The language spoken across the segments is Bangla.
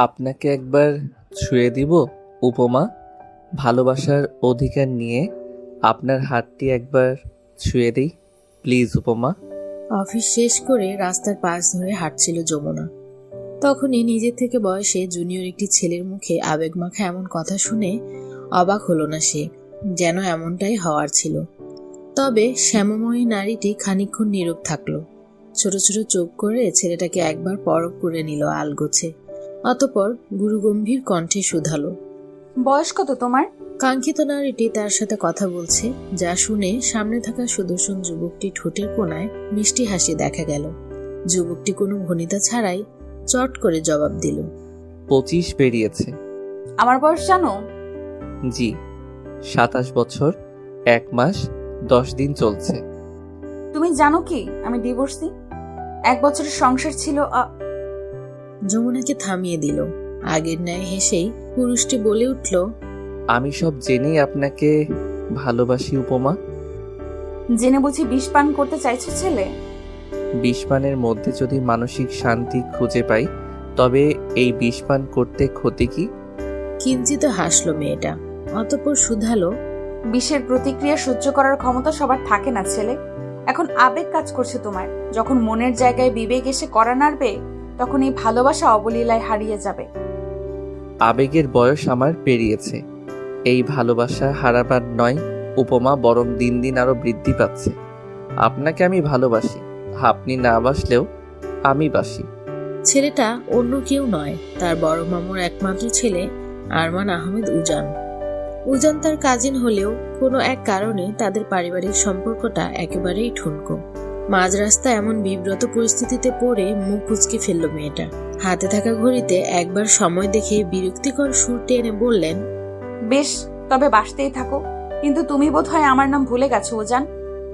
আপনাকে একবার ছুঁয়ে দিব উপমা। ভালোবাসার অধিকার নিয়ে আপনার হাতটি একবার ছুঁয়ে দিই প্লিজ উপমা। অফিস শেষ করে রাস্তার পাশ ধরে হাঁটছিল যমুনা। তখনই নিজের থেকে বয়সে জুনিয়র একটি ছেলের মুখে আবেগমাখা এমন কথা শুনে অবাক হলো না সে, যেন এমনটাই হওয়ার ছিল। তবে শ্যামময়ী নারীটি খানিকক্ষণ নীরব থাকলো। ছোট ছোট চোখ করে ছেলেটাকে একবার পরখ করে নিল আলগোছে। অতঃপর গুরুগম্ভীর কণ্ঠে শুধালো, বয়স কত তোমার? কাঙ্ক্ষিত নারীটি তার সাথে কথা বলছে, যা শুনে সামনে থাকা সুদর্শন যুবকটি ঠোঁটের কোণায় মিষ্টি হাসি দেখা গেল। যুবকটি কোনো ভনিতা ছাড়াই চট করে জবাব দিল, 25 পেরিয়েছে। আমার বয়স জানো? জি, 27 বছর 1 মাস 10 দিন চলছে। তুমি জানো কি আমি ডিভোর্সি? 1 বছরের সংসার ছিল। যমুনাকে থামিয়ে দিল। আগের ন্যায় হেসেই পুরুষটি বলে উঠল, আমি সব জেনেই আপনাকে ভালোবাসি উপমা। জেনে বুঝি বিষ পান করতে চাইছো ছেলে? বিষপানের মধ্যে যদি মানসিক শান্তি খুঁজে পাই তবে এই বিষপান করতে ক্ষতি কি? কিঞ্চিত হাসলো মেয়েটা। অতঃপর শুধালো, বিষের প্রতিক্রিয়া সহ্য করার ক্ষমতা সবার থাকে না ছেলে। এখন আবেগ কাজ করছে তোমার। যখন মনের জায়গায় বিবেক এসে করা নাড়বে, তখন এই ভালোবাসা অবলীলায় হারিয়ে যাবে। আবেগের বয়স আমার পেরিয়েছে। এই ভালোবাসা হারাবার নয় উপমা, বরং দিন দিন আরো বৃদ্ধি পাচ্ছে। আপনাকে আমি ভালোবাসি, আপনি না বাসলেও আমি বাসি। ছেলেটা অন্য কেউ নয়, তার বড় মামুর একমাত্র ছেলে আরমান আহমেদ উজান। উজান তার কাজিন হলেও কোনো এক কারণে তাদের পারিবারিক সম্পর্কটা একেবারেই ঠুনকো। মাঝ রাস্তা এমন বিব্রত পরিস্থিতিতে পড়ে মুখ কুঁচকে ফেলল মেয়েটা। হাতে থাকা ঘড়িতে একবার সময় দেখে বিরক্তিকর সুর টেনে বললেন, বেশ, তবে বাসতেই থাকো। কিন্তু তুমি বোধহয় আমার নাম ভুলে গেছো উজান।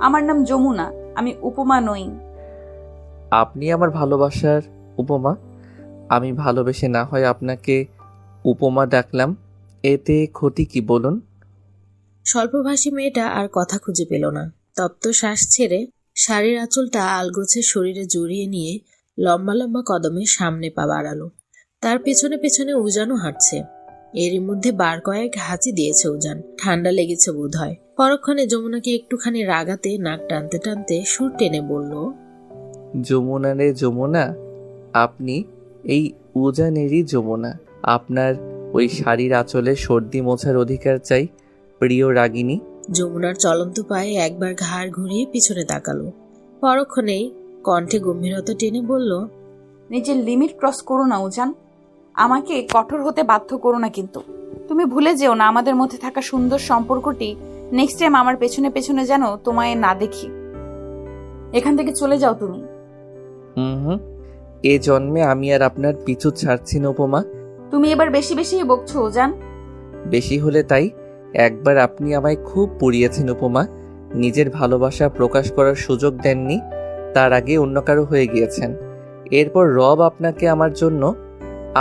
আমার নাম যমুনা, আমি উপমা নই। আপনি আমার ভালোবাসার উপমা। আমি ভালোবেসে না হয় আপনাকে উপমা ডাকলাম, এতে ক্ষতি কি বলুন? স্বল্পভাষী মেয়েটা আর কথা খুঁজে পেল না। তপ্ত শ্বাস ছেড়ে শাড়ির আঁচলটা আলগোছে শরীরে জড়িয়ে নিয়ে লম্বা লম্বা কদমে সামনে পা বাড়ালো। তার পেছনে পেছনে উজানও হাঁটছে। এরই মধ্যে বার কয়েক হাঁচি দিয়েছে উজান। ঠান্ডা লেগেছে বোধ হয়। পরক্ষণে যমুনাকে একটুখানি রাগাতে নাক টানতে টানতে সুর টেনে বলল, যমুনা রে যমুনা, আপনি এই উজানেরই যমুনা। আপনার ওই শাড়ির আঁচলে সর্দি মোছার অধিকার চাই প্রিয় রাগিনী। যমুনার চলন্ত পায়ে একবার ঘাড় ঘুরিয়ে পিছনে তাকালো। পরক্ষণেই কণ্ঠে গম্ভীরতা টেনে বলল, নিজের লিমিট ক্রস করো না উজান। আমাকে কঠোর হতে বাধ্য করো না কিন্তু। তুমি ভুলে যেও না আমাদের মধ্যে থাকা সুন্দর সম্পর্কটি নেক্সট টাইম আমার পেছনে পেছনে যেন তোমায় না দেখি। এখান থেকে চলে যাও তুমি। হুম, এ জন্মে আমি আর আপনার পিছু ছাড়ছি না উপমা। তুমি এবার বেশি বেশি বকছো উজান। বেশি হলে তাই। একবার আপনি আমায় খুব পুড়িয়েছেন উপমা। নিজের ভালোবাসা প্রকাশ করার সুযোগ দেননি, তার আগে অন্য কারো হয়ে গিয়েছেন। এরপর রব আপনাকে আমার জন্য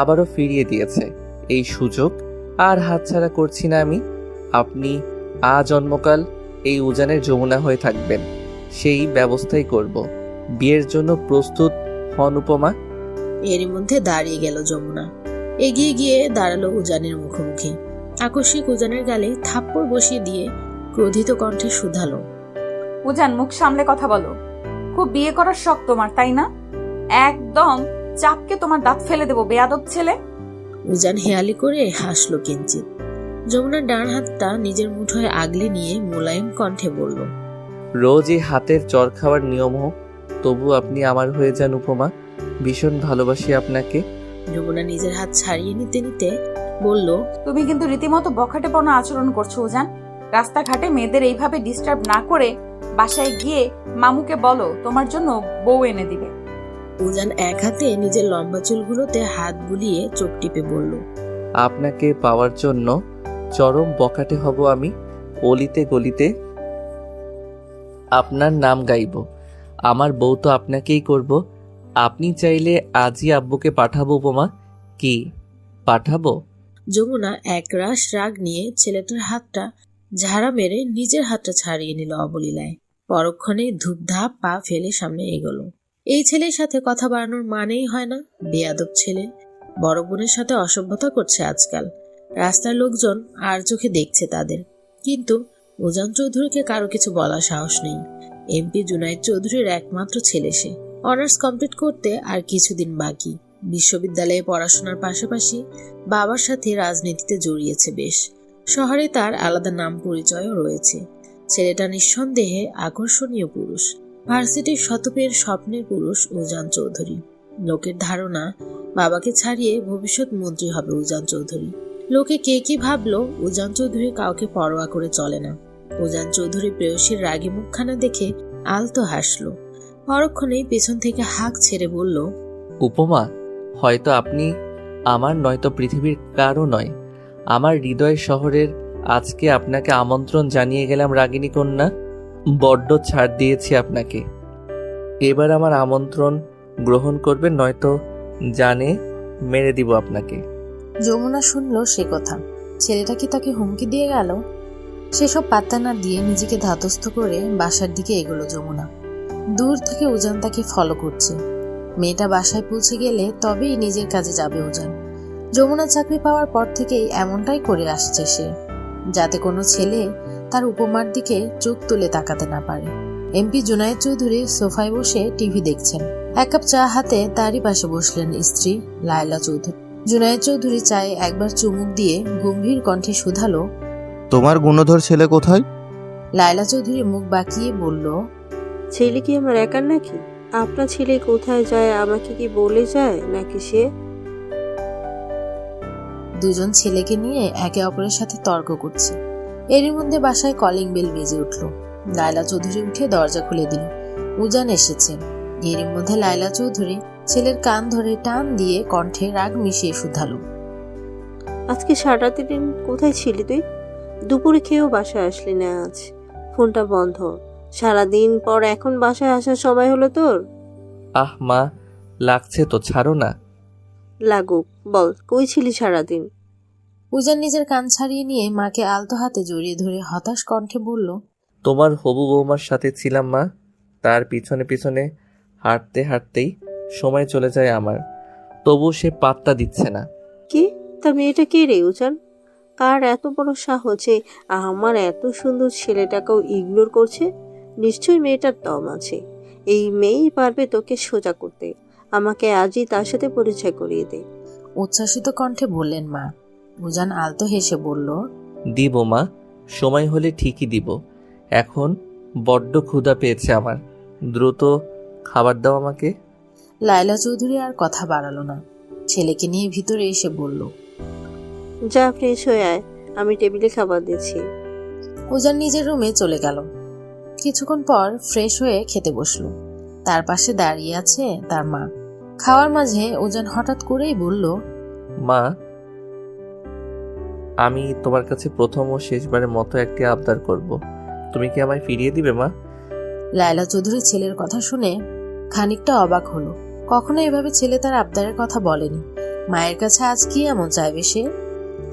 আবারও ফিরিয়ে দিয়েছে। এই সুযোগ আর হাতছাড়া করছি না আমি। আপনি আজন্মকাল এই উজানের যমুনা হয়ে থাকবেন, সেই ব্যবস্থাই করব। বিয়ের জন্য প্রস্তুত হন উপমা। এরই মধ্যে দাঁড়িয়ে গেল যমুনা। এগিয়ে গিয়ে দাঁড়ালো উজানের মুখোমুখি। আকস্মিক উজানের গালে থাপ্পড় বসিয়ে দিয়ে ক্রোধিত কণ্ঠে শুধালো, উজান, মুখ সামলে কথা বলো। খুব বিয়ে করার শখ তোমার, তাই না? একদম চাপকে তোমার দাঁত ফেলে দেবো বেয়াদব ছেলে। উজান হেয়ালি করে হাসলো কিঞ্চিত। যমুনার ডান হাতটা নিজের মুঠোয় আগলে নিয়ে মোলায়েম কণ্ঠে বলল, রোজ এই হাতের চর খাওয়ার নিয়ম হোক, তবু আপনি আমার হয়ে যান উপমা। ভীষণ ভালোবাসি আপনাকে। যমুনা নিজের হাত ছাড়িয়ে নিতে নিতে বলল, তুমি কিন্তু রীতিমতো বখাটেপনা আচরণ করছো উজান। রাস্তাঘাটে মেয়েদের এইভাবে ডিস্টার্ব না করে বাসায় গিয়ে মামুকে বলো তোমার জন্য বউ এনে দিবে। উজান এক হাতে নিজের লম্বা চুলগুলোতে হাত বুলিয়ে চোখ টিপে বলল, আপনাকে পাওয়ার জন্য চরম বখাটে হব আমি। অলিতে গলিতে আপনার নাম গাইব। আমার বউ তো আপনাকেই করব। আপনি চাইলে আজই আব্বুকে পাঠাবো উপমা। কি পাঠাবো? যমুনা একরাশ রাগ নিয়ে ছেলেটার হাতটা ঝাড়া মেরে নিজের হাতটা ছাড়িয়ে নিল অবলীলায়। পরক্ষণে ধূপধাপ পা ফেলে সামনে এগোলো। এই ছেলের সাথে কথা বাড়ানোর মানেই হয় না বেয়াদব ছেলে। বড় বোনের সাথে অসভ্যতা করছে আজকাল। রাস্তার লোকজন আর চোখে দেখছে তাদের, কিন্তু উজান চৌধুরীকে কারো কিছু বলার সাহস নেই। এমপি জুনায়েদ চৌধুরীর একমাত্র ছেলে সে। অনার্স কমপ্লিট করতে আর কিছুদিন বাকি। বিশ্ববিদ্যালয়ে পড়াশোনার পাশাপাশি বাবার সাথে রাজনীতিতে জড়িয়েছে বেশ। শহরে তার আলাদা নাম পরিচয়ও রয়েছে। ছেলেটা নিঃসন্দেহে আকর্ষণীয় পুরুষ। ভার্সিটির শতপের স্বপ্নের পুরুষ উজান চৌধুরী। লোকের ধারণা বাবাকে ছাড়িয়ে ভবিষ্যৎ মন্ত্রী হবে উজান চৌধুরী। লোকে কে কি ভাবলো, উজান চৌধুরী কাউকে পরোয়া করে চলে না। উজান চৌধুরী প্রেয়সীর রাগী মুখখানা দেখে আলতো হাসলো। পরক্ষণেই পেছন থেকে হাঁক ছেড়ে বলল, উপমা, হয়তো আপনি আমার নয়তো পৃথিবীর কারও নয়। আমার হৃদয় শহরের আজকে আপনাকে আমন্ত্রণ জানিয়ে গেলাম রাগিনী কন্যা। বড্ড ছাড় দিয়েছি আপনাকে। এবার আমার আমন্ত্রণ গ্রহণ করবেন, নয়তো জানে মেরে দিব আপনাকে। যমুনা শুনল সে কথা। ছেলেটা কি তাকে হুমকি দিয়ে গেল? সেসব পাত্তা না দিয়ে নিজেকে ধাতস্থ করে বাসার দিকে এগোলো যমুনা। দূর থেকে উজান তাকে ফলো করছে। মেয়েটা বাসায় পৌঁছে গেলে তবেই নিজের কাজে যাবে উজান। যমুনা চাকরি পাওয়ার পর থেকেই এমনটাই করে আসছে সে, যাতে কোনো ছেলে তার উপমার দিকে চোখ তুলে তাকাতে না পারে। এমপি জুনায়েদ চৌধুরী সোফায় বসে টিভি দেখছেন। এক কাপ চা হাতে তারই পাশে বসলেন স্ত্রী লায়লা চৌধুরী। জুনায়েদ চৌধুরী চায়ে একবার চুমুক দিয়ে গম্ভীর কণ্ঠে শুধালো, তোমার গুণধর ছেলে কোথায়? লায়লা চৌধুরী মুখ বাঁকিয়ে বলল, ছেলে কি আমার একার নাকি? আপনার ছেলে কোথায় যায় আমাকে কি বলে যায় নাকি সে? দুজন ছেলেকে নিয়ে একে অপরের সাথে তর্ক করছে। এরই মধ্যে বাসায় কলিং বেল বেজে উঠল। লায়লা চৌধুরী উঠে দরজা খুলে দিল। উজান এসেছে। এরই মধ্যে লায়লা চৌধুরী ছেলের কান ধরে টান দিয়ে কণ্ঠে রাগ মিশিয়ে শুধালো, আজকে সারাদিন কোথায় ছিলি তুই? দুপুরে খেয়েও বাসায় আসলি না আজ। ফোনটা বন্ধ। সারাদিন পর এখন বাসায় আসার সময় হলো তোর? আহ মা, লাগছে তো, ছাড়ো না। লাগুক, বল কই ছিলি সারাদিন? উজান নিজের কান ছাড়িয়ে নিয়ে মাকে আলতো হাতে জড়িয়ে ধরে হতাশ কণ্ঠে বলল, তোমার হবু বৌমার সাথে ছিলাম মা। তার পিছনে পিছনে হাঁটতে হাঁটতেই সময় চলে যায় আমার, তবু সে পাত্তা দিচ্ছে না। কি? তার মেয়েটা কে রে উজান? কার এত বড় সাহস যে আমার এত সুন্দর ছেলেটাকেও ইগনোর করছে? নিশ্চয়ই মেয়েটার দম আছে। এই মেয়েই পারবে তোকে সোজা করতে। আমাকে আজই তার সাথে পরিচয় করিয়ে দে। উচ্ছ্বাসিত কণ্ঠে বললেন মা। উজান আলতো হেসে বলল, দিব মা, সময় হলে ঠিকই দিব। এখন বড্ড ক্ষুধা পেয়েছে আমার, দ্রুত খাবার দাও আমাকে। লায়লা চৌধুরী আর কথা বাড়ালো না। ছেলেকে নিয়ে ভিতরে এসে বলল, যা ফ্রেশ হয়ে আয়, আমি টেবিলে খাবার দিচ্ছি। উজান নিজের রুমে চলে গেল। কিছুক্ষণ পর ফ্রেশ হয়ে খেতে বসলো। তার পাশে দাঁড়িয়ে আছে তার মা। খাওয়ার মাঝে উজান হঠাৎ করেই বলল, মা, আমি তোমার কাছে প্রথম ও শেষবারের মতো একটি আবদার করব। তুমি কি আমায় ফিরিয়ে দিবে মা? লায়লা চৌধুরী ছেলের কথা শুনে খানিকটা অবাক হলো। কখনো এভাবে ছেলে তার আবদারের কথা বলেনি। মায়ের কাছে আজ কি এমন চাইবে সে?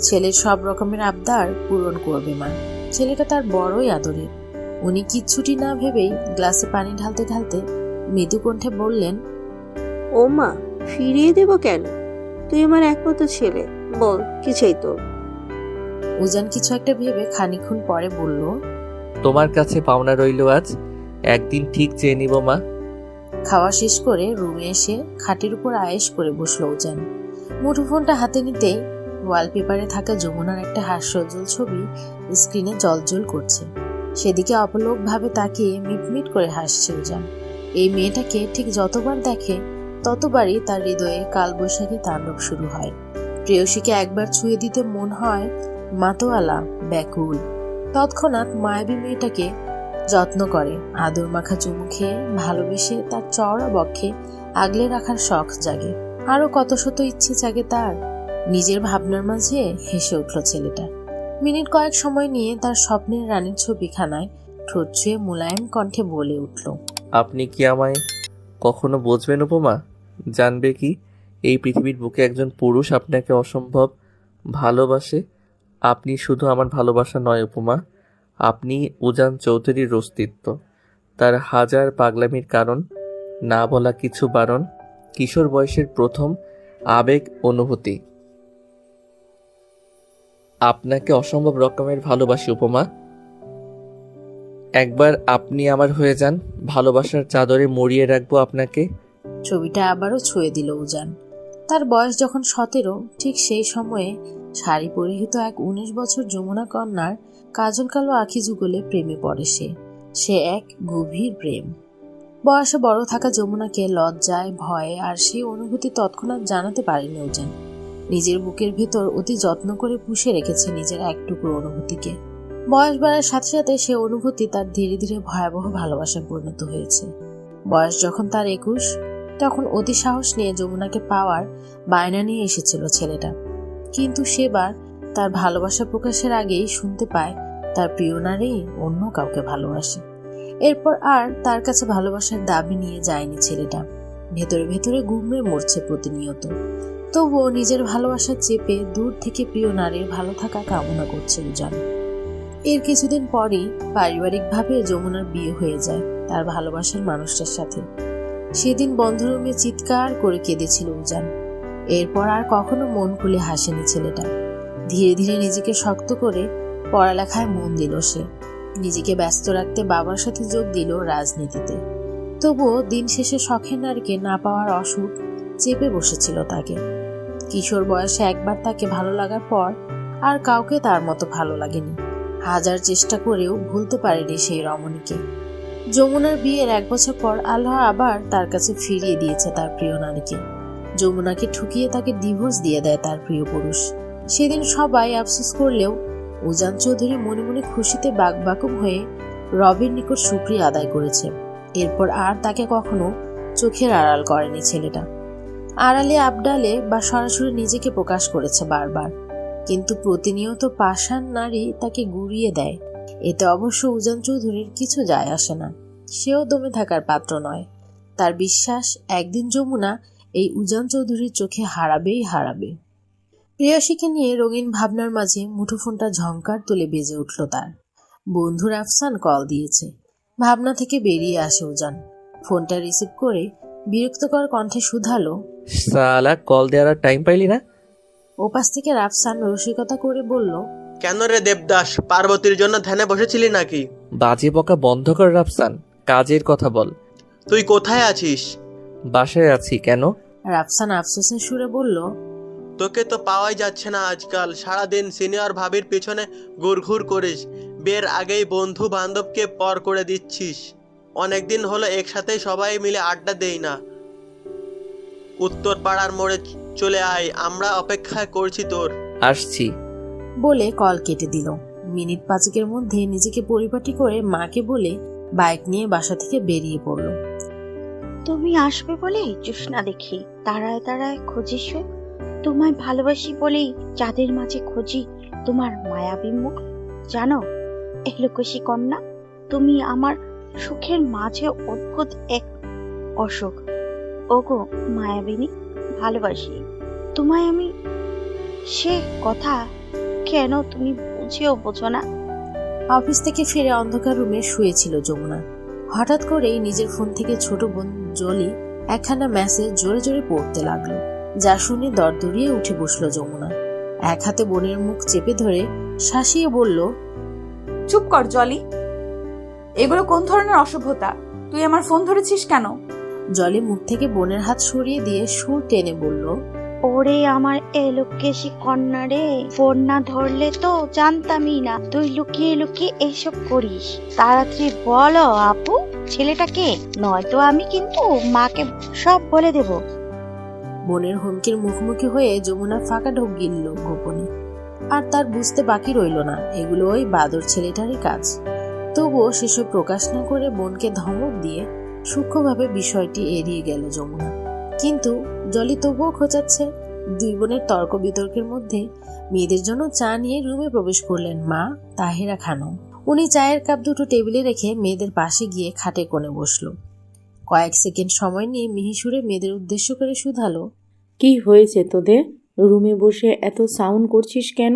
ছেলের সব রকমের আবদার পূরণ করবে মা। ছেলেটা তার বড়ই আদরের। উনি কিচ্ছুটি না ভেবেই গ্লাসে পানি ঢালতে ঢালতে মৃদু কণ্ঠে বললেন, ও মা, ফিরিয়ে দেব কেন? তুই আমার একমাত্র ছেলে, বল কি চাই তোর? উজান কিছু একটা ভেবে খানিকক্ষণ পরে বলল, তোমার কাছে পাওনা রইল আজ, একদিন ঠিক চেয়ে নিব মা। খাওয়া শেষ করে রুমে এসে খাটের উপর আয়েশ করে বসলো উজান। মুঠোফোনটা হাতে নিতেই ওয়ালপেপারে থাকা যমুনার একটা হাস্যোজ্জ্বল ছবি স্ক্রিনে জ্বলজ্বল করছে। সেদিকে অপলকভাবে তাকিয়ে মিটমিট করে হাসছে উজান। এই মেয়েটাকে ঠিক যতবার দেখে ততবারই তার হৃদয়ে কালবৈশাখী তাণ্ডব শুরু হয়। প্রেয়সীকে একবার ছুঁয়ে দিতে মন হয় মাতোয়ালা, ব্যাকুল। তৎক্ষণাৎ মায়াবী মেয়েটাকে যত্ন করে, আদর মাখা চুমু খেয়ে ভালোবেসে তার চওড়া বক্ষে আগলে রাখার শখ জাগে। আরো কত শত ইচ্ছে জাগে তার। নিজের ভাবনার মাঝে হেসে উঠল ছেলেটা। মিনিট কয়েক সময় নিয়ে তার স্বপ্নের রানীর ছবিখানায় ঠোঁট ছুঁয়ে মোলায়েম কণ্ঠে বলে উঠল, আপনি কি আমায় কখনো বুঝবেন উপমা? জানবে কি এই পৃথিবীর বুকে একজন পুরুষ আপনাকে অসম্ভব ভালোবাসে? আপনি শুধু আমার ভালোবাসা নয় উপমা, আপনি উজান চৌধুরীর অস্তিত্ব। তার হাজার পাগলামির কারণ, না বলা কিছু বারণ, কিশোর বয়সের প্রথম আবেগ, অনুভূতি। আপনাকে অসম্ভব রকমের ভালোবাসি উপমা। একবার আপনি আমার হয়ে যান, ভালোবাসার চাদরে মুড়িয়ে রাখবো আপনাকে। ছবিটা আবারও ছুঁয়ে দিল উজান। তার বয়স যখন 17, ঠিক সেই সময়ে শাড়ি পরিহিত এক 19 বছর যমুনা কন্যার কাজল কালো আঁখি যুগলে প্রেমে পড়ে সে এক গভীর প্রেম। বয়সে বড় থাকা যমুনাকে লজ্জায়, ভয়ে আর সেই অনুভূতি তৎক্ষণাৎ জানাতে পারেনি উজান। নিজের বুকের ভেতর অতি যত্ন করে পুষে রেখেছে নিজের এক টুকরো অনুভূতিকে। বয়স বাড়ার সাথে সাথে সে অনুভূতি তার ধীরে ধীরে ভয়াবহ ভালোবাসায় পরিণত হয়েছে। বয়স যখন তার 21, তখন অতি সাহস নিয়ে যমুনাকে পাওয়ার বায়না নিয়ে এসেছিল ছেলেটা। কিন্তু সেবার তার ভালোবাসা প্রকাশের আগেই শুনতে পায় তার প্রিয় নারী অন্য কাউকে ভালোবাসে। এরপর আর তার কাছে ভালোবাসার দাবি নিয়ে যায়নি ছেলেটা। ভেতরে ভেতরে গুমড়ে মরছে প্রতিনিয়ত। তবুও নিজের ভালোবাসা চেপে দূর থেকে প্রিয় নারীর ভালো থাকা কামনা করছে উজান। এর কিছুদিন পরই পারিবারিকভাবে যমুনার বিয়ে হয়ে যায় তার ভালোবাসার মানুষটার সাথে। সেদিন বন্ধ রুমে চিৎকার করে কেঁদেছিল উজান। এরপর আর কখনো মন খুলে হাসেনি ছেলেটা। ধীরে ধীরে নিজেকে শক্ত করে পড়ালেখায় মন দিল সে। নিজেকে ব্যস্ত রাখতে বাবার সাথে যোগ দিল রাজনীতিতে। তবুও দিন শেষে শখের নারীকে না পাওয়ার অসুখ চেপে বসেছিল তাকে। কিশোর বয়সে একবার তাকে ভালো লাগার পর আর কাউকে তার মতো ভালো লাগেনি। হাজার চেষ্টা করেও ভুলতে পারেনি সেই রমণীকে। যমুনার বিয়ের 1 বছর পর আল্লাহ আবার তার কাছে ফিরিয়ে দিয়েছে তার প্রিয় নারীকে। যমুনাকে ঠুকিয়ে তাকে ডিভোর্স দিয়ে দেয় তার প্রিয় পুরুষ। সেদিন সবাই আফসোস করলেও উজান চৌধুরী মনে মনে খুশিতে বাকবাকুম হয়ে রবির নিকট শুকরিয়া আদায় করেছে। এরপর আর তাকে কখনো চোখের আড়াল করেনি ছেলেটা। আড়ালে আবডালে বা সরাসরি নিজেকে প্রকাশ করেছে বারবার, কিন্তু প্রতিনিয়ত পাষাণ নারী তাকে গুড়িয়ে দেয়। এতে অবশ্য উজান চৌধুরীর কিছু যায় আসে না। সেও দমে থাকার পাত্র নয়। তার বিশ্বাস একদিন যমুনা এই উজান চৌধুরীর চোখে হারাবেই হারাবে। প্রেয়সীকে নিয়ে রঙিন ভাবনার মাঝে মুঠোফোনটা ঝংকার তুলে বেজে উঠল তার। বন্ধু রাফসান কল দিয়েছে। ভাবনা থেকে বেরিয়ে আসে উজান। ফোনটা রিসিভ করে বিরক্তকর কণ্ঠে শুধালো, সালা, কল দেওয়ার টাইম পাইলি না? ওপাশ থেকে রাফসান রসিকতা করে বলল, কেন রে দেবদাস, পার্বতীর জন্য ধ্যানে বসেছিলি নাকি? বাজে বকা বন্ধ কর রাফসান, কাজের কথা বল। তুই কোথায় আছিস? বাসায় আছি। কেন? রাফসান আফসোসের সুরে বলল, তোকে তো পাওয়াই যাচ্ছে না আজকাল। সারাদিন সিনিয়র ভাবির পিছনে ঘুরঘুর করিস, বিয়ের আগেই বন্ধু বান্ধবকে পর করে দিচ্ছিস। অনেকদিন হলো একসাথেই সবাই মিলে আড্ডা দেই না। উত্তর পাড়ার মোড়ে চলে আয়, আমরা অপেক্ষায় করছি তোর। আসছি। বলে কল কেটে দিল। মিনিট 5 মধ্যে নিজেকে পরিপাটি করে মাকে বলে বাইক নিয়ে বাসা থেকে বেরিয়ে পড়ল। তুমি আসবে বলে জোৎস্না দেখি তারায় তারায় খুঁজিস, তোমায় ভালোবাসি বলেই চাঁদের মাঝে খুঁজি তোমার মায়াবী মুখ। জানো এলোকসী কন্যা, তুমি আমার সুখের মাঝে অদ্ভুত এক অসুখ। ওগো মায়াবিনী, ভালোবাসি তোমায় আমি, সে কথা কেন তুমি বুঝেও বোঝো না। অফিস থেকে ফিরে অন্ধকার রুমে শুয়েছিল যমুনা। হঠাৎ করেই নিজের ফোন থেকে ছোট বোন জলি একখানা মেসেজ জোরে জোরে পড়তে লাগলো। যা শুনে দরদরিয়ে উঠে বসলো যমুনা। এক হাতে বোনের মুখ চেপে ধরে শাসিয়ে বলল, চুপ কর জলি, এগুলো কোন ধরনের অসভ্যতা? তুই আমার ফোন ধরেছিস কেন? জলি মুখ থেকে বোনের হাত সরিয়ে দিয়ে সুর টেনে বলল, ওরে আমার এলোকেশী কন্যা রে, ফোন না ধরলে তো জানতামই না তুই লুকিয়ে লুকিয়ে এইসব করিস। তাড়াতাড়ি বলো আপু, ছেলেটাকে, নয়তো আমি কিন্তু মাকে সব বলে দেব। বোনের হুমকির মুখোমুখি হয়ে যমুনা ফাঁকা ঢোক গিলল গোপনে। আর তার বুঝতে বাকি রইল না এগুলো ওই বাদর ছেলেটারই কাজ। তবুও সেসব প্রকাশ না করে বোনকে ধমক দিয়ে সূক্ষ্মভাবে বিষয়টি এড়িয়ে গেল যমুনা। কিন্তু জলি তবুও খোঁচাচ্ছে। 2 বোনের তর্ক বিতর্কের মধ্যে মেয়েদের জন্য চা নিয়ে রুমে প্রবেশ করলেন মা তাহেরা খানম। উনি চায়ের কাপ দুটো টেবিলে রেখে মেয়েদের পাশে গিয়ে খাটে কোণে বসলো। কয়েক সেকেন্ড সময় নিয়ে মিহিসুরে মেয়েদের উদ্দেশ্য করে শুধালো, কি হয়েছে তোদের? রুমে বসে এত সাউন্ড করছিস কেন?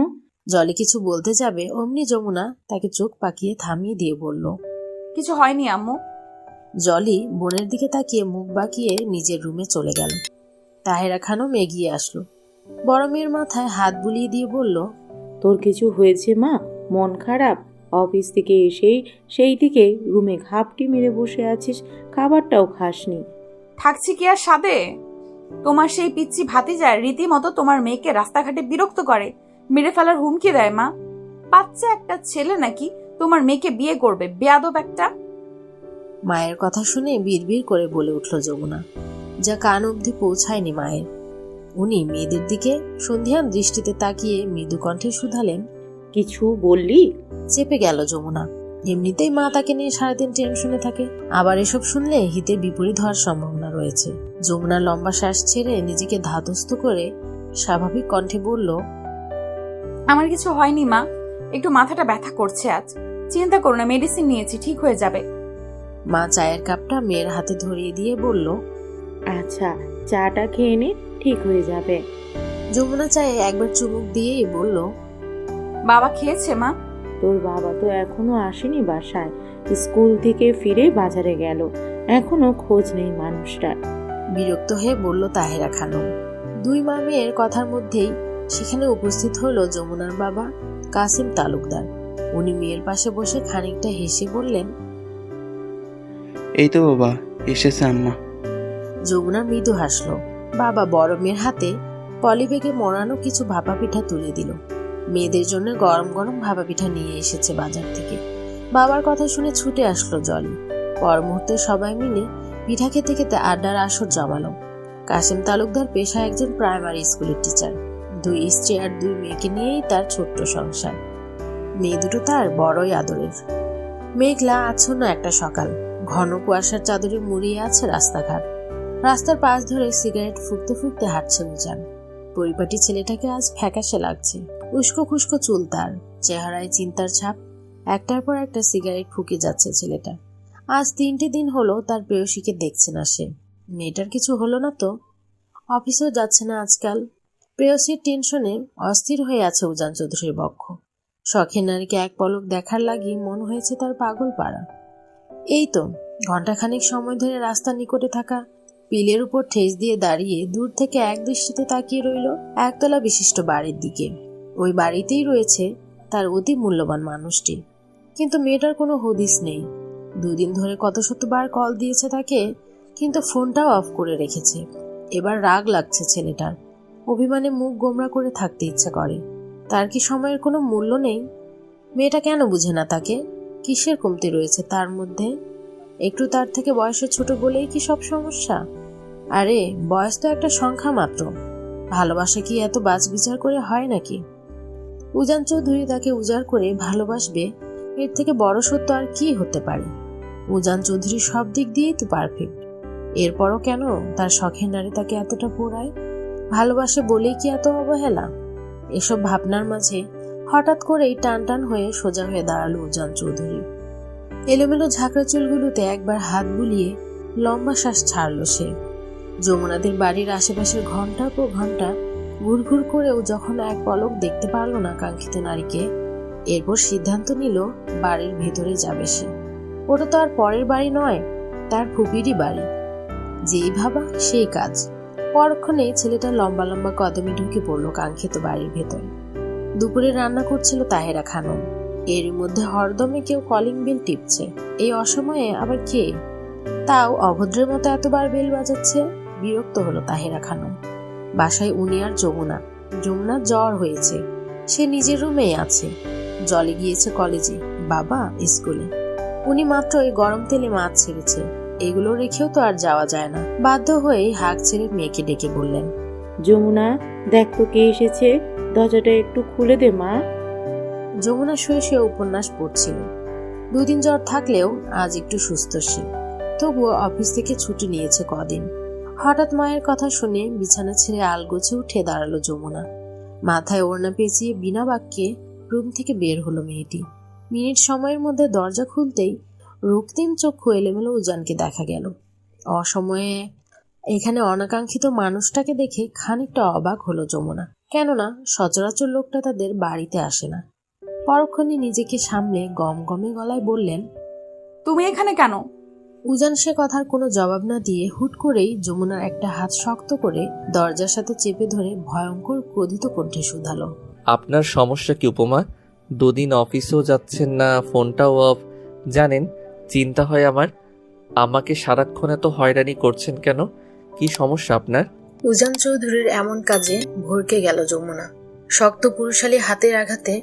জলি কিছু বলতে যাবে অমনি যমুনা তাকে চোখ পাকিয়ে থামিয়ে দিয়ে বলল, কিছু হয়নি আম্মু। জলি বোনের দিকে তাকিয়ে মুখ বাঁকিয়ে নিজের রুমে চলে গেল। তাহেরা খানম এগিয়ে আসলো। বড় মেয়ের মাথায় হাত বুলিয়ে দিয়ে বলল, তোর কিছু হয়েছে মা? মন খারাপ? অফিস থেকে এসেই সেই দিকে রুমে ঘাপটি মেরে বসে আছিস, খাবারটাও খাসনি। থাকছি কি আর সাদে? তোমার সেই পিচ্ছি ভাতিজার রীতিমতো তোমার মেয়েকে রাস্তাঘাটে বিরক্ত করে, মেরে ফেলার হুমকি দেয়। মা, বাচ্চা একটা ছেলে নাকি তোমার মেয়েকে বিয়ে করবে? বেয়াদব একটা। মায়ের কথা শুনে বিড়বিড় করে বলে উঠল যমুনা, যা কান অবধি পৌঁছায়নি মায়ের। উনি মেয়েদের দিকে সন্ধিহান দৃষ্টিতে তাকিয়ে মৃদু কণ্ঠে শুধালেন, কিছু বললি? চেপে গেল যমুনা। এমনিতেই মা তাকে নিয়ে সারাদিন টেনশনে থাকে, আবার এসব শুনলে হিতের বিপরীত হওয়ার সম্ভাবনা রয়েছে। যমুনা লম্বা শ্বাস ছেড়ে নিজেকে ধাতস্থ করে স্বাভাবিক কণ্ঠে বলল, আমার কিছু হয়নি মা, একটু মাথাটা ব্যথা করছে আজ। চিন্তা করো না, মেডিসিন নিয়েছি, ঠিক হয়ে যাবে। মা চায়ের কাপটা মেয়ের হাতে ধরিয়ে দিয়ে বলল, আচ্ছা, চাটা খেয়ে নে, ঠিক হয়ে যাবে। যমুনা চায়ে একবার চুমুক দিয়েই বলল, বাবা খেয়েছে মা? তোর বাবা তো এখনো আসেনি বাসায়, স্কুল থেকে ফিরে বাজারে গেল, এখনো খোঁজ নেই মানুষটার। বিরক্ত হয়ে বলল তাহেরা খানম। দুই মা মেয়ের কথার মধ্যেই সেখানে উপস্থিত হলো যমুনার বাবা কাসিম তালুকদার। উনি মেয়ের পাশে বসে খানিকটা হেসে বললেন, এই তো বাবা এসেছে আম্মা। যমুনা মৃদু হাসলো। বাবা বড় মেয়ের হাতে পলিব্যাগে মোড়ানো কিছু ভাপা পিঠা তুলে দিল। মেয়েদের জন্য গরম গরম ভাপা পিঠা নিয়ে এসেছে বাজার থেকে। বাবার কথা শুনে ছুটে আসলো জলি। পর মুহূর্তে সবাই মিলে পিঠা খেতে খেতে আড্ডার আসর জমালো। কাসিম তালুকদার পেশায় একজন প্রাইমারি স্কুলের টিচার। দুই স্ত্রী আর দুই মেয়েকে নিয়েই তার ছোট্ট সংসার। মেয়ে দুটো তার বড়ই আদরের। মেঘলা আচ্ছন্ন একটা সকাল, ঘন কুয়াশার চাদরে মুড়িয়ে আছে রাস্তাঘাট। রাস্তার পাশ ধরে সিগারেট ফুঁকতে ফুঁকতে হাঁটছে উজান। পরিপাটি ছেলেটাকে আজ ফ্যাকাশে লাগছে। উস্কো খুস্কো চুল তার, চেহারায় চিন্তার ছাপ। একটার পর একটা সিগারেট ফুঁকে যাচ্ছে ছেলেটা। আজ 3টে দিন হলো তার প্রেয়সীকে দেখছে না সে। মেয়েটার কিছু হলো না তো? অফিসেও যাচ্ছে না আজকাল। প্রেয়সীর টেনশনে অস্থির হয়ে আছে উজান চৌধুরীর বক্ষ। শখের নারীকে এক পলক দেখার লাগি মন হয়েছে তার পাগল পাড়া। এই তো ঘন্টাখানিক সময় ধরে রাস্তার নিকটে থাকা পিলের উপর ঠেস দিয়ে দাঁড়িয়ে দূর থেকে এক দৃষ্টিতে তাকিয়ে রইল একতলা বিশিষ্ট বাড়ির দিকে। ওই বাড়িতেই রয়েছে তার অতি মূল্যবান মানুষটি। কিন্তু মেয়েটার কোনো হদিস নেই। 2 দিন ধরে কত শতবার কল দিয়েছে তাকে, কিন্তু ফোনটাও অফ করে রেখেছে। এবার রাগ লাগছে ছেলেটার। অভিমানে মুখ গোমরা করে থাকতে ইচ্ছা করে। তার কি সময়ের কোনো মূল্য নেই? মেয়েটা কেন বুঝে না তাকে? কিসের কমতি রয়েছে তার মধ্যে? একটু তার থেকে বয়সে ছোট বলেই কি সব সমস্যা? আরে বয়স তো একটা সংখ্যা মাত্র। ভালোবাসা কি এত বাজ বিচার করে হয় নাকি? উজান চৌধুরী তাকে উজাড় করে ভালোবাসবে, এর থেকে বড় সত্য আর কি হতে পারে? উজান চৌধুরী সব দিক দিয়েই তো পারফেক্ট। এরপরও কেন তার শখের নারী তাকে এতটা পোড়ায়? ভালোবাসে বলেই কি এত অবহেলা? এসব ভাবনার মাঝে হঠাৎ করেই টান টান হয়ে সোজা হয়ে দাঁড়ালো উজান চৌধুরী। এলোমেলো ঝাঁকড়া চুলগুলোতে একবার হাত বুলিয়ে লম্বা শ্বাস ছাড়ল সে। যমুনাদের বাড়ির আশেপাশের ঘন্টার পর ঘন্টা ঘুরঘুর করেও যখন এক পলক দেখতে পারল না কাঙ্ক্ষিত নারীকে, এরপর সিদ্ধান্ত নিল বাড়ির ভেতরে যাবে সে। ওটা তো আর পরের বাড়ি নয়, তার ফুপিরই বাড়ি। যেই ভাবা সেই কাজ। পরক্ষণেই ছেলেটা লম্বা লম্বা কদমে ঢুকে পড়ল কাঙ্ক্ষিত বাড়ির ভেতরে। দুপুরে রান্না করছিল তাহেরা খানম। এর মধ্যে হরদমে কেউ কলিং বেল টিপছে। এই অসময়ে আবার কে? তাও অভদ্রের মতো এতবার বেল বাজাচ্ছে। বিরক্ত হলো তাহেরা খানম। বাসায় উনি আর যমুনা। যমুনার জ্বর হয়েছে, সে নিজের রুমেই আছে। জলে গিয়েছে কলেজে, বাবা স্কুলে। উনি মাত্র এই গরম তেলে মাছ ছেড়েছে। এগুলো রেখেও তো আর যাওয়া যায় না। বাধ্য হয়ে হাঁক ছেড়ে মেয়েকে ডেকে বললেন, যমুনা, দেখ তো কে এসেছে, দরজাটা একটু খুলে দে মা। যমুনা শুয়ে শুয়ে উপন্যাস পড়ছিল। 2 দিন জ্বর থাকলেও আজ একটু সুস্থ সে। তবুও অফিস থেকে ছুটি নিয়েছে কদিন। হঠাৎ মায়ের কথা শুনে বিছানা ছেড়ে আলগোছে উঠে দাঁড়ালো যমুনা। মাথায় ওড়না পেঁচিয়ে বিনা বাক্যে রুম থেকে বের হলো মেয়েটি। মিনিট সময়ের মধ্যে দরজা খুলতেই রক্তিম চক্ষু এলোমেলো উজানকে দেখা গেল। অসময়ে এখানে অনাকাঙ্ক্ষিত মানুষটাকে দেখে খানিকটা অবাক হলো যমুনা। কেননা সচরাচর লোকটা তাদের বাড়িতে আসে না। পরক্ষণে নিজেকে সামলে গমগমে গলায় বললেন, তুমি এখানে কেন? উজান সে কথার কোনো জবাব না দিয়ে হুট করেই যমুনার একটা হাত শক্ত করে দরজার সাথে চেপে ধরে ভয়ঙ্কর ক্রোধিত কণ্ঠে শুধালো। আপনার সমস্যা কি উপমা? দুদিন অফিসেও যাচ্ছেন না, ফোনটাও অফ। জানেন চিন্তা হয় আমার। আমাকে সারাক্ষণ এত হয়রানি করছেন কেন? কি সমস্যা আপনার? উজান চৌধুরীর এমন কাজে ভরকে গেল যমুনা। শক্ত পুরুষালী হাতের আঘাতে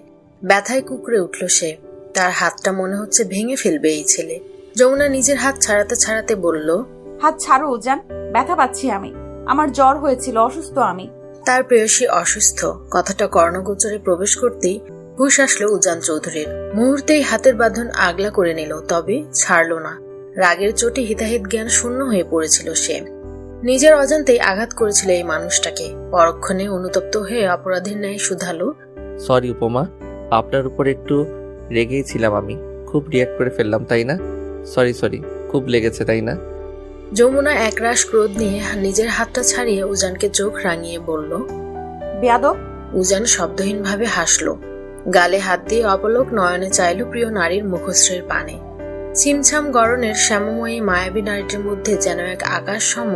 ব্যথায় কুকড়ে উঠল সে। তার হাতটা মনে হচ্ছে ভেঙে ফেলবে এই ছেলে। যমুনা নিজের হাত ছাড়াতে ছাড়াতে বলল, হাত ছাড়ো উজান, ব্যথা পাচ্ছি আমি। আমার জ্বর হয়েছিল, অসুস্থ আমি। তার প্রেয়সী অসুস্থ কথাটা কর্ণগোচরে প্রবেশ করতেই হুঁশ আসলো উজান চৌধুরীর। মুহূর্তেই হাতের বাঁধন আগলা করে নিল, তবে ছাড়ল না। রাগের চোটে হিতাহিত জ্ঞান শূন্য হয়ে পড়েছিল সে। নিজের অজান্তেই আঘাত করেছিল এই মানুষটাকে। পরক্ষণে অনুতপ্ত হয়ে অপরাধীর ন্যায় শুধালো, সরি উপমা, আপনার উপর একটু রেগেই ছিলাম আমি। খুব রিয়াক্ট করে ফেললাম তাই না? সরি, খুব লেগেছে তাই না? যমুনা একরাশ ক্রোধ নিয়ে নিজের হাতটা ছাড়িয়ে উজানকে চোখ রাঙিয়ে বলল। বেয়াদব! উজান শব্দহীনভাবে হাসল। গালে হাত দিয়ে অপলক নয়নে চাইল প্রিয় নারীর মুখশ্রীর পানে। ছিমছাম গরনের শ্যামময়ী মায়াবী নারীটির মধ্যে যেন এক আকাশ সম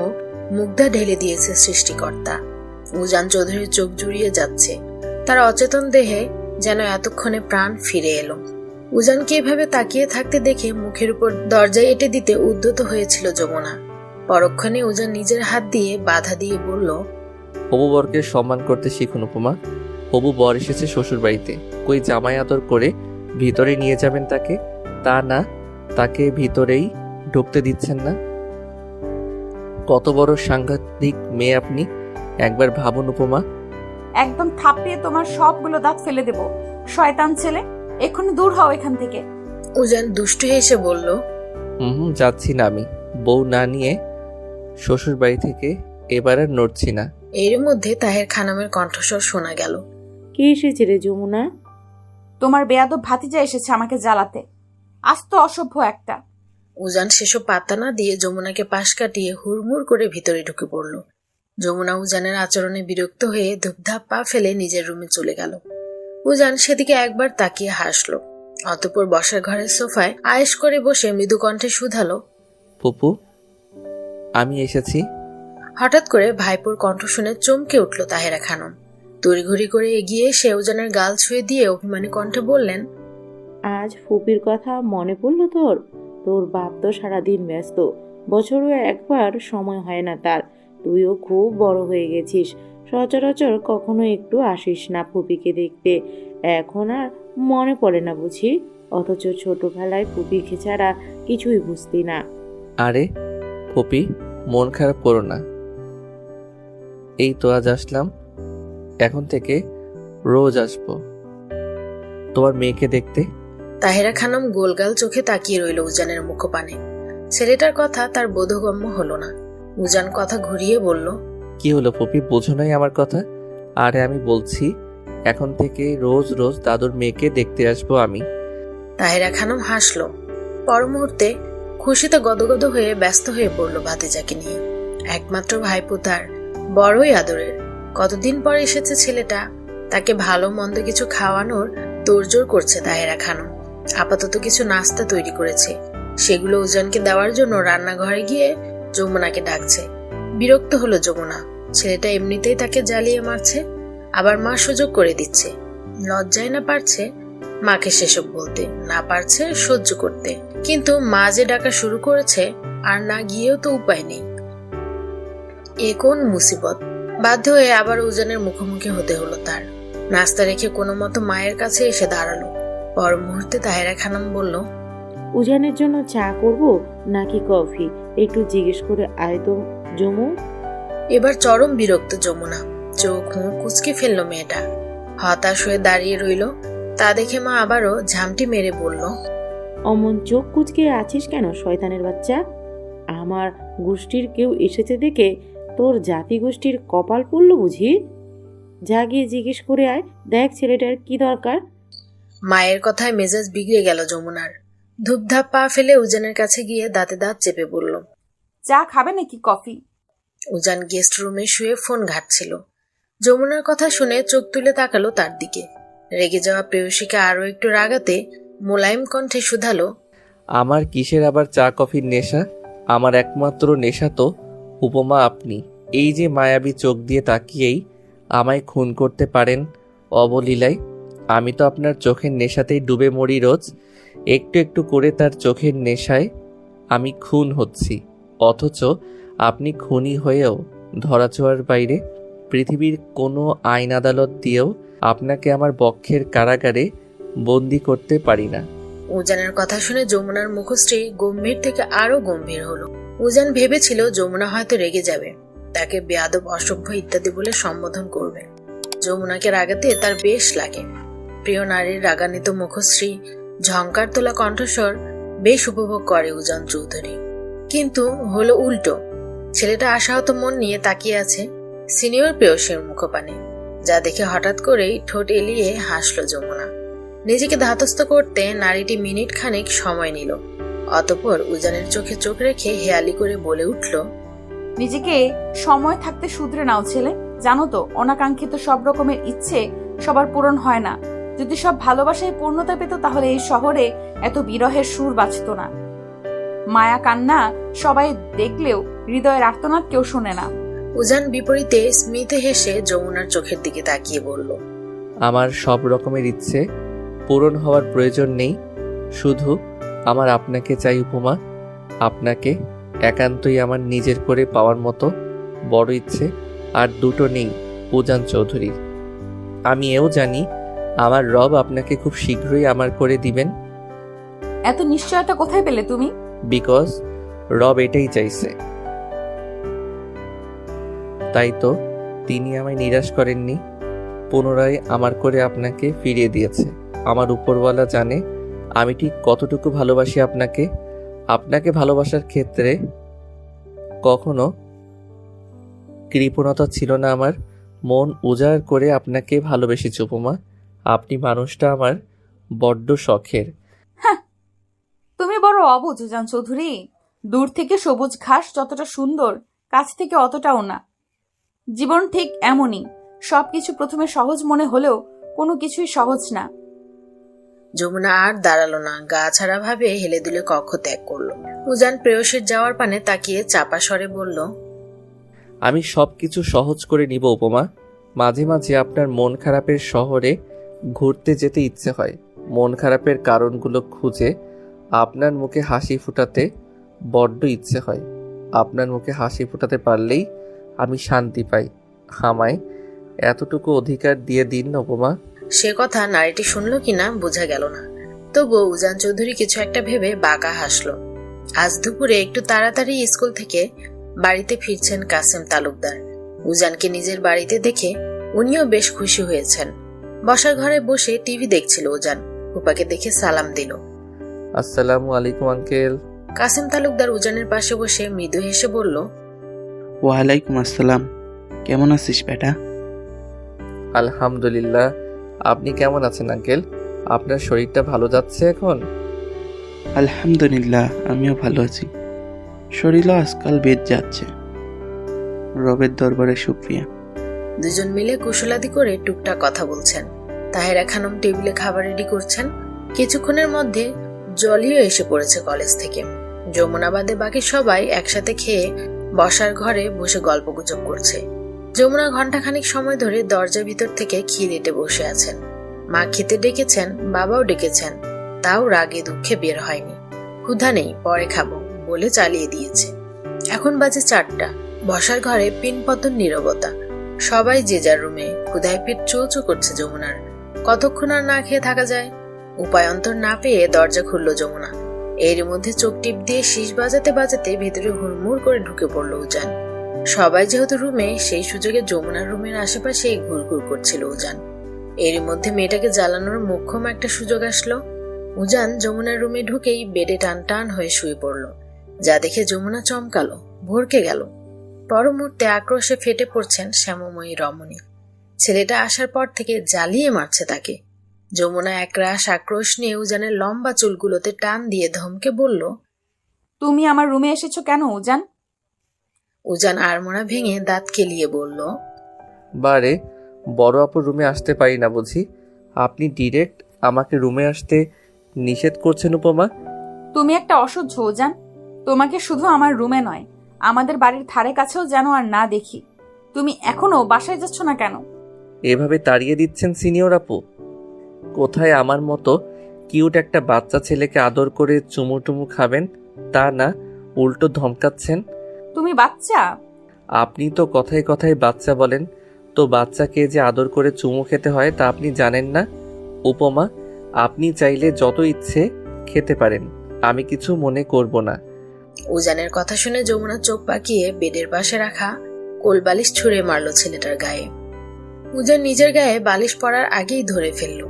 মুগ্ধা ঢেলে দিয়েছে সৃষ্টিকর্তা। উজান চৌধুরীর চোখ জুড়িয়ে যাচ্ছে। তার অচেতন দেহে যেন এতক্ষণে প্রাণ ফিরে এলো। উজানকে এভাবে তাকিয়ে থাকতে দেখে মুখের উপর দরজায় এঁটে দিতে উদ্যত হয়েছিল যমুনা। পরক্ষণে উজান নিজের হাত দিয়ে বাধা দিয়ে বলল, হবু বরকে সম্মান করতে শিখুন উপমা। হবু বর এসেছে শ্বশুর বাড়িতে, কই জামাই আদর করে ভিতরে নিয়ে যাবেন তাকে? তা না, তাকে ভিতরেই ঢুকতে দিচ্ছেন না। কত বড় সাংঘাতিক মেয়ে আপনি, একবার ভাবুন উপমা। একদম থাপিয়ে তোমার সবগুলো দাঁত ফেলে দেব, শয়তান ছেলে। এক্ষুনি দূর হও এখান থেকে। উজান দুষ্টু হেসে বলল, যাচ্ছি না আমি। বউ না নিয়ে শ্বশুর বাড়ি থেকে এবার আর নড়ছি না। এর মধ্যে তাহের খানমের কণ্ঠস্বর শোনা গেল। কে এসেছে রে যমুনা? তোমার বেয়াদব ভাতিজা এসেছে আমাকে জ্বালাতে। আস্ত অসভ্য একটা। উজান সেসব পাত্তা না দিয়ে যমুনাকে পাশ কাটিয়ে হুড়মুড় করে ভিতরে ঢুকে পড়ল। যমুনা উজানের আচরণে বিরক্ত হয়ে ধূপধাপ পা ফেলে নিজের রুমে চলে গেল। উজান সেদিকে একবার তাকিয়ে হাসলো। অতঃপর বসার ঘরের সোফায় আয়েশ করে বসে মৃদু কণ্ঠে শুধালো, ফুপু, আমি এসেছি। হঠাৎ করে ভাইপোর কণ্ঠ শুনে চমকে উঠল তাহেরা খানম। তড়িঘড়ি করে এগিয়ে এসে উজানের গাল ছুঁয়ে দিয়ে অভিমানী কণ্ঠে বললেন, আজ ফুপির কথা মনে পড়লো তোর? তোর বাপ তো সারাদিন ব্যস্ত, বছরে একবার সময় হয় না তার। তুইও খুব বড় হয়ে গেছিস, সচরাচর কখনো একটু আসিস না ফুপিকে দেখতে। এখন আর মনে পড়ে না বুঝি? অথচ ছোটবেলায় ফুপিকে ছাড়া কিছুই বুঝতি না। আরে ফুপি, মন খারাপ করো না। এই তো আজ আসলাম, এখন থেকে রোজ আসবো তোমার মেয়েকে দেখতে। তাহেরা খানম গোলগাল চোখে তাকিয়ে রইল উজানের মুখপানে। ছেলেটার কথা তার বোধগম্য হলো না। উজান কথা ঘুরিয়ে বলল, কি হলো ফুপি, বোঝো নাই আমার কথা? আরে আমি বলছি এখন থেকে রোজ রোজ দাদুর মেয়েকে দেখতে আসবো আমি। তাহেরা খানম হাসলো। পর মুহূর্তে খুশিতে গদগদ হয়ে ব্যস্ত হয়ে পড়ল ভাতিজাকে নিয়ে। একমাত্র ভাইপো তার, বড়ই আদরের। কতদিন পর এসেছে ছেলেটা, তাকে ভালো মন্দ কিছু খাওয়ানোর তোড়জোড় করছে তাহেরা খানম। আপাতত কিছু নাস্তা তৈরি করেছে, সেগুলো উজানকে দেওয়ার জন্য রান্নাঘরে গিয়ে যমুনাকে ডাকছে। বিরক্ত হলো যমুনা। ছেলেটা এমনিতেই তাকে জ্বালিয়ে মারছে, আবার মা সুযোগ করে দিচ্ছে। লজ্জায় না পারছে মাকে সেসব বলতে, না পারছে সহ্য করতে। কিন্তু মা যে ডাকা শুরু করেছে, আর না গিয়েও তো উপায় নেই। এ কোন মুসিবত! বাধ্য হয়ে আবার উজানের মুখোমুখি হতে হলো তার। নাস্তা রেখে কোনো মতো মায়ের কাছে এসে দাঁড়ালো। পর মুহূর্তে তাহেরা খানম বলল, উজানের জন্য চা করব নাকি কফি, একটু জিজ্ঞেস করে আয় তো জমু। এবার চরম বিরক্ত যমুনা। চোখ মুখ কুচকে ফেললো মেয়েটা। হতাশ হয়ে দাঁড়িয়ে রইল। তা দেখে মা আবারও ঝামটি মেরে বলল, অমন চোখ কুচকে আছিস কেন শয়তানের বাচ্চা? আমার গোষ্ঠীর কেউ এসেছে দেখে তোর জাতি গোষ্ঠীর কপাল পড়ল বুঝি? যা গিয়ে জিজ্ঞেস করে আয়, দেখ ছেলেটার কি দরকার। মায়ের কথায় মেজাজ বিগড়ে গেল যমুনার। ধূপধাপ পা ফেলে উজানের কাছে গিয়ে দাঁতে দাঁত চেপে বলল, চা খাবে নাকি কফি? উজান গেস্ট রুমে শুয়ে ফোন ঘাটছিল। যমুনার কথা শুনে চোখ তুলে তাকালো তার দিকে। রেগে যাওয়া প্রেয়সীকে আরো একটু রাগাতে মোলায়েম কণ্ঠে শুধালো, আমার কিসের আবার চা কফির নেশা? আমার একমাত্র নেশা তো উপমা আপনি। এই যে মায়াবী চোখ দিয়ে তাকিয়েই আমায় খুন করতে পারেন অবলীলায়। আমি তো আপনার চোখের নেশাতেই ডুবে মরি রোজ। একটু একটু করে তার চোখের নেশায় আমি খুন হচ্ছি, অথচ আপনি খুনি হয়েও ধরাছোঁয়ার বাইরে। পৃথিবীর কোনো আইন আদালত দিয়েও আপনাকে আমার বক্ষের কারাগারে বন্দি করতে পারি না। উজানের কথা শুনে যমুনার মুখশ্রী গম্ভীর থেকে আরো গম্ভীর হলো। উজান ভেবেছিল যমুনা হয়তো রেগে যাবে, তাকে বেয়াদব, অসভ্য ইত্যাদি বলে সম্বোধন করবে। যমুনাকে রাগাতে তার বেশ লাগে। প্রিয় নারীর রাগান্বিত মুখশ্রী, ঝংকার তোলা কণ্ঠস্বর বেশ উপভোগ করে উজান চৌধুরী। কিন্তু হলো উল্টো। ছেলেটা আশাহত মন নিয়ে তাকিয়ে আছে সিনিয়র প্রেয়সীর মুখপানে, যা দেখে হঠাৎ করেই ঠোঁট এলিয়ে হাসল যমুনা। নিজেকে ধাতস্থ করতে নারীটি মিনিট খানেক সময় নিল। অতঃপর উজানের চোখে চোখ রেখে হেয়ালি করে বলে উঠল, নিজেকে সময় থাকতে শুধরে নাও ছেলে। জানো তো, অনাকাঙ্ক্ষিত সব রকমের ইচ্ছে সবার পূরণ হয় না। যদি সব ভালোবাসায় পূর্ণতা পেত তাহলে এই শহরে এত বিরহের সুর বাজতো না। মায়া কান্না সবাই দেখলেও হৃদয়ের আর্তনাদ কেউ শোনে না। উজান বিপরীতে স্মিতে হেসে যমুনার চোখের দিকে তাকিয়ে বলল, আমার সব রকমের ইচ্ছে পূরণ হওয়ার প্রয়োজন নেই, শুধু আমার আপনাকে চাই উপমা। আপনাকে একান্তই আমার নিজের করে পাওয়ার মতো বড় ইচ্ছে আর দুটো নেই উজান চৌধুরী। আমি এও জানি আমার রব আপনাকে খুব শীঘ্রই আমার করে দিবেন। এত নিশ্চয়তা কোথায় পেলে তুমি? বিকজ রব এটাই চাইছে। তাই তো তিনি আমায় নিরাশ করেননি, পুনরায় আমার করে আপনাকে ফিরিয়ে দিয়েছে। আমার উপরওয়ালা জানে আমি ঠিক কতটুকু ভালোবাসি আপনাকে। আপনাকে ভালোবাসার ক্ষেত্রে কখনো কৃপণতা ছিল না আমার। মন উজাড় করে আপনাকে ভালোবেসেছি উপমা। আপনি মানুষটা আমার বড্ড শখের। তুমি বড় অবুঝ উজান চৌধুরী। দূর থেকে সবুজ ঘাস যতটা সুন্দর, কাছ থেকে অতটাও না। জীবন ঠিক এমনই, সবকিছু প্রথমে সহজ মনে হলেও কোনো কিছুই সহজ না। যমুনা আর দাঁড়ালো না, গা ছাড়া ভাবে হেলে দুলে কক্ষ ত্যাগ করলো। উজান প্রেয়সীর যাওয়ার পানে তাকিয়ে চাপা স্বরে বলল, আমি সবকিছু সহজ করে নিব উপমা। মাঝে মাঝে আপনার মন খারাপের শহরে ঘুরতে যেতে ইচ্ছে হয়। মন খারাপের কারণগুলো খুঁজে আপনার মুখে হাসি ফোটাতে বড্ড ইচ্ছে হয়। আপনার মুখে হাসি ফোটাতে পারলেই আমি শান্তি পাই। আমায় এতটুকু অধিকার দিয়ে দিন না উপমা। সে কথা নারীটি শুনলো কিনা বোঝা গেল না, তবুও উজান চৌধুরী কিছু একটা ভেবে বাঁকা হাসলো। আজ দুপুরে একটু তাড়াতাড়ি স্কুল থেকে বাড়িতে ফিরছেন কাসেম তালুকদার। উজানকে নিজের বাড়িতে দেখে উনিও বেশ খুশি হয়েছেন। বসার ঘরে বসে টিভি দেখছিল উজান। ফুপাকে দেখে সালাম দিল। আসসালামু আলাইকুম আঙ্কেল। কাসেম তালুকদার উজানের পাশে বসে মৃদু হেসে বলল, ওয়ালাইকুম আসসালাম। কেমন আছিস বেটা? আলহামদুলিল্লাহ। আপনি কেমন আছেন আঙ্কেল? আপনার শরীরটা ভালো যাচ্ছে এখন? আলহামদুলিল্লাহ, আমিও ভালো আছি। শরীরও আজকাল বেদ যাচ্ছে। রবের দরবারে শুকরিয়া। দুজন মিলে কুশলাদি করে টুকটাক কথা বলছেন। তাহেরা খানম টেবিলে খাবার রেডি করছেন। কিছুক্ষণের মধ্যে জলিও এসে পড়েছে কলেজ থেকে। যমুনা বাদে বাকি সবাই একসাথে খেয়ে বসার ঘরে বসে গল্পগুজব করছে। যমুনা ঘন্টাখানিক সময় ধরে দরজার ভিতর থেকে ক্ষীর এঁটে বসে আছেন। মা খেতে ডেকেছেন, বাবাও ডেকেছেন, তাও রাগে দুঃখে বের হয়নি। ক্ষুধা নেই, পরে খাবো বলে চালিয়ে দিয়েছে। এখন বাজে 4টা। বসার ঘরে পিনপতন নীরবতা। সবাই যে যার রুমে। ক্ষুধায় পেট চৌচো করছে যমুনার। কতক্ষণ আর না খেয়ে থাকা যায়? উপায়ন্তর না পেয়ে দরজা খুলল যমুনা। এর মধ্যে চোখ টিপ দিয়ে শীষ বাজাতে বাজাতে ভেতরে হুড়মুড় করে ঢুকে পড়ল উজান। সবাই যেহেতু রুমে, সেই সুযোগে যমুনার রুমের আশেপাশে ঘুরঘুর করছিল উজান। এর মধ্যে মেয়েটাকে জ্বালানোর মোক্ষম একটা সুযোগ আসলো। উজান যমুনার রুমে ঢুকেই বেডে টান টান হয়ে শুয়ে পড়ল, যা দেখে যমুনা চমকালো, ভরকে গেল। পর মুহূর্তে আক্রোশে ফেটে পড়ছেন শ্যামময়ী রমণী। ছেলেটা আসার পর থেকে জ্বালিয়ে মারছে তাকে। যমুনা একরাশ আক্রোশ নিয়ে উজানের লম্বা চুলগুলোতে টান দিয়ে ধমকে বলল, তুমি আমার রুমে এসেছো কেন উজান? উজান আড়মোড়া ভেঙে দাঁত কেলিয়ে বলল, বারে, বড় আপুর রুমে আসতে পারি না বুঝি? আপনি ডিরেক্ট আমাকে রুমে আসতে নিষেধ করছেন উপমা। তুমি একটা অসহ্য উজান। তোমাকে শুধু আমার রুমে নয়, আমাদের বাড়ির ধারে কাছেও যেন আর না দেখি। তুমি এখনো বাসায় যাচ্ছ না কেন? এভাবে তাড়িয়ে দিচ্ছেন সিনিয়র আপু? কোথায় আমার মতো কিউট একটা বাচ্চা ছেলেকে আদর করে চুমুটুমু খাবেন, তা না উল্টো ধমকাচ্ছেন। তুমি বাচ্চা? আপনি তো কথায় কথায় বাচ্চা বলেন, তো বাচ্চাকে যে আদর করে চুমু খেতে হয় তা আপনি জানেন না? উপমা, আপনি চাইলে যত ইচ্ছে খেতে পারেন, আমি কিছু মনে করব না। উজানের কথা শুনে যমুনা চোখ পাকিয়ে বেডের পাশে রাখা কোলবালিশ ছুঁড়ে মারল ছেলেটার গায়ে। উজান নিজের গায়ে বালিশ পড়ার আগেই ধরে ফেলল।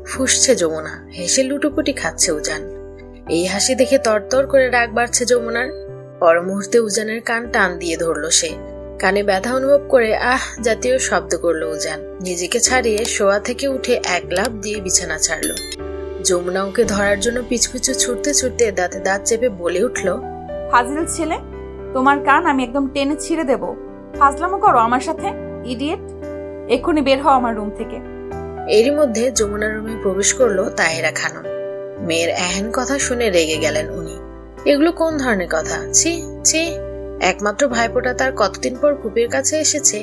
ফুঁসছে যমুনা, হেসে লুটোপুটি খাচ্ছে উজান। এই হাসি দেখে তরতর করে রাগ বাড়ছে যমুনার। পর মুহূর্তে উজানের কান টান দিয়ে ধরল সে। কানে ব্যথা অনুভব করে আহ জাতীয় শব্দ করলো উজান। নিজেকে ছাড়িয়ে শোয়া থেকে উঠে এক লাফ দিয়ে বিছানা ছাড়লো। যমুনা ওকে ধরার জন্য পিছু ছুটতে ছুটতে দাঁতে দাঁত চেপে বলে উঠল, ফাজিল ছেলে, তোমার কান আমি একদম টেনে ছিঁড়ে দেব। ফাজলামো করো আমার সাথে, ইডিয়েট। এক্ষুনি বের হও আমার রুম থেকে। এরই মধ্যে যমুনার রুমে প্রবেশ করলো তাহেরা খানম। মেয়ের এহেন কথা শুনে রেগে গেলেন উনি। এগুলো কোন ধরনের কথা? ছি ছি, একমাত্র ভাইপোটা তার কতদিন পর ফুপির কাছে এসেছে,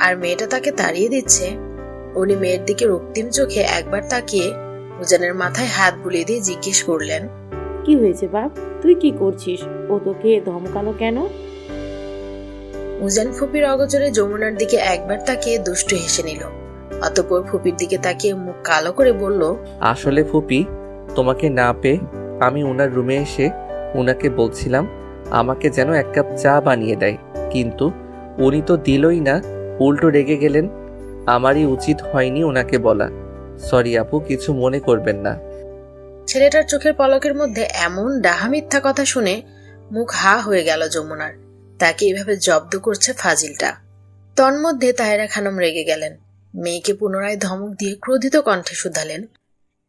আর মেয়েটা তাকে তাড়িয়ে দিচ্ছে। উনি মেয়ের দিকে রক্তিম চোখে একবার তাকিয়ে উজানের মাথায় হাত বুলিয়ে দিয়ে জিজ্ঞেস করলেন, কি হয়েছে বাপ, তুই কি করছিস? ও তোকে ধমকালো কেন? উজান ফুপির অগোচরে যমুনার দিকে একবার তাকিয়ে দুষ্টু হেসে নিল। অতঃপর ফুপির দিকে তাকিয়ে মুখ কালো করে বলল, আসলে ফুপি, তোমাকে না পেয়ে আমি ওনার রুমে এসে ওনাকে বলছিলাম আমাকে যেন এক কাপ চা বানিয়ে দেয়, কিন্তু উনি তো দিলই না, উল্টো রেগে গেলেন। আমারই উচিত হয়নি ওনাকে বলা। সরি আপু, কিছু মনে করবেন না। ছেলেটার চোখের পলকের মধ্যে এমন ডাহা মিথ্যা কথা শুনে মুখ হা হয়ে গেল যমুনার। তাকে এইভাবে জব্দ করছে ফাজিলটা। তন্মধ্যে তাহেরা খানম রেগে গেলেন। মেয়েকে পুনরায় ধমক দিয়ে ক্রোধিত কণ্ঠে শুধালেন,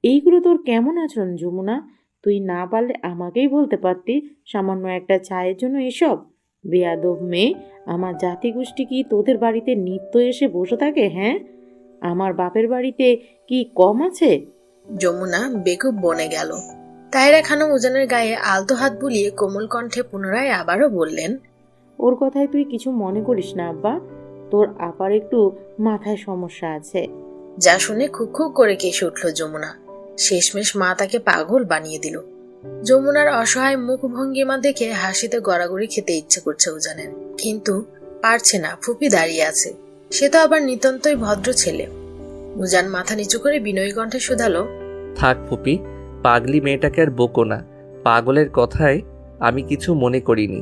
এইগুলো তোর কেমন আচরণ যমুনা? তুই না পারলে আমাকেই বলতে পারতি, সামান্য একটা চায়ের জন্য এসব? বেয়াদব মেয়ে, আমার জাতিগোষ্ঠী কি তোদের বাড়িতে নিত্য এসে বসে থাকে? হ্যাঁ, আমার বাপের বাড়িতে কি কম আছে? যমুনা বেকুব বনে গেল। তাহেরা খানম উজানের গায়ে আলতো হাত বুলিয়ে কোমল কণ্ঠে পুনরায় আবারও বললেন, ওর কথায় তুই কিছু মনে করিস না আব্বা, তোর আপার একটু মাথায় সমস্যা আছে। যা শুনে খুক খুক করে কেসে উঠল যমুনা। শেষমেশ মা তাকে পাগল বানিয়ে দিল। যমুনার অসহায় মুখ ভঙ্গিমা দেখে হাসিতে গড়াগড়ি খেতে ইচ্ছে করছে উজানের, কিন্তু পারছে না। ফুপি দাঁড়িয়ে আছে, সে তো আবার নিতান্তই ভদ্র ছেলে। উজান মাথা নিচু করে বিনয়ী কণ্ঠে শুধালো, থাক ফুপি, পাগলি মেয়েটাকে আর বকো না। পাগলের কথায় আমি কিছু মনে করিনি।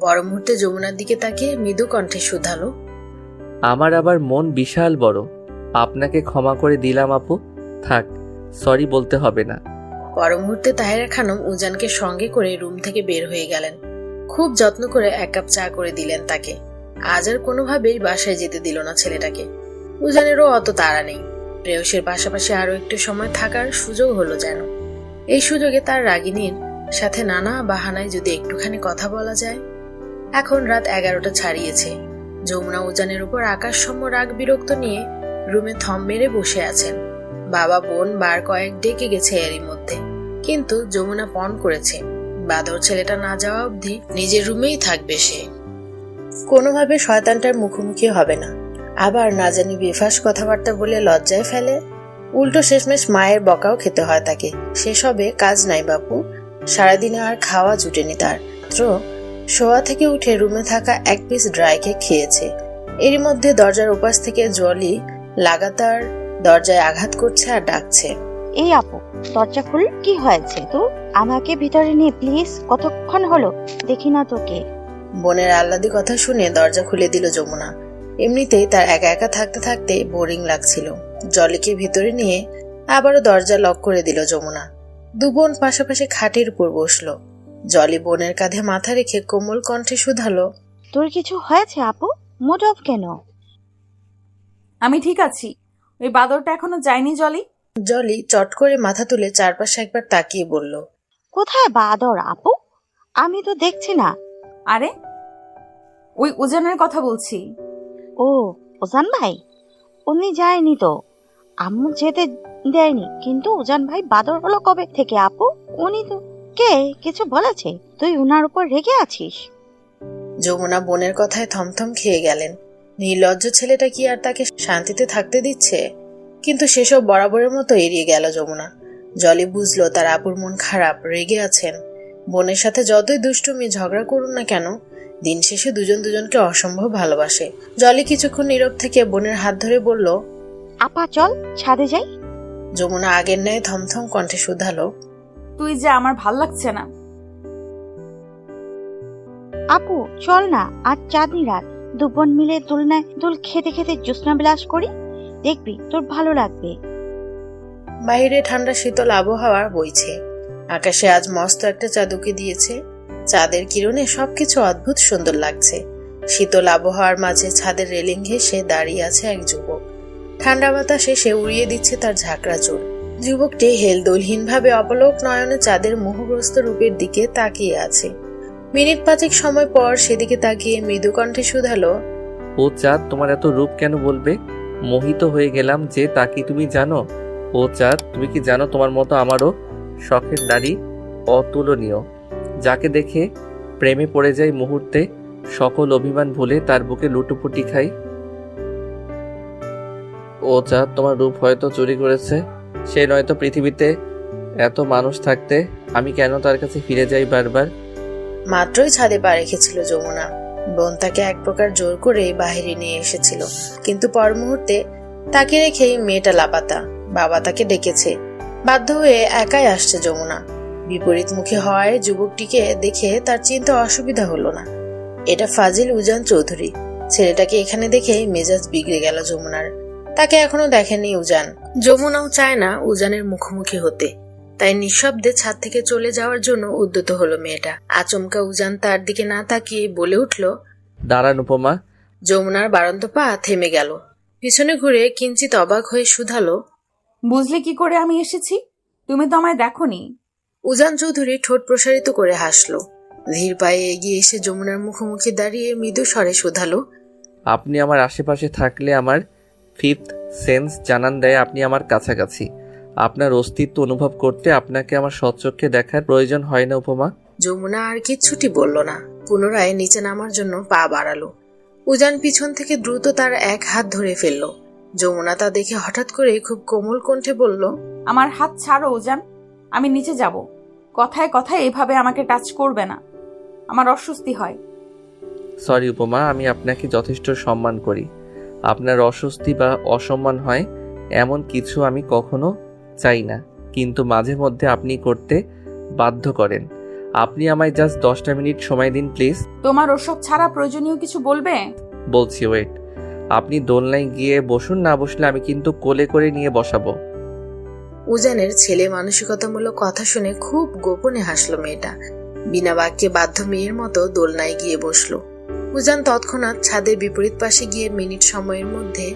পর মুহূর্তে যমুনার দিকে তাকিয়ে মৃদু কণ্ঠে শুধালো, আমার আবার মন বিশাল বড়। আপনাকে ক্ষমা করে দিলাম আপু, থাক, সরি বলতে হবে না। পর মুহূর্তে তাহেরা খানম উজানকে সঙ্গে করে রুম থেকে বের হয়ে গেলেন। খুব যত্ন করে এক কাপ চা করে দিলেন তাকে। আজ আর কোনোভাবেই বাসায় যেতে দিল না ছেলেটাকে। উজানেরও অত তাড়া নেই। প্রেয়সের পাশাপাশি আরো একটু সময় থাকার সুযোগ হলো যেন। এই সুযোগে তার রাগিনীর সাথে নানা বাহানায় যদি একটুখানি কথা বলা যায়। এখন রাত 11টা ছাড়িয়েছে। যমুনা উজানের উপর আকাশসম রাগ বিরক্ত নিয়ে রুমে থম মেরে বসে আছেন। বাবা বোন বার কয়েক ডেকে গেছে এরই মধ্যে, কিন্তু যমুনা পণ করেছে বাদর ছেলেটা না যাওয়া অবধি নিজের রুমেই থাকবে সে। কোনোভাবে শয়তানটার মুখোমুখি হবে না। আবার না জানি বেফাস কথাবার্তা বলে লজ্জায় ফেলে। উল্টো শেষমেশ মায়ের বকাও খেতে হয় তাকে। সেসবে কাজ নাই বাপু, সারাদিনে আর খাওয়া জুটেনি তার। মাত্র শোয়া থেকে উঠে রুমে থাকা এক পিস ড্রাই কেক খেয়েছে। এরই মধ্যে দরজার ওপাশ থেকে জলি লাগাতার দরজায় আঘাত করছে আর ডাকছে, এই আপু, দরজা খুল। কি হয়েছে তো? আমাকে ভিতরে নিয়ে প্লিজ। কতক্ষণ হলো দেখি না তোকে। বোনের আহ্লাদি কথা শুনে দরজা খুলে দিল যমুনা। এমনিতেই তার একা একা থাকতে থাকতে বোরিং লাগছিল। জলিকে ভিতরে নিয়ে আবারও দরজা লক করে দিল যমুনা। দু বোন পাশাপাশি খাটের উপর বসলো। জলি বোনের কাঁধে মাথা রেখে কোমল কণ্ঠে শুধালো, তোর কিছু হয়েছে আপু? মুড অফ কেন? আমি ঠিক আছি। ওই বাদরটা এখনো যায়নি জলি। জলি চট করে মাথা তুলে চারপাশে একবার তাকিয়ে বলল, কোথায় বাদর আপু? আমি তো দেখছি না। আরে, ওই উজানের কথা বলছি। ও, ওজান ভাই? উনি যায়নি তো, আম্মু যেতে দেয়নি। কিন্তু উজান ভাই বাদর হলো কবে থেকে আপু? উনি তো তোকে কিছু বলেছে? তুই উনার উপর রেগে আছিস? যমুনা বোনের কথায় থমথম খেয়ে গেলেন। নির্লজ্জ ছেলেটা কি আর তাকে শান্তিতে থাকতে দিচ্ছে? কিন্তু সেসব বরাবরের মতো এড়িয়ে গেল যমুনা। জলি বুঝলো তার আপুর মন খারাপ, রেগে আছেন। বোনের সাথে যতই দুষ্টুমি ঝগড়া করুন না কেন, দিন শেষে দুজন দুজনকে অসম্ভব ভালোবাসে। জলি কিছুক্ষণ নীরব থেকে বোনের হাত ধরে বলল, আপা চল ছাদে যাই। যমুনা আগের ন্যায় থমথম কণ্ঠে শুধালো, তুই যে আমার ভাল লাগছে না। আপু চল না, আজ চাঁদনি রাত, দুবোন মিলে দোলনায় দোল খেতে খেতে জ্যোৎস্না বিলাস করি, দেখবি তোর ভালো লাগবে। বাইরে ঠান্ডা শীতল আবহাওয়া বইছে। আকাশে আজ মস্ত একটা চাঁদ উঁকি দিয়েছে। চাঁদের কিরণে সবকিছু অদ্ভুত সুন্দর লাগছে। শীতল আবহাওয়ার মাঝে ছাদের রেলিং ঘেঁষে দাঁড়িয়ে আছে এক যুবক। ঠান্ডা বাতাসে সে উড়িয়ে দিচ্ছে তার ঝাঁকড়া চুল। যুবকটি হেলদোলহীনভাবে অপলক নয়নে চাঁদের মোহগ্রস্ত রূপের দিকে তাকিয়ে আছে। মিনিট পাঁচেক সময় পর সেদিকে তাকিয়ে মৃদু কণ্ঠে শুধালো, ও চাঁদ, তোমার এত রূপ কেন বলবে? মোহিত হয়ে গেলাম যে, তা কি তুমি জানো? ও চাঁদ, তুমি কি জানো তোমার মতো আমারও শখের নারী অতুলনীয়, যাকে দেখে প্রেমে পড়ে যাই মুহূর্তে, সকল অভিমান ভুলে তার বুকে লুটোপুটি খাই। ও চাঁদ, তোমার রূপ হয়তো চুরি করেছে, সে নয়তো পৃথিবীতে এত মানুষ থাকতে আমি কেন তার কাছে ফিরে যাই বারবার? মাত্রই ছাদে পা রেখেছিল যমুনা। বোন তাকে এক প্রকার জোর করে বাহিরে নিয়ে এসেছিল, কিন্তু পর মুহূর্তে তাকে রেখেই মেয়েটা লাপাতা। বাবা তাকে ডেকেছে। বাধ্য হয়ে একাই আসছে যমুনা। বিপরীত মুখী হওয়ায় যুবকটিকে দেখে তার চিন্তা অসুবিধা হলো না। এটা ফাজিল উজান চৌধুরী। ছেলেটাকে এখানে দেখে মেজাজ বিগড়ে গেল যমুনার। তাকে এখনো দেখেনি উজান। যমুনাও চায় না উজানের মুখোমুখি হতে, তাই নিঃশব্দে ছাদ থেকে চলে যাওয়ার জন্য উদ্যত হলো মেয়েটা। আচমকা উজান তার দিকে না তাকিয়ে বলে উঠল, দাঁড়ান উপমা। যমুনার বাড়ন্ত পা থেমে গেল। পিছনে ঘুরে কিঞ্চিত অবাক হয়ে শুধালো, বুঝলে কি করে আমি এসেছি? তুমি তো আমায় দেখোনি। উজান চৌধুরী ঠোঁট প্রসারিত করে হাসলো। ধীর পায়ে এগিয়ে এসে যমুনার মুখোমুখি দাঁড়িয়ে মৃদু স্বরে শুধালো, আপনি আমার আশেপাশে থাকলে আমার ফিফথ সেন্স জানান দেয় আপনি আমার কাছাকাছি। আপনার অস্তিত্ব অনুভব করতে আপনাকে আমার সচক্ষে দেখার প্রয়োজন হয় না উপমা। যমুনা আর কিচ্ছুটি বলল না। পুনরায় নিচে নামার জন্য পা বাড়ালো। উজান পিছন থেকে দ্রুত তার এক হাত ধরে ফেলল। যমুনা তা দেখে হঠাৎ করে খুব কোমল কণ্ঠে বলল, আমার হাত ছাড়ো উজান, আমি নিচে যাব। কথায় কথায় এভাবে আমাকে টাচ করবে না, আমার অস্বস্তি হয়। সরি উপমা, আমি আপনাকে যথেষ্ট সম্মান করি। আপনার অস্বস্তি বা অসম্মান হয় এমন কিছু আমি কখনো চাই না, কিন্তু মাঝে মধ্যে আপনি করতে বাধ্য করেন। আপনি আমায় জাস্ট 10টা মিনিট সময় দিন প্লিজ। তোমার ওসব ছাড়া প্রয়োজনীয় কিছু বলবে? বলছি, ওয়েট। আপনি দোলনায় গিয়ে বসুন, না বসলে আমি কিন্তু কোলে করে নিয়ে বসাবো। উজানের ছেলে মানসিকতামূলক কথা শুনে খুব গোপনে হাসলো মেয়েটা। বিনা বাক্যে বাধ্য মেয়ের মতো দোলনায় গিয়ে বসলো। উজান তৎক্ষণাৎ ছাদের বিপরীত পাশে গিয়ে মিনিট সময়ের মধ্যে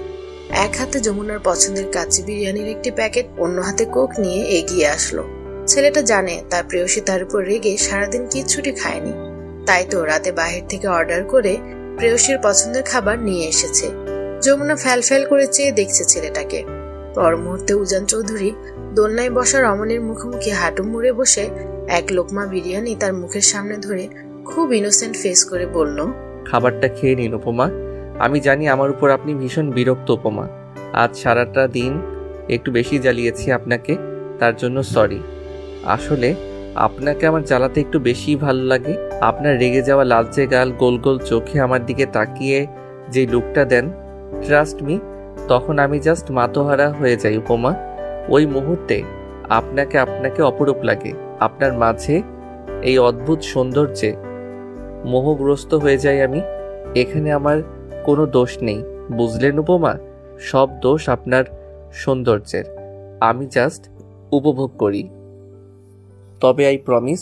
এক হাতে যমুনার পছন্দের কাচ্চি বিরিয়ানির একটি প্যাকেট, অন্য হাতে কোক নিয়ে এগিয়ে আসলো। ছেলেটা জানে তার প্রেয়সী তার উপর রেগে সারাদিন কিচ্ছুটি খায়নি, তাই তো রাতে বাহির থেকে অর্ডার করে প্রেয়সীর পছন্দের খাবার নিয়ে এসেছে। যমুনা ফ্যাল করে চেয়ে দেখছে ছেলেটাকে। পর মুহূর্তে উজান চৌধুরী দোলনায় বসা রমণীর মুখোমুখি হাঁটু মুড়ে বসে এক লোকমা বিরিয়ানি তার মুখের সামনে ধরে খুব ইনোসেন্ট ফেস করে বলল, খাবারটা খেয়ে নিন উপমা। আমি জানি আমার উপর আপনি ভীষণ বিরক্ত উপমা। আজ সারাটা দিন একটু বেশি জ্বালিয়েছি আপনাকে, তার জন্য সরি। আসলে আপনাকে আমার জ্বালাতে একটু বেশি ভালো লাগে। আপনার রেগে যাওয়া লালচে গাল, গোল গোল চোখে আমার দিকে তাকিয়ে যে লুকটা দেন, ট্রাস্ট মি, তখন আমি জাস্ট মাতোহারা হয়ে যাই উপমা। ওই মুহূর্তে আপনাকে অপরূপ লাগে। আপনার মাঝে এই অদ্ভুত সৌন্দর্যে মোহগ্রস্ত হয়ে যাই আমি। এখানে আমার কোনো দোষ নেই, বুঝলেন উপমা? সব দোষ আপনার সৌন্দর্যের। আমি জাস্ট উপভোগ করি। তবে আই প্রমিস,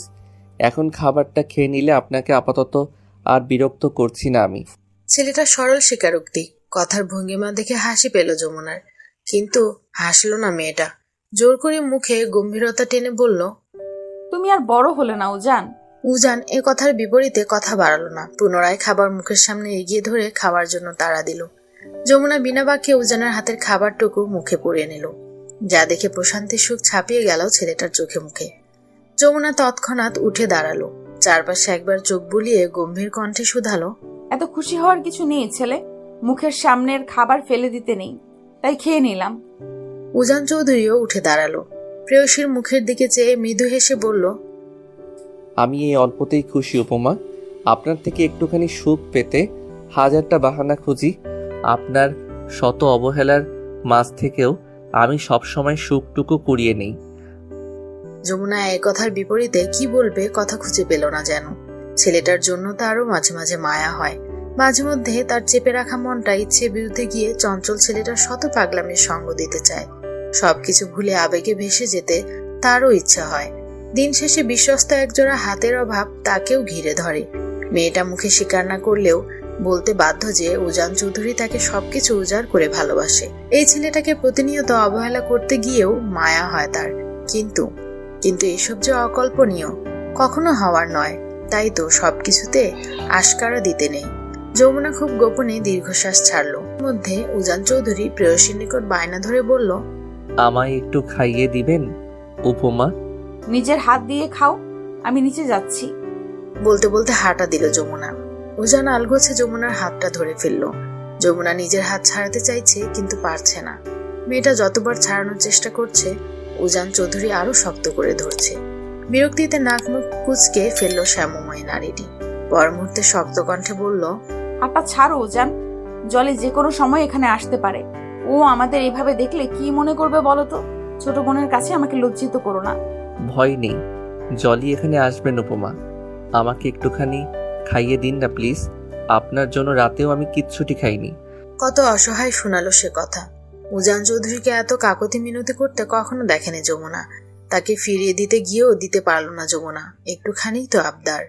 এখন খাবারটা খেয়ে নিলে আপনাকে আপাতত আর বিরক্ত করছি না আমি। ছেলেটা সরল স্বীকারোক্তি, কথার ভঙ্গিমা দেখে হাসি পেল যমুনার। কিন্তু হাসলো না মেয়েটা। জোর করে মুখে গম্ভীরতা টেনে বলল, তুমি আর বড় হলে না উজান। উজান এ কথার বিপরীতে কথা বাড়ালো না। পুনরায় খাবার মুখের সামনে এগিয়ে ধরে খাওয়ার জন্য তাড়া দিল। যমুনা বিনা বাক্যে উজানের হাতের খাবারটুকু মুখে পুড়িয়ে নিল, যা দেখে প্রশান্তির সুখ ছাপিয়ে গেল ছেলেটার চোখে মুখে। যমুনা তৎক্ষণাৎ উঠে দাঁড়ালো, চারপাশে একবার চোখ বুলিয়ে গম্ভীর কণ্ঠে শুধালো, এত খুশি হওয়ার কিছু নেই ছেলে, মুখের সামনের খাবার ফেলে দিতে নেই, তাই খেয়ে নিলাম। উজান চৌধুরীও উঠে দাঁড়ালো, প্রেয়সীর মুখের দিকে চেয়ে মৃদু হেসে বলল, আমি এই অল্পতেই খুশি উপমা। আপনার থেকে একটুখানি সুখ পেতে হাজারটা বাহানা খুঁজি। আপনার শত অবহেলার মাঝ থেকেও আমি সবসময় সুখটুকু কুড়িয়ে নেই। যমুনা এই কথার বিপরীতে কি বলবে কথা খুঁজে পেল না যেন। ছেলেটার জন্য তারও মাঝে মাঝে মায়া হয়, মাঝে মধ্যে তার চেপে রাখা মনটা ইচ্ছে বিরুদ্ধে গিয়ে চঞ্চল ছেলেটার শত পাগলামির সঙ্গ দিতে চায়। সবকিছু ভুলে আবেগে ভেসে যেতে তারও ইচ্ছা হয়। দিন শেষে বিশ্বস্ত একজোড়া হাতের অভাব তাকেও ঘিরে ধরে। মেয়েটা মুখে স্বীকার না করলেও বলতে বাধ্য যে উজান চৌধুরী তাকে সবকিছু উজাড় করে ভালোবাসে। এই ছেলেটাকে প্রতিনিয়ত অবহেলা করতে গিয়েও মায়া হয় তার। কিন্তু কিন্তু এসব যে অকল্পনীয়, কখনো হওয়ার নয়, তাই তো সবকিছুতে আশকারা দিতে নেই। যমুনা খুব গোপনে দীর্ঘশ্বাস ছাড়ল। মধ্যে উজান চৌধুরী প্রেয়সীর নিকট বায়না ধরে বলল, আমায় একটু খাইয়ে দিবেন উপমা? নিজের হাত দিয়ে খাও, আমি নিচে যাচ্ছি। বলতে বলতে হাঁটা দিল যমুনা। উজান আলগোছে যমুনার হাতটা ধরে ফেলল। যমুনা নিজের হাত ছাড়াতে চাইছে কিন্তু পারছে না। মেয়েটা যতবার ছাড়ানোর চেষ্টা করছে উজান চৌধুরী আরো শক্ত করে ধরছে। বিরক্তিতে নাক মুখ কুচকে ফেলল শ্যামময় নারীটি। পর মুহূর্তে শক্ত কণ্ঠে বলল, হাতটা ছাড়ো উজান, জলে যে কোনো সময় এখানে আসতে পারে। ও আমাদের এইভাবে দেখলে কি মনে করবে বলো তো? ছোট বোনের কাছে আমাকে লজ্জিত করো না। ভয় নেই, জলি এখানে আসবেন উপমা। আমাকে একটুখানি খাইয়ে দিন না প্লিজ। আপনার জন্য রাতেও আমি কিচ্ছুটি খাইনি। কত অসহায় শোনালো সে কথা। উজান চৌধুরীকে এত কাকতি মিনতি করতে কখনো দেখেনি যমুনা। তাকে ফিরিয়ে দিতে গিয়েও দিতে পারল না যমুনা। একটুখানি তো আবদার,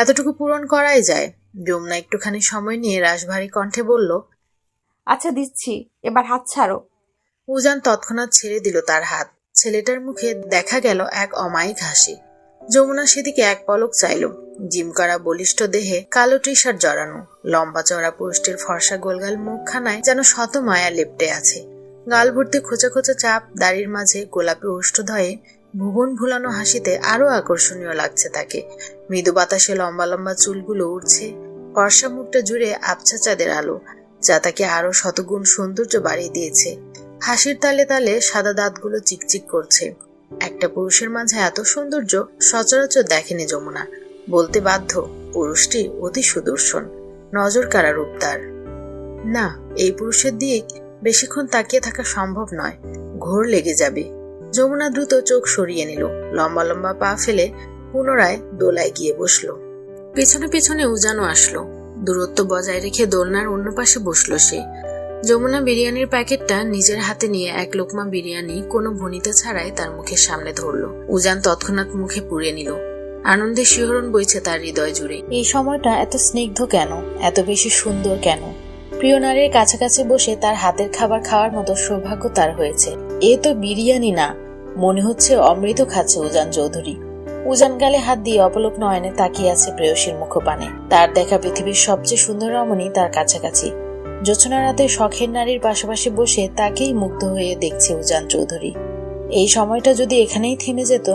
এতটুকু পূরণ করাই যায়। যমুনা একটুখানি সময় নিয়ে রাশভারী কণ্ঠে বলল, আচ্ছা দিচ্ছি, এবার হাত ছাড়ো। উজান তৎক্ষণাৎ ছেড়ে দিল তার হাত। ছেলেটার মুখে দেখা গেল এক অমায়িক হাসি। যমুনা সেদিকে এক পলক চাইল। জিম করা বলিষ্ঠ দেহে কালো টি শার্ট জড়ানো, লম্বা চড়া পুরুষটির ফর্সা গোলগাল মুখখানায় যেন শত মায়া লেপ্টে আছে। গাল ভর্তি খোঁচা খোঁচা চাপ দাড়ির মাঝে গোলাপি ওষ্ঠধয়ে ভুবন ভুলানো হাসিতে আরো আকর্ষণীয় লাগছে তাকে। মৃদু বাতাসে লম্বা লম্বা চুলগুলো উড়ছে। ফর্সা মুখটা জুড়ে আবছা চাঁদের আলো, যা তাকে আরো শতগুণ সৌন্দর্য বাড়িয়ে দিয়েছে। হাসির তালে তালে সাদা দাঁতগুলো চিকচিক করছে। একটা পুরুষের মাঝে এত সৌন্দর্য সচরাচর দেখেনি যমুনা। বলতে বাধ্য, পুরুষটি অতি সুদর্শন, নজর কাড়া রূপ তার। না, এই পুরুষের দিক বেশিক্ষণ তাকিয়ে থাকা সম্ভব নয়, ঘোর লেগে যাবে। যমুনা দ্রুত চোখ সরিয়ে নিল, লম্বা লম্বা পা ফেলে পুনরায় দোলায় গিয়ে বসলো। পেছনে পেছনে উজানও আসলো। দূরত্ব বজায় রেখে দোলনার অন্য পাশে বসলো সে। যমুনা বিরিয়ানির প্যাকেটটা নিজের হাতে নিয়ে এক লোকমা বিরিয়ানি কোনো ভনিতা ছাড়াই তার মুখের সামনে ধরলো। উজান তৎক্ষণাৎ মুখে পুড়িয়ে নিল। আনন্দে শিহরণ বইছে তার হৃদয় জুড়ে। এই সময়টা এত স্নিগ্ধ কেন, এত বেশি সুন্দর কেন? প্রিয় নারীর কাছাকাছি বসে তার হাতের খাবার খাওয়ার মতো সৌভাগ্য তার হয়েছে। এ তো বিরিয়ানি না, মনে হচ্ছে অমৃত খাচ্ছে উজান চৌধুরী। উজান গালে হাত দিয়ে অপলক নয়নে তাকিয়ে আছে প্রেয়সীর মুখপানে। তার দেখা পৃথিবীর সবচেয়ে সুন্দর রমণী তার কাছাকাছি। জোছনা রাতে শখের নারীর পাশাপাশি বসে তাকেই মুগ্ধ হয়ে দেখছে উজান চৌধুরী। এই সময়টা যদি এখানেই থেমে যেত।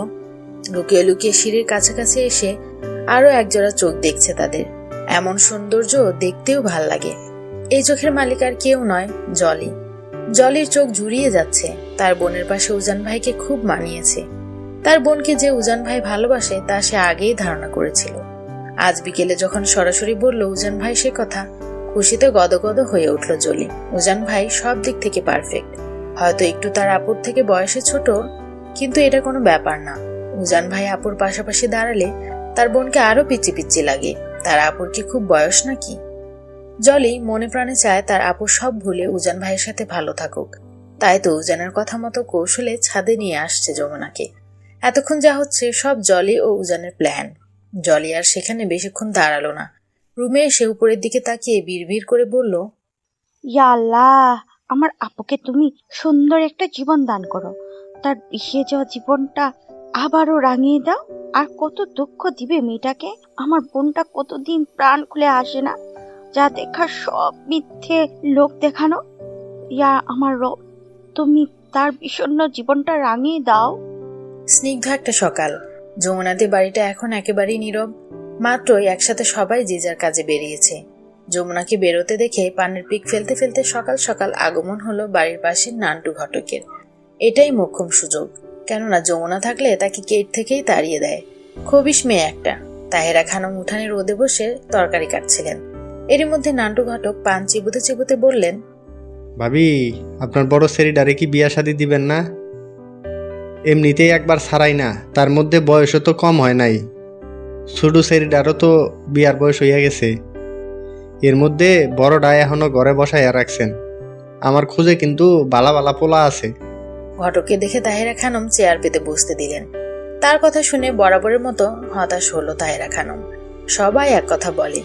লুকিয়ে লুকিয়ে সিঁড়ির কাছাকাছি এসে আরো একজোড়া চোখ দেখছে তাদের। এমন সৌন্দর্য দেখতেও ভাল লাগে। এই চোখের মালিক আর কেউ নয়, জলি। জলির চোখ জুড়িয়ে যাচ্ছে। তার বোনের পাশে উজান ভাইকে খুব মানিয়েছে। তার বোনকে যে উজান ভাই ভালোবাসে তা সে আগেই ধারণা করেছিল। আজ বিকেলে যখন সরাসরি বলল উজান ভাই সে কথা, খুশিতে গদগদ হয়ে উঠল জলি। উজান ভাই সব দিক থেকে পারফেক্ট। হয়তো একটু তার আপুর থেকে বয়সে ছোট, কিন্তু এটা কোনো ব্যাপার না। উজান ভাই আপুর পাশাপাশি দাঁড়ালে তার বোনকে আরো পিচি পিচি লাগে। তার আপুর কি খুব বয়স নাকি? জলি মনে প্রাণে চায় তার আপু সব ভুলে উজান ভাইয়ের সাথে ভালো থাকুক। তাই তো উজানের কথা মতো কৌশলে ছাদে নিয়ে আসছে যমুনাকে। এতক্ষণ যা হচ্ছে সব জলি ও উজানের প্ল্যান। জলি আর সেখানে বেশিক্ষণ দাঁড়ালো না। রুমে এসে উপরের দিকে তাকিয়ে বিড়বিড় করে বলল, ইয়া আল্লাহ, আমার আপুকে তুমি সুন্দর একটা জীবন দান করো। তার বিয়ে যাওয়া জীবনটা আবারও রাঙিয়ে দাও। আর কত দুঃখ দিবে মেয়েটাকে। আমার বোনটা কতদিন প্রাণ খুলে আসে না, যা দেখা সব মিথ্যে লোক দেখানো। ইয়া আমার রব, তুমি তার বিষণ্ণ জীবনটা রাঙিয়ে দাও। স্নিগ্ধ একটা সকাল। যমুনাদের বাড়িটা এখন একেবারেই নীরব। মাত্রই একসাথে সবাই যে যার কাজে বেরিয়েছে। যমুনাকে বেরোতে দেখে পানের পিক ফেলতে ফেলতে সকাল সকাল আগমন হলো বাড়ির পাশে নান্টু ঘটকের। এটাই মোক্ষম সুযোগ, কেননা যমুনা থাকলে তাকে গেট থেকেই তাড়িয়ে দেয়। খবিশ মেয়ে একটা। তাহেরা খানম উঠানে রোদে বসে তরকারি কাটছিলেন। এরই মধ্যে নান্টু ঘটক পান চিবুতে চিবুতে বললেন, ভাবি, আপনার বড় সেরিডারে কি বিয়া শাদি দিবেন না? এমনিতেই একবার ছাড়াই না, তার মধ্যে বয়সও তো কম হয় নাই। ছোট সেরিডারও তো বিয়ার বয়স হইয়া গেছে। এর মধ্যে বড়টা এখনো ঘরে বসাইয়া রাখছেন। আমার খোঁজে কিন্তু বালা বালা পোলা আছে। ঘটককে দেখে তাহেরা খানম চেয়ার পেতে বসতে দিলেন। তার কথা শুনে বরাবরের মতো হতাশ হলো তাহেরা খানম। সবাই এক কথা বলে,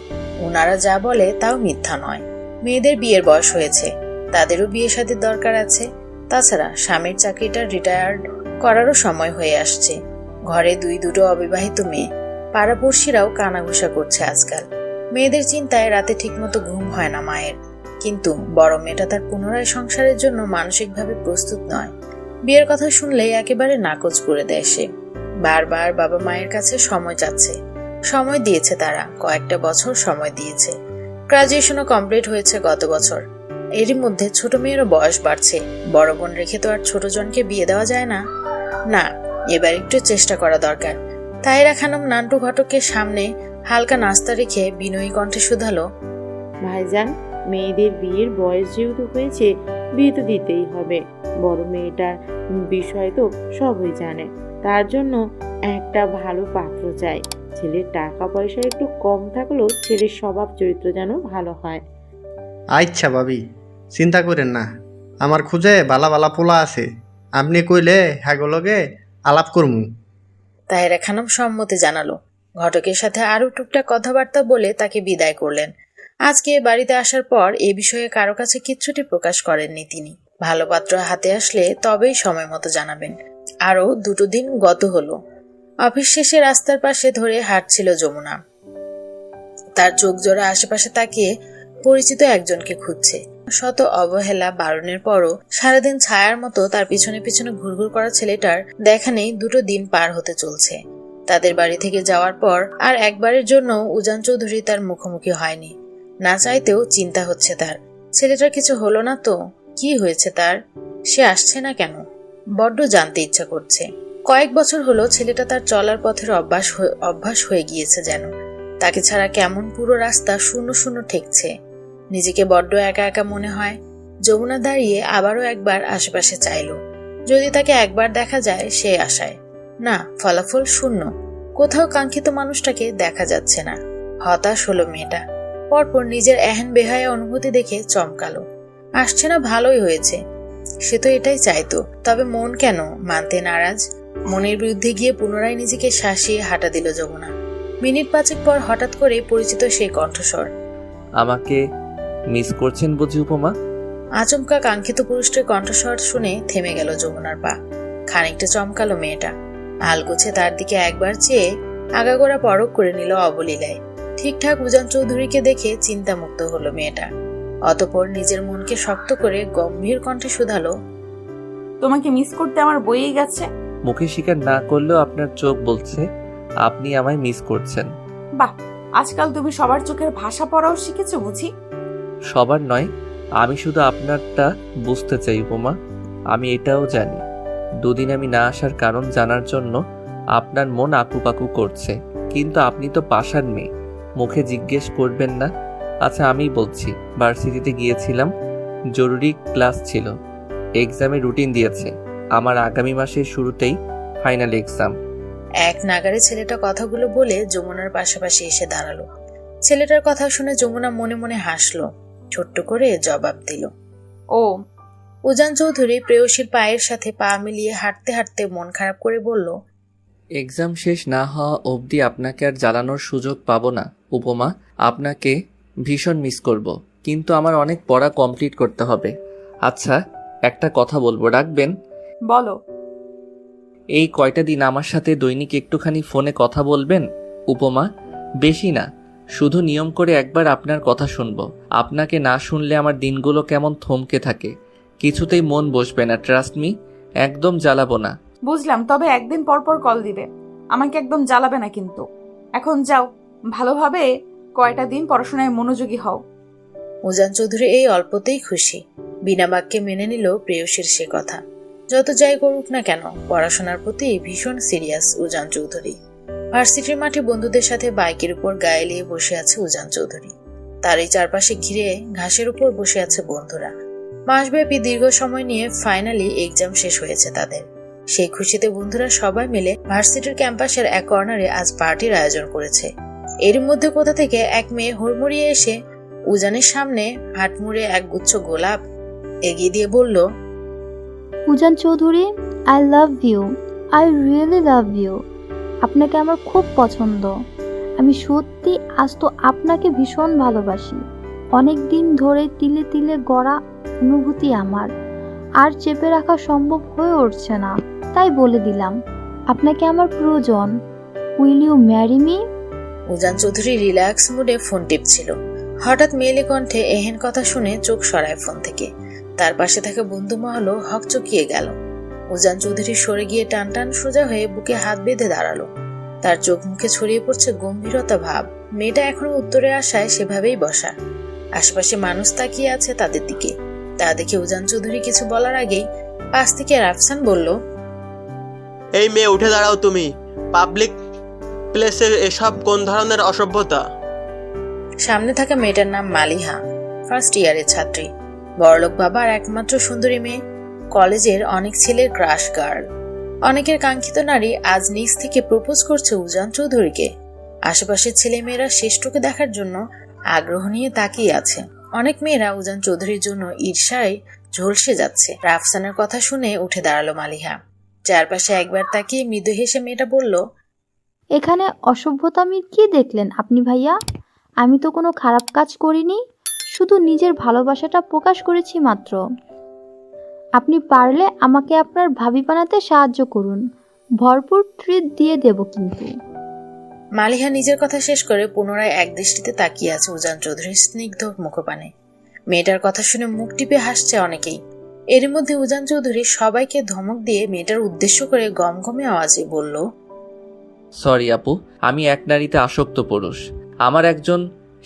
ওনারা যা বলে তাও মিথ্যা নয়। মেয়েদের বিয়ের বয়স হয়েছে, তাদেরও বিয়ে শাদীর দরকার আছে। তাছাড়া স্বামীর চাকরিটা রিটায়ার্ড করারও সময় হয়ে আসছে। ঘরে দুটো অবিবাহিত মেয়ে, পাড়াপড়শিরাও কানাঘুষা করছে আজকাল। মেয়েদের চিন্তায় রাতে ঠিকমতো ঘুম হয় না মায়ের। কিন্তু বড় মেয়েটা তার পুনরায় সংসারের জন্য মানসিকভাবে প্রস্তুত নয়। বিয়ের কথা শুনলেই একেবারে নাকচ করে দেয় সে। বারবার বাবা মায়ের কাছে সময় চাচ্ছে। সময় দিয়েছে তারা, কয়েকটা বছর সময় দিয়েছে। গ্রাজুয়েশনও কমপ্লিট হয়েছে গত বছর। এরই মধ্যে ছোট মেয়েরও বয়স বাড়ছে। বড় বোন রেখে তো আর ছোট জনকে বিয়ে দেওয়া যায় না। না, এবার একটু চেষ্টা করা দরকার। তাহেরা খানম নান্টু ঘটকের সামনে হালকা নাস্তা রেখে বিনয়ী কণ্ঠে শুধালো, ভাইজান, মেয়েদের বিয়ের বয়স যেহেতু হয়েছে, বিয়ে তো দিতেই হবে। বড় মেয়েটার বিষয় তো সবই জানে। তার জন্য একটা ভালো পাত্র চাই। ছেলের টাকা পয়সা একটু কম থাকলেও ছেলের স্বভাব চরিত্র যেন ভালো হয়। আচ্ছা ভাবি, চিন্তা করেন না, আমার খুঁজে বালা বালা পোলা আছে। আপনি কইলে হ্যাগলগে আলাপ করমু। তাহেরা খানম সম্মতি জানালো। ঘটকের সাথে আরো টুকটাক কথাবার্তা বলে তাকে বিদায় করলেন। আজকে বাড়িতে আসার পর এ বিষয়ে কারো কাছে কিচ্ছুটি প্রকাশ করেননি তিনি। ভালো পাত্র হাতে আসলে তবেই সময় মতো জানাবেন। আরো 2 দিন গত হলো। অফিস শেষে রাস্তার পাশে ধরে হাঁটছিল যমুনা। তার চোখ জোড়া আশেপাশে তাকিয়ে পরিচিত একজনকে খুঁজছে। শত অবহেলা বারণের পরও সারাদিন ছায়ার মতো তার পিছনে পিছনে ঘুরঘুর করা ছেলেটার দেখা নেই। 2 দিন পার হতে চলছে। তাদের বাড়ি থেকে যাওয়ার পর আর একবারের জন্য উজান চৌধুরী তার মুখোমুখি হয়নি। না চাইতেও চিন্তা হচ্ছে তার। ছেলেটার কিছু হলো না তো? কি হয়েছে তার? সে আসছে না কেন? বড্ড জানতে ইচ্ছা করছে। কয়েক বছর হলো ছেলেটা তার চলার পথের অভ্যাস হয়ে গিয়েছে যেন। তাকে ছাড়া কেমন পুরো রাস্তা শূন্য শূন্য ঠেকছে। নিজেকে বড্ড একা একা মনে হয়। যমুনা দাঁড়িয়ে আবারও একবার আশেপাশে চাইল, যদি তাকে একবার দেখা যায় সে আশায়। না, ফলাফল শূন্য। কোথাও কাঙ্ক্ষিত মানুষটাকে দেখা যাচ্ছে না। হতাশ হলো মেয়েটা। পরপর নিজের এহেন বেহায়া অনুভূতি দেখে চমকালো। আসছে না ভালোই হয়েছে, সে তো এটাই চাইতো। তবে মন কেন মানতে নারাজ? মনের বিরুদ্ধে গিয়ে পুনরায় নিজেকে শাসিয়ে হাঁটা দিল যমুনা। মিনিট 5 পর হঠাৎ করে পরিচিত সেই কণ্ঠস্বর। আমাকে মিস করছেন বুঝি উপমা? আচমকা কাঙ্ক্ষিত পুরুষটির কণ্ঠস্বর শুনে থেমে গেল যমুনার পা। খানিকটা চমকালো মেয়েটা। আলগোছে তার দিকে একবার চেয়ে আগাগোড়া পরখ করে নিল অবলীলায়। ঠিকঠাক উজান চৌধুরীকে দেখে চিন্তামুক্ত হলো মেয়েটা। অতঃপর নিজের মনকে শক্ত করে গম্ভীর কণ্ঠে শুধালো, তোমাকে মিস করতে আমার বইয়ে গেছে। মুখে স্বীকার না করলেও আপনার চোখ বলছে আপনি আমায় মিস করছেন। বাহ, আজকাল তুমি সবার চোখের ভাষা পড়াও শিখেছো বুঝি? সবার নয়, আমি শুধু আপনারটা বুঝতে চাই উপমা। আমি এটাও জানি 2 দিন আমি না আসার কারণ জানার জন্য আপনার মন আকুপাকু করছে। কিন্তু আপনি তো পাশার মেয়ে, মুখে জিজ্ঞেস করবেন না? আচ্ছা আমি বলছি, ভার্সিটিতে গিয়েছিলাম, জরুরি ক্লাস ছিল, এক্সামের রুটিন দিয়েছে। আমার আগামী মাসের শুরুতেই ফাইনাল এক্সাম। এক নাগারে ছেলেটা কথাগুলো বলে যমুনার পাশাপাশি এসে দাঁড়ালো। ছেলেটার কথা শুনে যমুনা মনে মনে হাসলো, ছোট্ট করে জবাব দিল, ও। উজান চৌধুরী প্রেয়সীর পায়ের সাথে পা মিলিয়ে হাঁটতে হাঁটতে মন খারাপ করে বলল, এক্সাম শেষ না হওয়া অবধি আপনাকে আর জ্বালানোর সুযোগ পাবো না উপমা। আপনাকে ভীষণ মিস করব, কিন্তু আমার অনেক পড়া কমপ্লিট করতে হবে। আচ্ছা একটা কথা বলবো, রাখবেন? বলো। এই কয়টা দিন আমার সাথে দৈনিক একটুখানি ফোনে কথা বলবেন উপমা? বেশি না, শুধু নিয়ম করে একবার আপনার কথা শুনবো। আপনাকে না শুনলে আমার দিনগুলো কেমন থমকে থাকে, কিছুতেই মন বসবে না। ট্রাস্ট মি, একদম জ্বালাবো না। বুঝলাম, তবে একদিন পর পর কল দিবে। আমাকে একদম জ্বালাবে না কিন্তু। এখন যাও, ভালোভাবে কয়টা দিন পড়াশোনায় মনোযোগী হও। উজান চৌধুরী এই অল্পতেই খুশি। বিনা বাক্যে মেনে নিল প্রেয়সীর সে কথা। যত যাই করুক না কেন, পড়াশোনার প্রতি ভীষণ সিরিয়াস উজান চৌধুরী। ভার্সিটির মাঠে বন্ধুদের সাথে বাইকের উপর গায়ে লিয়ে বসে আছে উজান চৌধুরী। তার এই চারপাশে ঘিরে ঘাসের উপর বসে আছে বন্ধুরা। মাসব্যাপী দীর্ঘ সময় নিয়ে ফাইনালি এক্সাম শেষ হয়েছে তাদের। সেই খুশিতে বন্ধুরা সবাই মিলে ভার্সিটির ক্যাম্পাসের এক কর্নারে আজ পার্টির আয়োজন করেছে। এর মধ্যে কোথা থেকে এক মেয়ে হুড়মুড়িয়ে এসে উজানের সামনে হাত মুড়ে এক গুচ্ছ গোলাপ এগিয়ে দিয়ে বলল, Ujan Chowdhury, I love you, I really love you. আপনাকে আমার খুব পছন্দ। আমি সত্যি আজ তো আপনাকে ভীষণ ভালোবাসি। অনেক দিন ধরে তিলে তিলে গড়া অনুভূতি আমার আর চেপে রাখা সম্ভব হয়ে উঠছে না, তাই বলে দিলাম আপনাকে আমার প্রয়োজন। Will you marry me? Ujan Chowdhury relax মুডে ফোন টিপছিল। হঠাৎ মেয়েলি কণ্ঠে এহেন কথা শুনে চোখ সরায় ফোন থেকে। তার পাশে থাকা বন্ধু মহলও হকচকিয়ে গেল। উজান চৌধুরী সরে গিয়ে টান টান সোজা হয়ে বুকে হাত বেঁধে দাঁড়ালো। তার চোখ মুখে ছড়িয়ে পড়ছে গম্ভীরতা ভাব। মেয়েটা এখনো উত্তরে আসায় সেভাবেই বসা। আশেপাশে মানুষ তাকিয়ে আছে তাদের দিকে। তা দেখে উজান চৌধুরী কিছু বলার আগেই পাশ থেকে রাফসান বলল, এই মেয়ে উঠে দাঁড়াও তুমি। পাবলিক প্লেসে এসব কোন ধরনের অসভ্যতা? সামনে থাকা মেয়েটার নাম মালিহা, ফার্স্ট ইয়ারের ছাত্রী। বড়লোক বাবার একমাত্র সুন্দরী মেয়ে, কলেজের অনেক ছেলের ক্রাশ গার্ল। অনেকের কাঙ্ক্ষিত নারী আজ নিজ থেকে প্রপোজ করছে উজান চৌধুরীকে। আশেপাশের ছেলে মেয়েরা শ্রেষ্ঠকে দেখার জন্য আগ্রহ নিয়ে তাকিয়ে আছে। অনেক মেয়েরা উজান চৌধুরীর জন্য ঈর্ষায় ঝলসে যাচ্ছে। রাফসানের কথা শুনে উঠে দাঁড়ালো মালিহা। চারপাশে একবার তাকিয়ে মৃদু হেসে মেয়েটা বলল, এখানে অসভ্যতামির কি দেখলেন আপনি ভাইয়া? আমি তো কোনো খারাপ কাজ করিনি, শুধু নিজের ভালোবাসাটা প্রকাশ করেছি মাত্র। আপনি পারলে আমাকে আপনার ভাবি বানাতে সাহায্য করুন, ভরপুর ট্রিট দিয়ে দেব কিন্তু। মালিহা নিজের কথা শেষ করে পুনরায় এক দৃষ্টিতে তাকিয়ে আছে উজান চৌধুরীর স্নিগ্ধ মুখপানে। মেয়েটার কথা শুনে মুখ টিপে হাসছে অনেকেই। এর মধ্যে উজান চৌধুরী সবাইকে ধমক দিয়ে মেয়েটার উদ্দেশ্য করে গমগমে আওয়াজে বলল, সরি আপু, আমি এক নারীতে আসক্ত পুরুষ। আমার একজন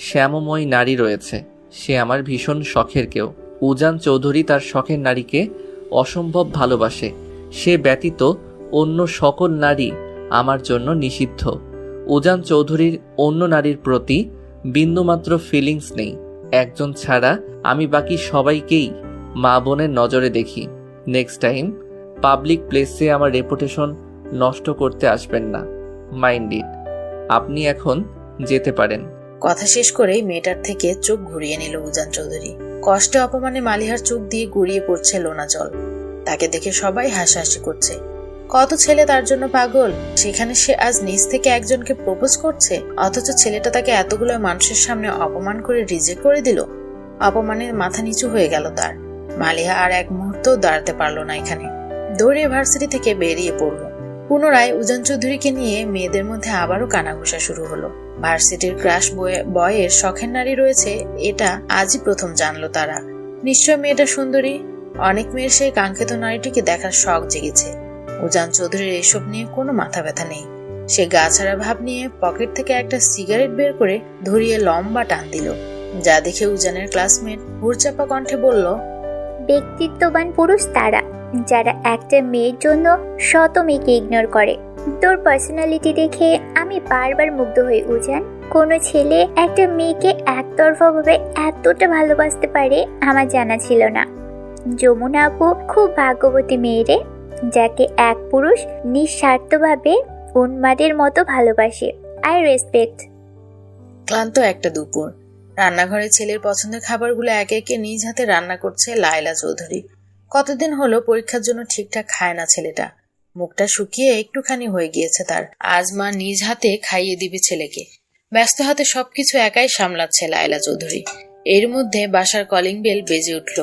শ্যামময় নারী রয়েছে, সে আমার ভীষণ শখের কেউ। উজান চৌধুরী তার শখের নারীকে অসম্ভব ভালোবাসে। সে ব্যতীত অন্য সকল নারী আমার জন্য নিষিদ্ধ। উজান চৌধুরীর অন্য নারীর প্রতি বিন্দুমাত্র ফিলিংস নেই। একজন ছাড়া আমি বাকি সবাইকেই মা বোনের নজরে দেখি। নেক্সট টাইম পাবলিক প্লেসে আমার রেপুটেশন নষ্ট করতে আসবেন না। Mind it. আপনি এখন যেতে পারেন। কথা শেষ করেই মেয়েটার থেকে চোখ ঘুরিয়ে নিল উজান চৌধুরী। কষ্টে অপমানে মালিহার চোখ দিয়ে গড়িয়ে পড়ছে লোনা জল। তাকে দেখে সবাই হাসাহাসি করছে। কত ছেলে তার জন্য পাগল, সেখানে সে আজ নিজ থেকে একজনকে প্রপোজ করছে, অথচ ছেলেটা তাকে এতগুলো মানুষের সামনে অপমান করে রিজেক্ট করে দিল। অপমানে মাথা নিচু হয়ে গেল তার। মালিহা আর এক মুহূর্ত দাঁড়াতে পারলো না এখানে, দৌড়ে ভার্সিটি থেকে বেরিয়ে পড়লো। পুনরায় উজান চৌধুরীকে নিয়ে মেয়েদের মধ্যে আবারও কানাঘুষা শুরু হলো। ভার্সিটির ক্রাশ বয়ের শখের নারী রয়েছে এটা আজই প্রথম জানলো তারা। নিশ্চয় মেয়েটা সুন্দরী। অনেক মেয়ের সেই কাঙ্ক্ষিত নারীটিকে দেখার শখ জেগেছে। উজান চৌধুরীর এসব নিয়ে কোনো মাথা ব্যথা নেই। সে গা ছাড়া ভাব নিয়ে পকেট থেকে একটা সিগারেট বের করে ধরিয়ে লম্বা টান দিল। যা দেখে উজানের ক্লাসমেট হুড়চাপা কণ্ঠে বলল, ব্যক্তিত্ববান পুরুষ তারা যারা একটা মেয়ের জন্য শত মেয়েকে ইগনোর করে। তোর পার্সোনালিটি দেখে আমি বারবার মুগ্ধ হই উজান। কোনো ছেলে একটা মেয়েকে একতরফাভাবে এতটা ভালোবাসতে পারে আমার জানা ছিল না। যমুনা আপু খুব ভাগ্যবতী মেয়েরে, যাকে এক পুরুষ নিঃস্বার্থভাবে উন্মাদের মতো ভালোবাসে। I respect. ক্লান্ত একটা দুপুর। রান্নাঘরে ছেলের পছন্দের খাবারগুলো একে একে নিজ হাতে রান্না করছে লায়লা চৌধুরী। কতদিন হলো পরীক্ষার জন্য ঠিকঠাক খায় না ছেলেটা। মুখটা শুকিয়ে একটুখানি হয়ে গিয়েছে তার। আজ মা নিজ হাতে খাইয়ে দিবে ছেলেকে। ব্যস্ত হাতে সবকিছু একাই সামলাচ্ছে লায়লা চৌধুরী। এর মধ্যে বাসার কলিং বেল বেজে উঠল।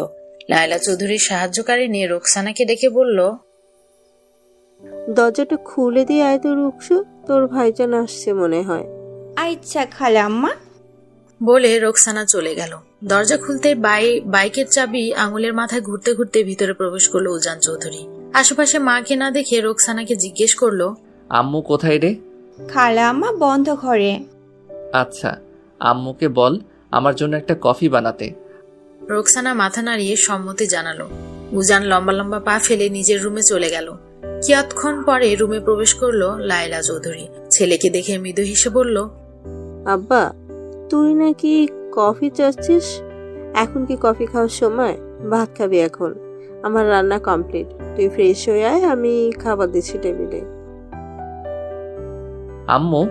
লায়লা চৌধুরীর সাহায্যকারী নিয়ে রোকসানাকে ডেকে বলল, দরজাটা খুলে দিয়ে আয় তো রুকসু, তোর ভাইজান আসছে মনে হয়। আচ্ছা খালা আম্মা। বলে রোকসানা চলে গেল। দরজা খুলতে বাইকের চাবি আঙুলের মাথায় ঘুরতে ঘুরতে ভিতরে প্রবেশ করলো উজান চৌধুরী। আশেপাশে মাকে না দেখে রোকসানাকে জিজ্ঞেস করলো, আম্মু কোথায় রে? খালা আম্মা বন্ধ ঘরে। আচ্ছা, আম্মুকে বল আমার জন্য একটা কফি বানাতে। রোকসানা মাথা নাড়িয়ে সম্মতি জানালো। উজান লম্বা লম্বা পা ফেলে নিজের রুমে চলে গেল। কিয়ৎক্ষণ পরে রুমে প্রবেশ করলো লায়লা চৌধুরী। ছেলেকে দেখে মৃদু হেসে বলল, আব্বা, তুই নাকি কফি চাচ্ছিস? এখন কি কফি খাওয়ার সময়? ভাত খাবি এখন? আমার রান্না কমপ্লিট, তুই ফ্রেশ হয়ে আয়, আমি খাবার দিচ্ছি টেবিলে। আম্মু,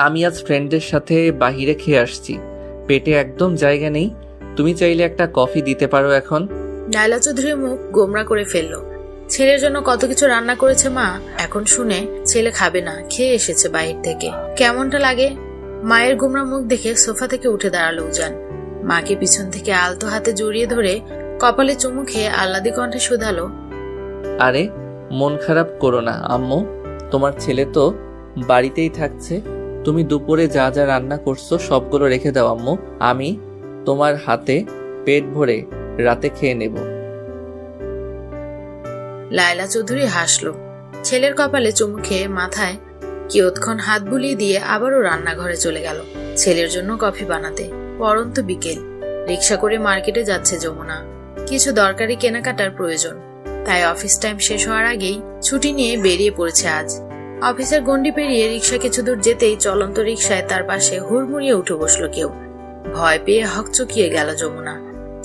আমি আজ ফ্রেন্ডদের সাথে বাহিরে খেয়ে আসছি, পেটে একদম জায়গা নেই, তুমি চাইলে একটা কফি দিতে পারো এখন? লায়লা চৌধুরীর মুখ গোমরা করে ফেললো। ছেলের জন্য কত কিছু রান্না করেছে মা, এখন শুনে ছেলে খাবে না, খেয়ে এসেছে বাহির থেকে। কেমনটা লাগে? মায়ের গোমরা মুখ দেখে সোফা থেকে উঠে দাঁড়ালো উজান। মাকে পিছন থেকে আলতো হাতে জড়িয়ে ধরে কপালে চুমু খেয়ে আহ্লাদি কণ্ঠে শুধালো, আরে মন খারাপ করো না আম্মু, তোমার ছেলে তো বাড়িতেই থাকছে, তুমি দুপুরে যা যা রান্না করছো সবগুলো রেখে দাও আম্মু, আমি তোমার হাতে পেট ভরে রাতে খেয়ে নেব। লায়লা চৌধুরী হাসলো। ছেলের কপালে চুমু খেয়ে মাথায় কিয়ৎক্ষণ হাত বুলিয়ে দিয়ে আবারও রান্নাঘরে চলে গেল ছেলের জন্য কফি বানাতে। পরন্ত বিকেল, রিক্সা করে মার্কেটে যাচ্ছে যমুনা। কিছু দরকারি কেনাকাটার প্রয়োজন, তাই অফিস টাইম শেষ হওয়ার আগেই ছুটি নিয়ে বেরিয়ে পড়েছে আজ। অফিসের গন্ডি পেরিয়ে রিক্সা কিছু দূর যেতেই চলন্ত রিক্সায় তার পাশে হুড়মুড়িয়ে উঠে বসলো কেউ। ভয় পেয়ে হকচকিয়ে গেল যমুনা।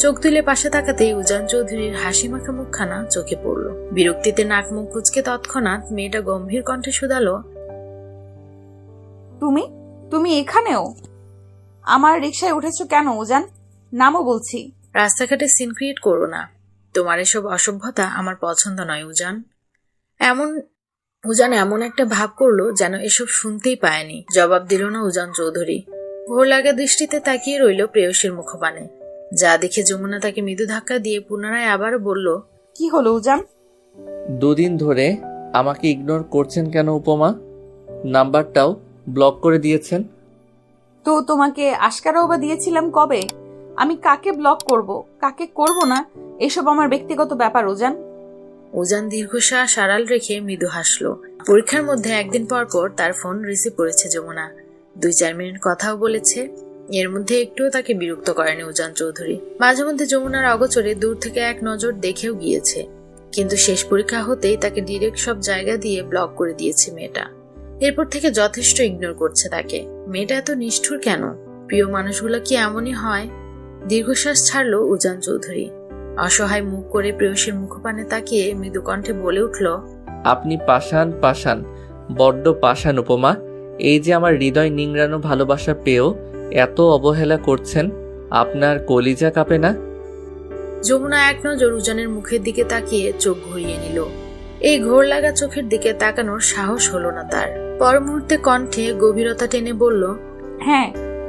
চোখ তুলে পাশে তাকাতেই উজান চৌধুরীর হাসি মাখা মুখখানা চোখে পড়ল। বিরক্তিতে নাক মুখ কুচকে তৎক্ষণাৎ মেয়েটা গম্ভীর কণ্ঠে শুধালো, তুমি তুমি এখানেও? আমার রিকশায় উঠেছো কেন উজান? নামও বলছি। রাস্তাঘাটে সিন ক্রিয়েট করো না, তোমার এসব অসভ্যতা আমার পছন্দ নয় উজান। উজান এমন একটা ভাব করলো যেন এসব শুনতেই পায়নি। জবাব দিল না উজান চৌধুরী। ভোর লাগা দৃষ্টিতে তাকিয়ে রইল প্রেয়সীর মুখপানে। যা দেখে যমুনা তাকে মৃদু ধাক্কা দিয়ে পুনরায় আবারও বলল, কি হলো উজান? দুদিন ধরে আমাকে ইগনোর করছেন কেন উপমা? নাম্বারটাও ব্লক করে দিয়েছেন। তো তোমাকে আশকারাও বা দিয়েছিলাম কবে? আমি কাকে ব্লক করব, কাকে করব না, এসব আমার ব্যক্তিগত ব্যাপার উজান। উজান দীর্ঘশ্বাস আড়াল রেখে মৃদু হাসলো। পরীক্ষার মধ্যে একদিন পর পর তার ফোন রিসিভ করেছে যমুনা। 2-4 মিনিট কথাও বলেছে। এর মধ্যে একটুও তাকে বিরক্ত করেনি উজান চৌধুরী। মাঝে মধ্যে যমুনার অগোচরে দূর থেকে এক নজর দেখেও গিয়েছে, কিন্তু শেষ পরীক্ষা হতেই তাকে ডিরেক্ট সব জায়গা দিয়ে ব্লক করে দিয়েছে মেয়েটা। এরপর থেকে যথেষ্ট ইগনোর করছে তাকে। মেয়েটা এত নিষ্ঠুর কেন? প্রিয় মানুষগুলো কি এমনই হয়? দীর্ঘশ্বাস ছাড়লো উজান চৌধুরী। অসহায় মুখ করে প্রেয়সীর মুখপানে তাকিয়ে মৃদু কণ্ঠে বলে উঠল, আপনি পাষাণ পাষাণ, বড্ড পাষাণ উপমা। এই যে আমার হৃদয় নিংড়ানো ভালোবাসা পেয়েও এত অবহেলা করছেন, আপনার কলিজা কাঁপে না? যমুনা এক নজর উজানের মুখের দিকে তাকিয়ে চোখ ঘুরিয়ে নিল। এই ঘোর লাগা চোখের দিকে তাকানোর সাহস হলো না তার। পর মুহূর্তে কণ্ঠে গভীরতা টেনে বলল, হ্যাঁ,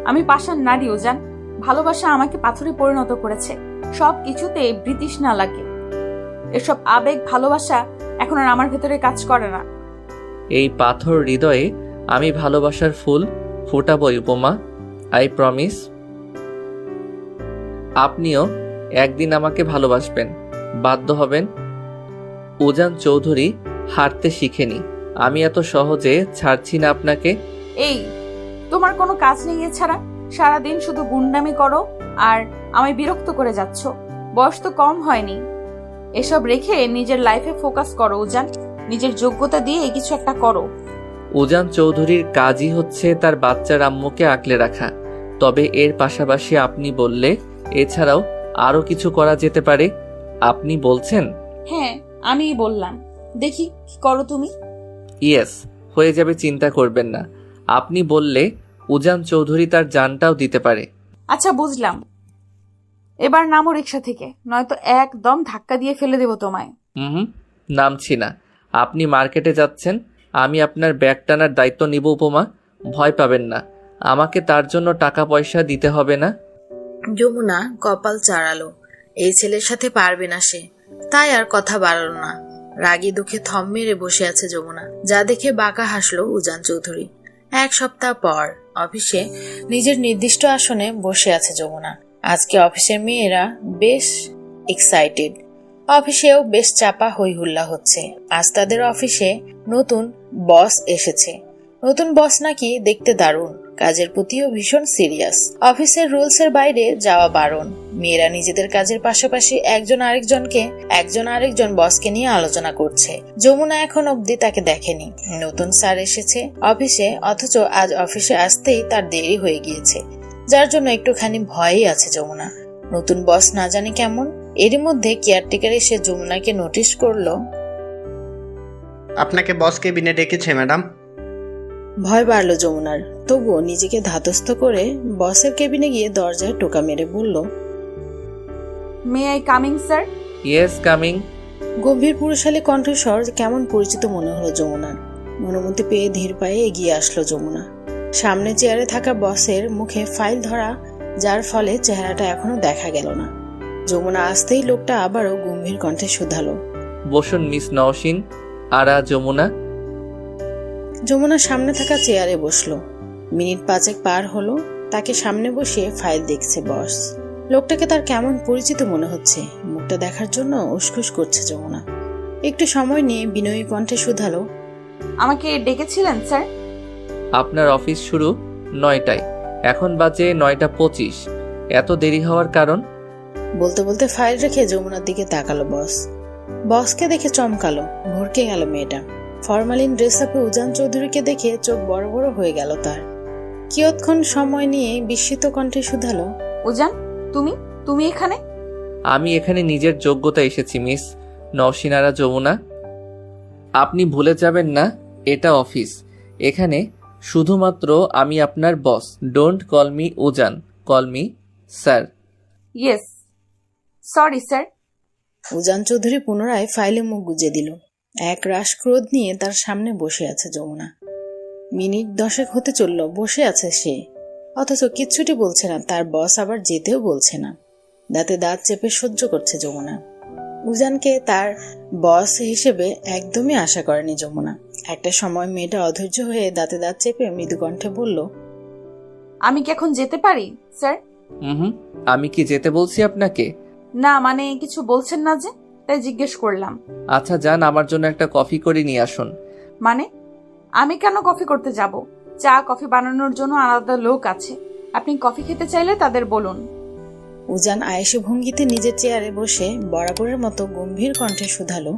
আমি পাষাণ নারী উজান। ভালোবাসা আমাকে পাথরে পরিণত করেছে, সব কিছুতে ব্রিটিশ না লাগে। এসব আবেগ ভালোবাসা এখন আর আমার ভেতরে কাজ করে না। এই পাথর হৃদয়ে আমি ভালোবাসার ফুল ফোটাবই উপমা, আই প্রমিস। আপনিও একদিন আমাকে ভালোবাসবেন, বাধ্য হবেন। উজান চৌধুরী হারতে শিখেনি, আমি এত সহজে ছাড়ছি না আপনাকে। এই, তোমার কোনো কাজ নেই এছাড়া? সারাদিন শুধু গুন্ডামি করো আর আমায় বিরক্ত করে যাচ্ছ। বয়স তো কম হয়নি, এসব রেখে নিজের লাইফে ফোকাস করো উজান। নিজের যোগ্যতা দিয়ে কিছু একটা করো। উজান চৌধুরীর কাজই হচ্ছে তার বাচ্চার আম্মুকে আগলে রাখা, তবে এর পাশাপাশি আপনি বললে এছাড়াও আরো কিছু করা যেতে পারে। আপনি বলছেন? হ্যাঁ, আমিই বললাম, দেখি কি করো তুমি। ইয়েস, হয়ে যাবে, চিন্তা করবেন না। আপনি বললে উজান চৌধুরী তার জানটাও দিতে পারে। আচ্ছা বুঝলাম, এবার নামো রিক্সা থেকে, নয়তো একদম ধাক্কা দিয়ে ফেলে দেবো তোমায়। নামছি না। আপনি মার্কেটে যাচ্ছেন, আমি আপনার ব্যাগ টানার দায়িত্ব নিব উপমা, ভয় পাবেন না। আমাকে তার জন্য টাকা পয়সা দিতে হবে না। যমুনা কপাল চাড়ালো। এই ছেলের সাথে পারবে না সে, তাই আর কথা বাড়ালো না। রাগী দুঃখে থম মেরে বসে আছে যমুনা, যা দেখে বাঁকা হাসলো উজান চৌধুরী। 1 সপ্তাহ পর অফিসে নিজের নির্দিষ্ট আসনে বসে আছে যমুনা। আজকে অফিসের মেয়েরা বেশ এক্সাইটেড। অফিসেও বেশ চাপা হই হুল্লা হচ্ছে। আজ তাদের অফিসে নতুন বস এসেছে। নতুন বস নাকি দেখতে দারুণ, কাজের প্রতিও ভীষণ সিরিয়াস। অফিসের রুলসের বাইরে যাওয়া বারণ। মেয়েরা নিজেদের কাজের পাশাপাশি একজন আরেকজন বসকে নিয়ে আলোচনা করছে। যমুনা এখন অবধি তাকে দেখেনি। নতুন স্যার এসেছে অফিসে, অথচ আজ অফিসে আসতেই তার দেরি হয়ে গিয়েছে, যার জন্য একটুখানি ভয়ই আছে যমুনা। নতুন বস না জানি কেমন। এরই মধ্যে কেয়ারটেকার এসে যমুনাকে নোটিশ করলো। আপনাকে বস কেবিনে ডেকেছে ম্যাডাম। ভয় বাড়লো যমুনার, তবুও নিজেকে ধাতস্থ করে বসের কেবিনে গিয়ে দরজায় টোকা মেরে বলল, may I coming sir? Yes, coming. গম্ভীর পুরুষালী কণ্ঠস্বর কেমন পরিচিত মনে হলো যমুনার। অনুমতি পেয়ে ধীর পায়ে এগিয়ে আসলো যমুনা। সামনে চেয়ারে থাকা বসের মুখে ফাইল ধরা, যার ফলে চেহারাটা এখনো দেখা গেল না। যমুনা আসতেই লোকটা আবারও গম্ভীর কণ্ঠে শুধালো, বসুন মিস নওশিন। আরা যমুনা। যমুনা সামনে থাকা চেয়ারে বসলো। মিনিট 5 পার হলো, তাকে সামনে বসিয়ে ফাইল দেখছে বস। লোকটাকে তার কেমন পরিচিত মনে হচ্ছে। মুখটা দেখার জন্য উসখুস করছে যমুনা। একটু সময় নিয়ে বিনয়ী কণ্ঠে শুধালো, আমাকে ডেকেছিলেন স্যার? আপনার অফিস শুরু 9টায়, এখন বাজে 9টা 25। এত দেরি হওয়ার কারণ? বলতে বলতে ফাইল রেখে যমুনার দিকে তাকালো বস। বসকে দেখে চমকালো, ভরকে গেল মেয়েটা। ফরমালিন ড্রেস আপে উজান চৌধুরীকে দেখে চোখ বড় বড় হয়ে গেল তার। কিয়ৎক্ষণ সময় নিয়ে বিস্মিত কণ্ঠে শুধালো, উজান, তুমি এখানে? আমি এখানে নিজের যোগ্যতা এসেছি মিস নওশিন আরা যমুনা। আপনি ভুলে যাবেন না, এটা অফিস। এখানে শুধুমাত্র আমি আপনার boss. Don't call me Ujan, call me sir. Yes, sorry sir. Ujan Chowdhury পুনরায় ফাইলে মুখ গুজে দিল। এক রাশ ক্রোধ নিয়ে তার সামনে বসে আছে যমুনা। মিনিট 10 হতে চলল বসে আছে সে, অথচ কিচ্ছুটি বলছে না। তার বস আবার যেতেও বলছে না। দাঁতে দাঁত চেপে সহ্য করছে যমুনা। উজানকে তার বস হিসেবে একদমই আশা করেনি যমুনা। একটা সময় মেয়েটা অধৈর্য হয়ে দাঁতে দাঁত চেপে মৃদু কণ্ঠে বলল, আমি কি এখন যেতে পারি স্যার? আমি কি যেতে বলছি আপনাকে? না, মানে কিছু বলছেন না যে, তাই জিজ্ঞেস করলাম। আচ্ছা যান, আমার জন্য একটা কফি করে নিয়ে আসুন। মানে আমি কেন কফি করতে যাব? চা কফি বানানোর জন্য আলাদা লোক আছে। আপনি কফি খেতে চাইলে তাদের বলুন। উজান আয়েশে ভঙ্গিতে নিজের চেয়ারে বসে বরাবরের মতো গম্ভীর কণ্ঠে শুধালো,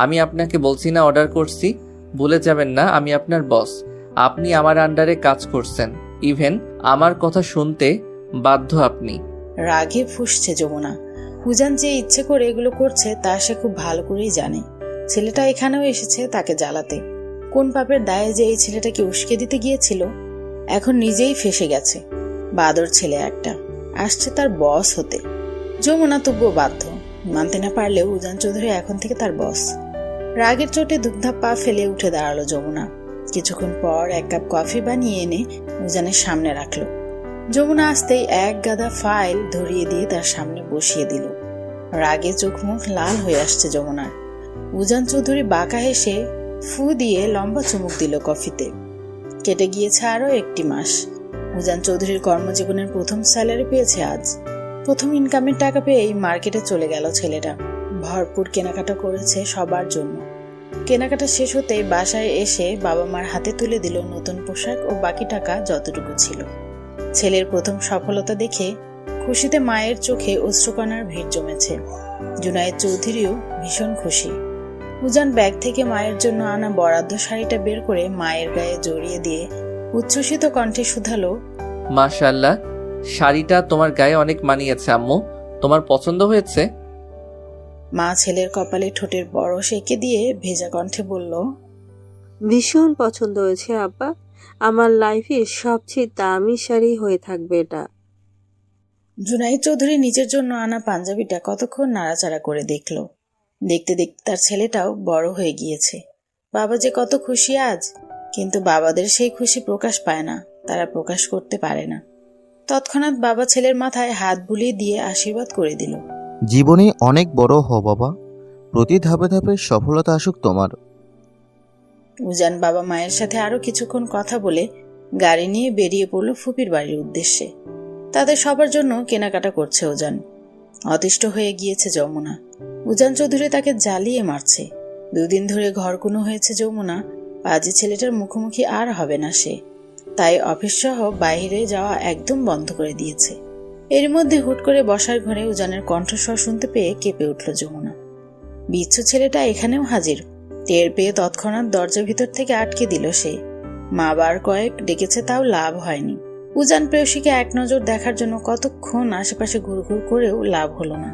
আমি আপনাকে বলছি না অর্ডার করছি? ভুলে যাবেন না আমি আপনার বস। আপনি আমার আন্ডারে কাজ করছেন। ইভেন আমার কথা শুনতে বাধ্য আপনি। রাগে ফুঁসছে যমুনা। উজান যে ইচ্ছে করে এগুলো করছে তা সে খুব ভালো করেই জানে। ছেলেটা এখানেও এসেছে তাকে জ্বালাতে। কোন পাপের দায়ে যে এই ছেলেটাকে উস্কে দিতে গিয়েছিল, এখন নিজেই ফেসে গেছে। বাদর ছেলে একটা, আসছে তার বস হতে। যমুনা তবুও বাধ্য। মানতে না পারলেও উজান চৌধুরী এখন থেকে তার বস। রাগের চোটে দুগ্ধাপ পা ফেলে উঠে দাঁড়ালো যমুনা। কিছুক্ষণ পর 1 কাপ কফি বানিয়ে এনে উজানের সামনে রাখলো। যমুনা আসতেই 1 গাদা ফাইল ধরিয়ে দিয়ে তার সামনে বসিয়ে দিল। রাগে চোখ মুখ লাল হয়ে আসছে যমুনার। উজান চৌধুরী বাঁকা হেসে ফু দিয়ে লম্বা চুমুক দিল কফিতে। কেটে গিয়েছে আরো 1টি মাস। উজান চৌধুরীর কর্মজীবনের প্রথম স্যালারি পেয়েছে আজ। প্রথম ইনকামের টাকা পেয়েই মার্কেটে চলে গেল ছেলেটা। ভরপুর কেনাকাটা করেছে সবার জন্য। কেনাকাটা শেষ হতেই বাসায় এসে বাবা মার হাতে তুলে দিল নতুন পোশাক ও বাকি টাকা যতটুকু ছিল। ছেলের প্রথম সফলতা দেখে খুশিতে মায়ের চোখে অশ্রুকণার ভিড় জমেছে। জুনায়েদ চৌধুরীও ভীষণ খুশি। উজান ব্যাগ থেকে মায়ের জন্য আনা বরাদ্দ শাড়িটা বের করে মায়ের গায়ে জড়িয়ে দিয়ে উচ্ছ্বসিত কণ্ঠে শুধালো, মাশাআল্লাহ, শাড়িটা তোমার গায়ে অনেক মানিয়েছে আম্মু। তোমার পছন্দ হয়েছে? মা ছেলের কপালে ঠোঁটের বরস এঁকে দিয়ে ভেজা কণ্ঠে বলল, ভীষণ পছন্দ হয়েছে আব্বা। আমার লাইফের সবচেয়ে দামি শাড়ি হয়ে থাকবে এটা। জুনাইদ চৌধুরী নিজের জন্য আনা পাঞ্জাবিটা কতক্ষণ নাড়াচাড়া করে দেখল। দেখতে দেখতে তার ছেলেটাও বড় হয়ে গিয়েছে। বাবা যে কত খুশি আজ, কিন্তু বাবাদের সেই খুশি প্রকাশ পায় না, তারা প্রকাশ করতে পারে না। তৎক্ষণাৎ বাবা ছেলের মাথায় হাত বুলিয়ে দিয়ে আশীর্বাদ করে দিল, জীবনে অনেক বড় হও বাবা, প্রতি ধাপে ধাপে সফলতা আসুক তোমার। উজান বাবা মায়ের সাথে আরো কিছুক্ষণ কথা বলে গাড়ি নিয়ে বেরিয়ে পড়ল ফুপির বাড়ির উদ্দেশ্যে। তাদের সবার জন্য কেনাকাটা করছে উজান। অতিষ্ঠ হয়ে গিয়েছে যমুনা। উজান চৌধুরী তাকে জ্বালিয়ে মারছে। 2 দিন ধরে ঘরকুনো হয়েছে যমুনা, পাজি ছেলেটার মুখোমুখি আর হবে না সে। তাই অফিস সহ বাইরে যাওয়া একদম বন্ধ করে দিয়েছে। এর মধ্যে হুট করে বসার ঘরে উজানের কণ্ঠস্বর শুনতে পেয়ে কেঁপে উঠল যমুনা। বিচ্ছু ছেলেটা এখানেও হাজির। টের পেয়ে তৎক্ষণাৎ দরজা ভিতর থেকে আটকে দিল সে। মা বার কয়েক ডেকেছে, তাও লাভ হয়নি। উজান প্রেয়সীকে এক নজর দেখার জন্য কতক্ষণ আশেপাশে ঘুরঘুর করেও লাভ হলো না।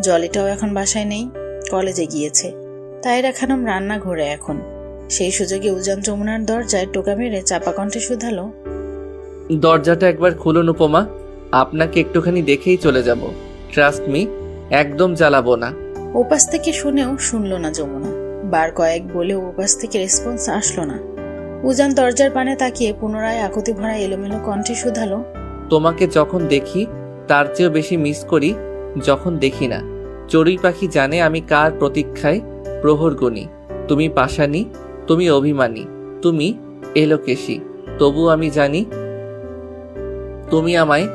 জলিটাও এখন বাসায় নেই, কলেজে গিয়েছে। তাইরা খানম রান্নাঘরে এখন। সেই সুযোগে উজান যমুনার দরজায় টোকা মেরে চাপা কণ্ঠে শুধালো, দরজাটা একবার খুলুন উপমা, আপনাকে একটুখানি দেখেই চলে যাব। ট্রাস্ট মি, একদম জ্বালাবো না। ওপাশ থেকে শুনেও শুনল না যমুনা। বার কয়েক বলেও ওপাশ থেকে রেসপন্স আসলো না। উজান দরজার পানে তাকিয়ে পুনরায় আকুতি ভরা এলোমেলো কণ্ঠে শুধালো, তোমাকে যখন দেখি তার চেয়েও বেশি মিস করি যখন দেখি না। চড়ুই পাখি জানে আমি কার প্রতীক্ষায় প্রহর গুনি। তুমি পাষাণী, তুমি অভিমানী, তুমি এলোকেশী, তবু আমি জানি তুমি আমায়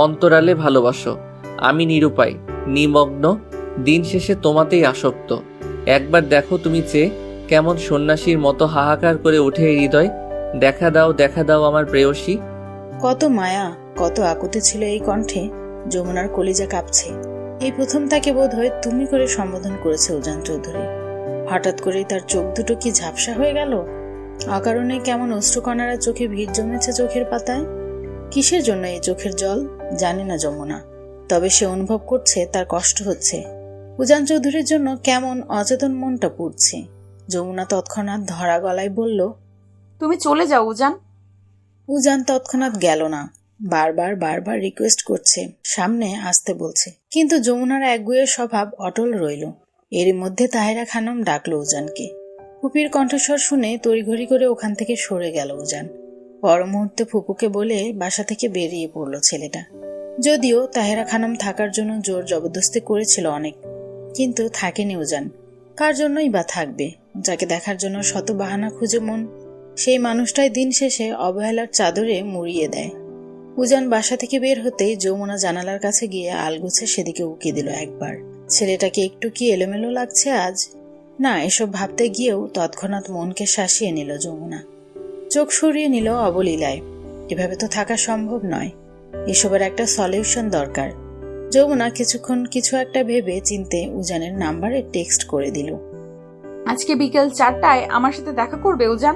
অন্তরালে ভালোবাসো। আমি নিরুপায়, নিমগ্ন, দিন শেষে তোমাতেই আসক্ত। একবার দেখো তুমি চেয়ে, কেমন সন্ন্যাসীর মতো হাহাকার করে ওঠে এই হৃদয়। দেখা দাও, দেখা দাও আমার প্রেয়সী। কত মায়া, কত আকুতি ছিল এই কণ্ঠে। যমুনার কলিজা কাঁপছে। এই প্রথম তাকে বোধ হয় তুমি করে সম্বোধন করেছে উজান চৌধুরী। হঠাৎ করেই তার চোখ দুটো কি ঝাপসা হয়ে গেল। অকারণে কেমন অশ্রুকণারা চোখে ভিড় জমেছে চোখের পাতায়। কিসের জন্য এই চোখের জল জানে না যমুনা, তবে সে অনুভব করছে তার কষ্ট হচ্ছে। উজান চৌধুরীর জন্য কেমন অচেতন মনটা পুড়ছে। যমুনা তৎক্ষণাৎ ধরা গলায় বলল, তুমি চলে যাও উজান। উজান তৎক্ষণাৎ গেল না। বারবার রিকোয়েস্ট করছে, সামনে আসতে বলছে, কিন্তু যমুনার একগুঁয়ে স্বভাব অটল রইল। এর মধ্যে তাহেরা খানম ডাকলো উজানকে। ফুপির কণ্ঠস্বর শুনে তড়িঘড়ি করে ওখান থেকে সরে গেল উজান। পর মুহূর্তে ফুপুকে বলে বাসা থেকে বেরিয়ে পড়ল ছেলেটা। যদিও তাহেরা খানম থাকার জন্য জোর জবরদস্তি করেছিল অনেক, কিন্তু থাকেনি উজান। কার জন্যই বা থাকবে? যাকে দেখার জন্য শত বাহানা খুঁজে মন, সেই মানুষটাই দিন শেষে অবহেলার চাদরে মুড়িয়ে দেয়। উজান বাসা থেকে বের হতেই যমুনা জানালার কাছে গিয়ে আলগোছে সেদিকে উকি দিল একবার। ছেলেটাকে একটু কি এলোমেলো লাগছে আজ? না, এসব ভাবতে গিয়েও তৎক্ষণাৎ মনকে শাসিয়ে নিল যমুনা। চোখ সরিয়ে নিল অবলীলায়। এভাবে তো থাকা সম্ভব নয়। এসবের একটা সলিউশন দরকার। যমুনা কিছুক্ষণ কিছু একটা ভেবে চিনতে উজানের নাম্বারে টেক্সট করে দিল, আজকে বিকেল 4টায় আমার সাথে দেখা করবে উজান,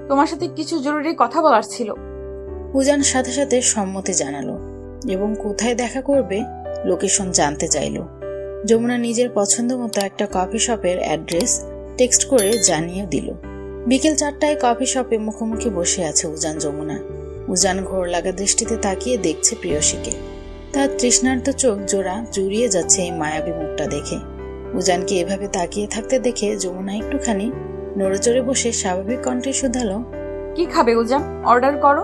তোমার সাথে কিছু জরুরি কথা বলার ছিল। উজান সাথে সাথে সম্মতি জানালো এবং কোথায় দেখা করবে লোকেশন জানতে চাইল। যমুনা নিজের পছন্দ মতো একটা কফি শপের অ্যাড্রেস টেক্সট করে জানিয়ে দিল। বিকেল 4টায় কফি শপে মুখোমুখি বসে আছে উজান যমুনা। উজান ঘোর লাগা দৃষ্টিতে তাকিয়ে দেখছে প্রেয়সীকে। তার তৃষ্ণার্ত চোখ জোড়া জুড়িয়ে যাচ্ছে এই মায়াবী মুখটা দেখে। উজানকে এভাবে তাকিয়ে থাকতে দেখে যমুনা একটুখানি নড়েচড়ে বসে স্বাভাবিক কণ্ঠে শুধালো, কি খাবে উজান, অর্ডার করো।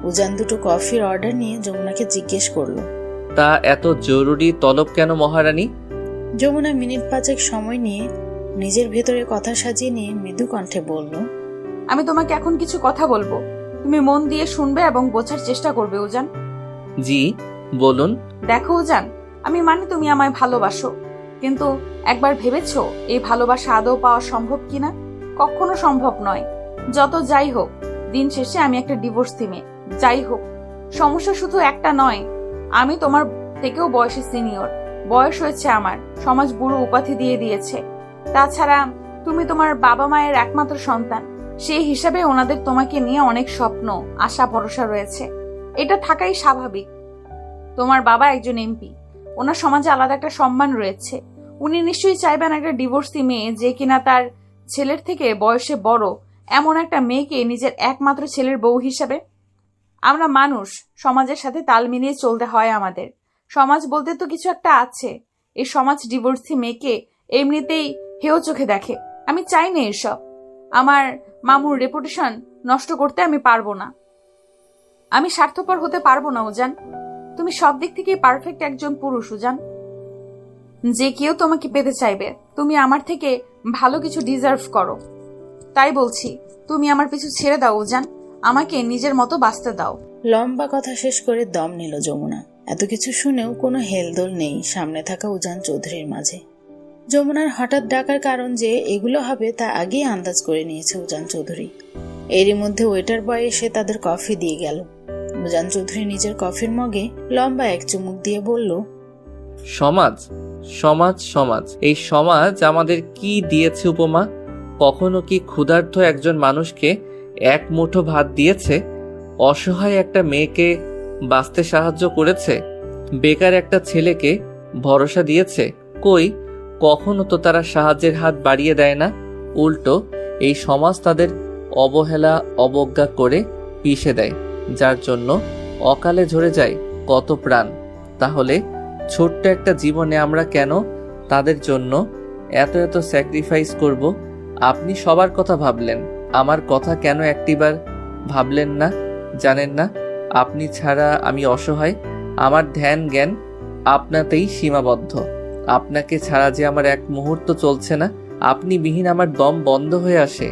উজান দুটো কফির অর্ডার নিয়ে যমুনাকে জিজ্ঞেস করলো, তা এত জরুরি তলব কেন মহারানী? যমুনা মিনিট 5 সময় নিয়ে নিজের ভেতরে কথা সাজিয়ে নিয়ে মৃদু কণ্ঠে বলল, আমি তোমাকে এখন কিছু কথা বলবো, তুমি মন দিয়ে শুনবে এবং বোঝার চেষ্টা করবে উজান। জি বলুন। দেখো উজান, আমি মানি তুমি আমায় ভালোবাসো, কিন্তু একবার ভেবেছো এই ভালোবাসা আদৌ পাওয়া সম্ভব কিনা? কখনো সম্ভব নয়। যত যাই হোক, দিন শেষে আমি একটা ডিভোর্সি মেয়ে। যাই হোক, সমস্যা শুধু একটা নয়, আমি তোমার থেকেও বয়সে সিনিয়র। বয়স হয়েছে আমার, সমাজ বুড়ো উপাধি দিয়ে দিয়েছে। তাছাড়া তুমি তোমার বাবা মায়ের একমাত্র সন্তান, সেই হিসাবে ওনাদের তোমাকে নিয়ে অনেক স্বপ্ন, আশা, ভরসা রয়েছে। এটা থাকাই স্বাভাবিক। তোমার বাবা একজন এমপি, ওনার সমাজে আলাদা একটা সম্মান রয়েছে। উনি নিশ্চয়ই চাইবেন একটা ডিভোর্সি মেয়ে, যে কিনা তার ছেলের থেকে বয়সে বড়, এমন একটা মেয়েকে নিজের একমাত্র ছেলের বউ হিসাবে। আমরা মানুষ, সমাজের সাথে তাল মিলিয়ে চলতে হয় আমাদের। সমাজ বলতে তো কিছু একটা আছে। এই সমাজ ডিভোর্সি মেয়েকে এমনিতেই হেয় চোখে দেখে। আমি চাই না এসব। আমার মামুর রেপুটেশন নষ্ট করতে আমি পারবো না। আমি স্বার্থপর হতে পারবো না উজান। তুমি সব দিক থেকেই পারফেক্ট একজন পুরুষ উজান, যে কেউ তোমাকে পেতে চাইবে। তুমি আমার থেকে ভালো কিছু ডিজার্ভ করো। তাই বলছি, তুমি আমার পিছু ছেড়ে দাও উজান, আমাকে নিজের মতো বাঁচতে দাও। লম্বা কথা শেষ করে দম নিল যমুনা। এত কিছু শুনেও কোনো হেলদোল নেই সামনে থাকা উজান চৌধুরীর মাঝে। যমুনার হঠাৎ ডাকার কারণ যে এগুলো হবে তা আগেই আন্দাজ করে নিয়েছে উজান চৌধুরী। এরই মধ্যে ওয়েটার বয় এসে তাদের কফি দিয়ে গেল। উজান চৌধুরী নিজের কফির মগে লম্বা এক চুমুক দিয়ে বলল, সমাজ সমাজ সমাজ, এই সমাজ আমাদের কি দিয়েছে উপমা? কখনো কি ক্ষুধার্ত একজন মানুষকে এক মুঠো ভাত দিয়েছে? অসহায় একটা মেয়েকে বাঁচতে সাহায্য করেছে? বেকার একটা ছেলেকে ভরসা দিয়েছে? কই, কখনো তো তারা সাহায্যের হাত বাড়িয়ে দেয় না। উল্টো এই সমাজ তাদের অবহেলা অবজ্ঞা করে পিষে দেয়, যার জন্য অকালে ঝরে যায় কত প্রাণ। তাহলে ছোট্ট একটা জীবনে আমরা কেন তাদের জন্য এত এত স্যাক্রিফাইস করব? আপনি সবার কথা ভাবলেন, আমার কথা কেন একটিবার ভাবলেন না? জানেন না আপনি ছাড়া আমি অসহায়, আমার ধ্যান জ্ঞান আপনাতেই সীমাবদ্ধ। আপনাকে ছাড়া যে আমার এক মুহূর্ত চলছে না। আপনি বিহীন আমার দম বন্ধ হয়ে আসে,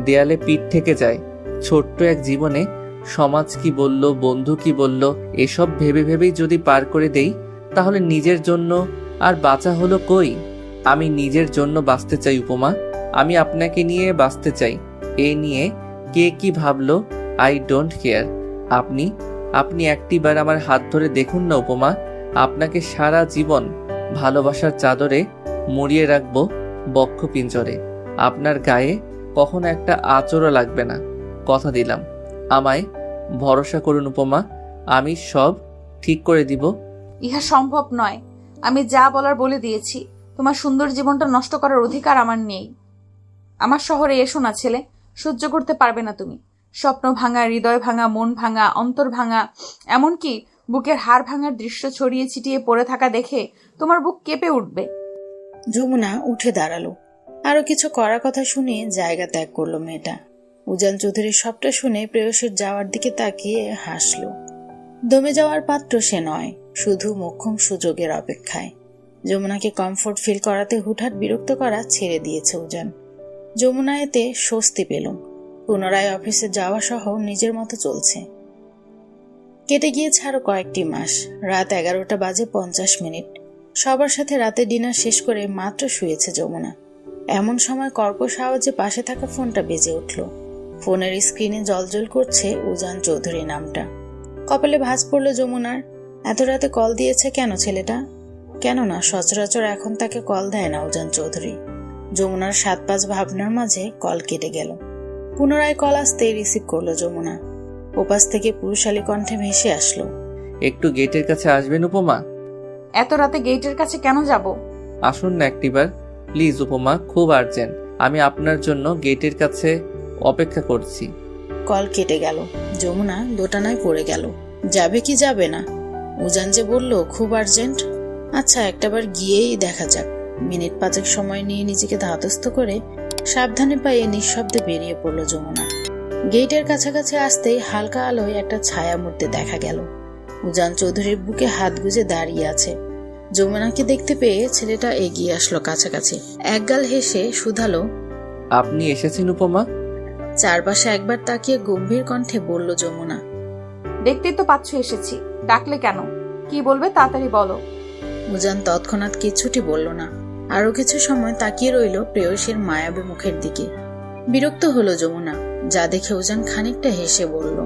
দেয়ালে পিঠ থেকে যায়। ছোট্ট এক জীবনে সমাজ কি বলল, বন্ধু কি বলল, এসব ভেবে ভেবেই যদি পার করে দেই, তাহলে নিজের জন্য আর বাঁচা হলো কই? আমি নিজের জন্য বাঁচতে চাই উপমা, আমি আপনাকে নিয়ে বাঁচতে চাই। এ নিয়ে কে কি ভাবলো আই ডোন্ট কেয়ার। আপনি একটিবার আমার হাত ধরে দেখুন না উপমা, আপনাকে সারা জীবন ভালোবাসার চাদরে মুড়িয়ে রাখবো বক্ষ পিঞ্জরে। আপনার গায়ে কখনো একটা আঁচড়ও লাগবে না, কথা দিলাম। আমায় ভরসা করুন উপমা, আমি সব ঠিক করে দিব। ইহা সম্ভব নয়। আমি যা বলার বলে দিয়েছি। তোমার সুন্দর জীবনটা নষ্ট করার অধিকার আমার নেই। আমার শহরে এসো না ছেলে, সহ্য করতে পারবে না তুমি। স্বপ্ন ভাঙা, হৃদয় ভাঙা, মন ভাঙা, অন্তর ভাঙা, এমনকি বুকের হাড় ভাঙার দৃশ্য ছড়িয়ে ছিটিয়ে পড়ে থাকা দেখে তোমার বুক কেঁপে উঠবে। যমুনা উঠে দাঁড়ালো। আরো কিছু করার কথা শুনে জায়গা ত্যাগ করলো মেয়েটা। উজান চৌধুরীর সবটা শুনে প্রেয়সীর যাওয়ার দিকে তাকিয়ে হাসলো। দমে যাওয়ার পাত্র সে নয়, শুধু মোক্ষম সুযোগের অপেক্ষায়। যমুনাকে কমফোর্ট ফিল করাতে হুটহাট বিরক্ত করা ছেড়ে দিয়েছে উজান। যমুনা এতে স্বস্তি পেল। পুনরায় অফিসে যাওয়া সহ নিজের মতো চলছে। কেটে গিয়েছে আরো কয়েকটি মাস। রাত 11টা বাজে 50 মিনিট। সবার সাথে রাতে ডিনার শেষ করে মাত্র শুয়েছে যমুনা। এমন সময় কর্কশ আওয়াজে পাশে থাকা ফোনটা বেজে উঠল। ফোনের স্ক্রিনে জলজল করছে উজান চৌধুরী নামটা। কপালে ভাঁজ পড়ল যমুনার। এত রাতে কল দিয়েছে কেন ছেলেটা? কেননা সচরাচর এখন তাকে কল দেয় না উজান চৌধুরী। যমুনার 7-5 ভাবনার মাঝে কল কেটে গেল। পুনরায় কল আসতেই রিসিভ করলো যমুনা। ওপাশ থেকে পুরুষালী কণ্ঠে ভেসে আসলো, একটু গেটের কাছে আসবেন উপমা? এত রাতে গেটের কাছে কেন যাব? আসুন না একটিবার প্লিজ উপমা, খুব আর্জেন্ট। আমি আপনার জন্য গেটের কাছে অপেক্ষা করছি। কল কেটে গেল। যমুনা দোটানায় পড়ে গেল। যাবে কি যাবে না? উজান যে বলল খুব আর্জেন্ট। আচ্ছা, একটাবার গিয়েই দেখা যাক। মিনিট 5 সময় নিয়ে নিজেকে ধাতস্থ করে সাবধানে পায়ে নিঃশব্দে বেরিয়ে পড়ল যমুনা। গেটের কাছাকাছি আসতেই হালকা আলোয় একটা ছায়া মূর্তি দেখা গেল। উজান চৌধুরীর বুকে হাত গুজে দাঁড়িয়ে আছে। যমুনাকে দেখতে পেয়ে ছেলেটা এগিয়ে আসলো কাছাকাছি। একগাল হেসে শুধালো, আপনি এসেছেন উপমা? চারপাশে একবার তাকিয়ে গম্ভীর কণ্ঠে বলল যমুনা, দেখতেই তো পাচ্ছ এসেছি, ডাকলে কেন? কি বলবে তাড়াতাড়ি বলো। উজান তৎক্ষণাৎ কিছুটি বলল না। আরো কিছু সময় তাকিয়ে রইল প্রেয়সীর মায়াবী মুখের দিকে। বিরক্ত হলো যমুনা, যা দেখে উজান খানিকটা হেসে বলল,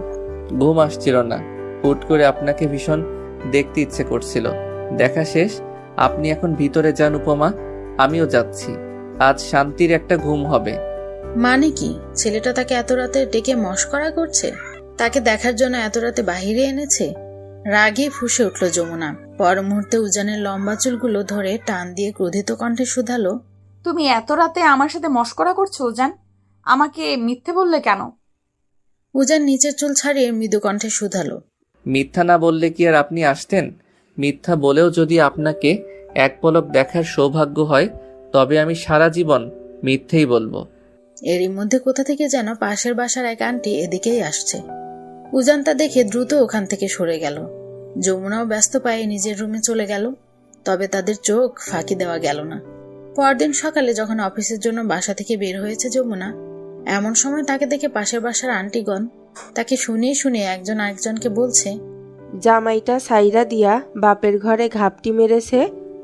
ঘুম আসছিল না, হুট করে আপনাকে ভীষণ দেখতে ইচ্ছে করছিল। দেখা শেষ, আপনি এখন ভিতরে যান উপমা, আমিও যাচ্ছি। আজ শান্তির একটা ঘুম হবে। মানে কি? ছেলেটা তাকে এত রাতে ডেকে মশকরা করছে? তাকে দেখার জন্য এত রাতে বাহিরে এনেছে? রাগে ফুঁসে উঠল যমুনা। পর মুহূর্তে উজানের লম্বা চুলগুলো ধরে টান দিয়ে ক্রোধিত কণ্ঠে শুধালো, তুমি এত রাতে আমার সাথে মশকরা করছো উজান? আমাকে মিথ্যে বললে কেন? উজান নিচের চুল ছাড়িয়ে মৃদু কণ্ঠে শুধালো, মিথ্যা না বললে কি আর আপনি আসতেন? মিথ্যা বলেও যদি আপনাকে এক পলক দেখার সৌভাগ্য হয়, তবে আমি সারা জীবন মিথ্যেই বলবো। এরই মধ্যে কোথা থেকে যেন পাশের বাসার এক আন্টি এদিকেই আসছে। উজান তা দেখে দ্রুত ওখান থেকে সরে গেল। যমুনাও ব্যস্ত পায়ে নিজের রুমে চলে গেল। তবে তাদের চোখ ফাঁকি দেওয়া গেল না। পরদিন সকালে যখন অফিসের জন্য বাসা থেকে বের হয়েছে যমুনা, এমন সময় তাকে দেখে পাশের বাসার আন্টিগণ তাকে শুনিয়ে শুনিয়ে একজন আরেকজনকে বলছে, জামাইটা সাইরা দিয়া বাপের ঘরে ঘাপটি মেরেছে,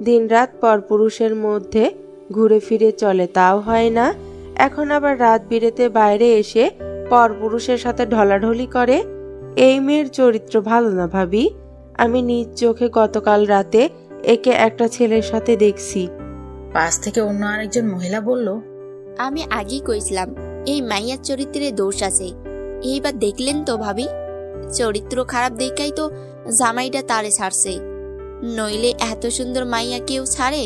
দিনরাত পরপুরুষের মধ্যে ঘুরে ফিরে চলে তাও হয় না, এখন আবার রাত বিরেতে বাইরে এসে পরপুরুষের সাথে ঢলাঢলি করে। এই মেয়ের চরিত্র ভালো না ভাবি। আমি নিজ চোখে গতকাল রাতে একে একটা ছেলের সাথে দেখছি। পাশ থেকে অন্য আরেকজন মহিলা বলল, আমি আগেই কইছিলাম এই মাইয়ার চরিত্রে দোষ আছে। এইবার দেখলেন তো ভাবি, চরিত্র খারাপ দেখাই তো জামাইটা তারে ছাড়ছে, নইলে এত সুন্দর মাইয়া কেউ ছাড়ে?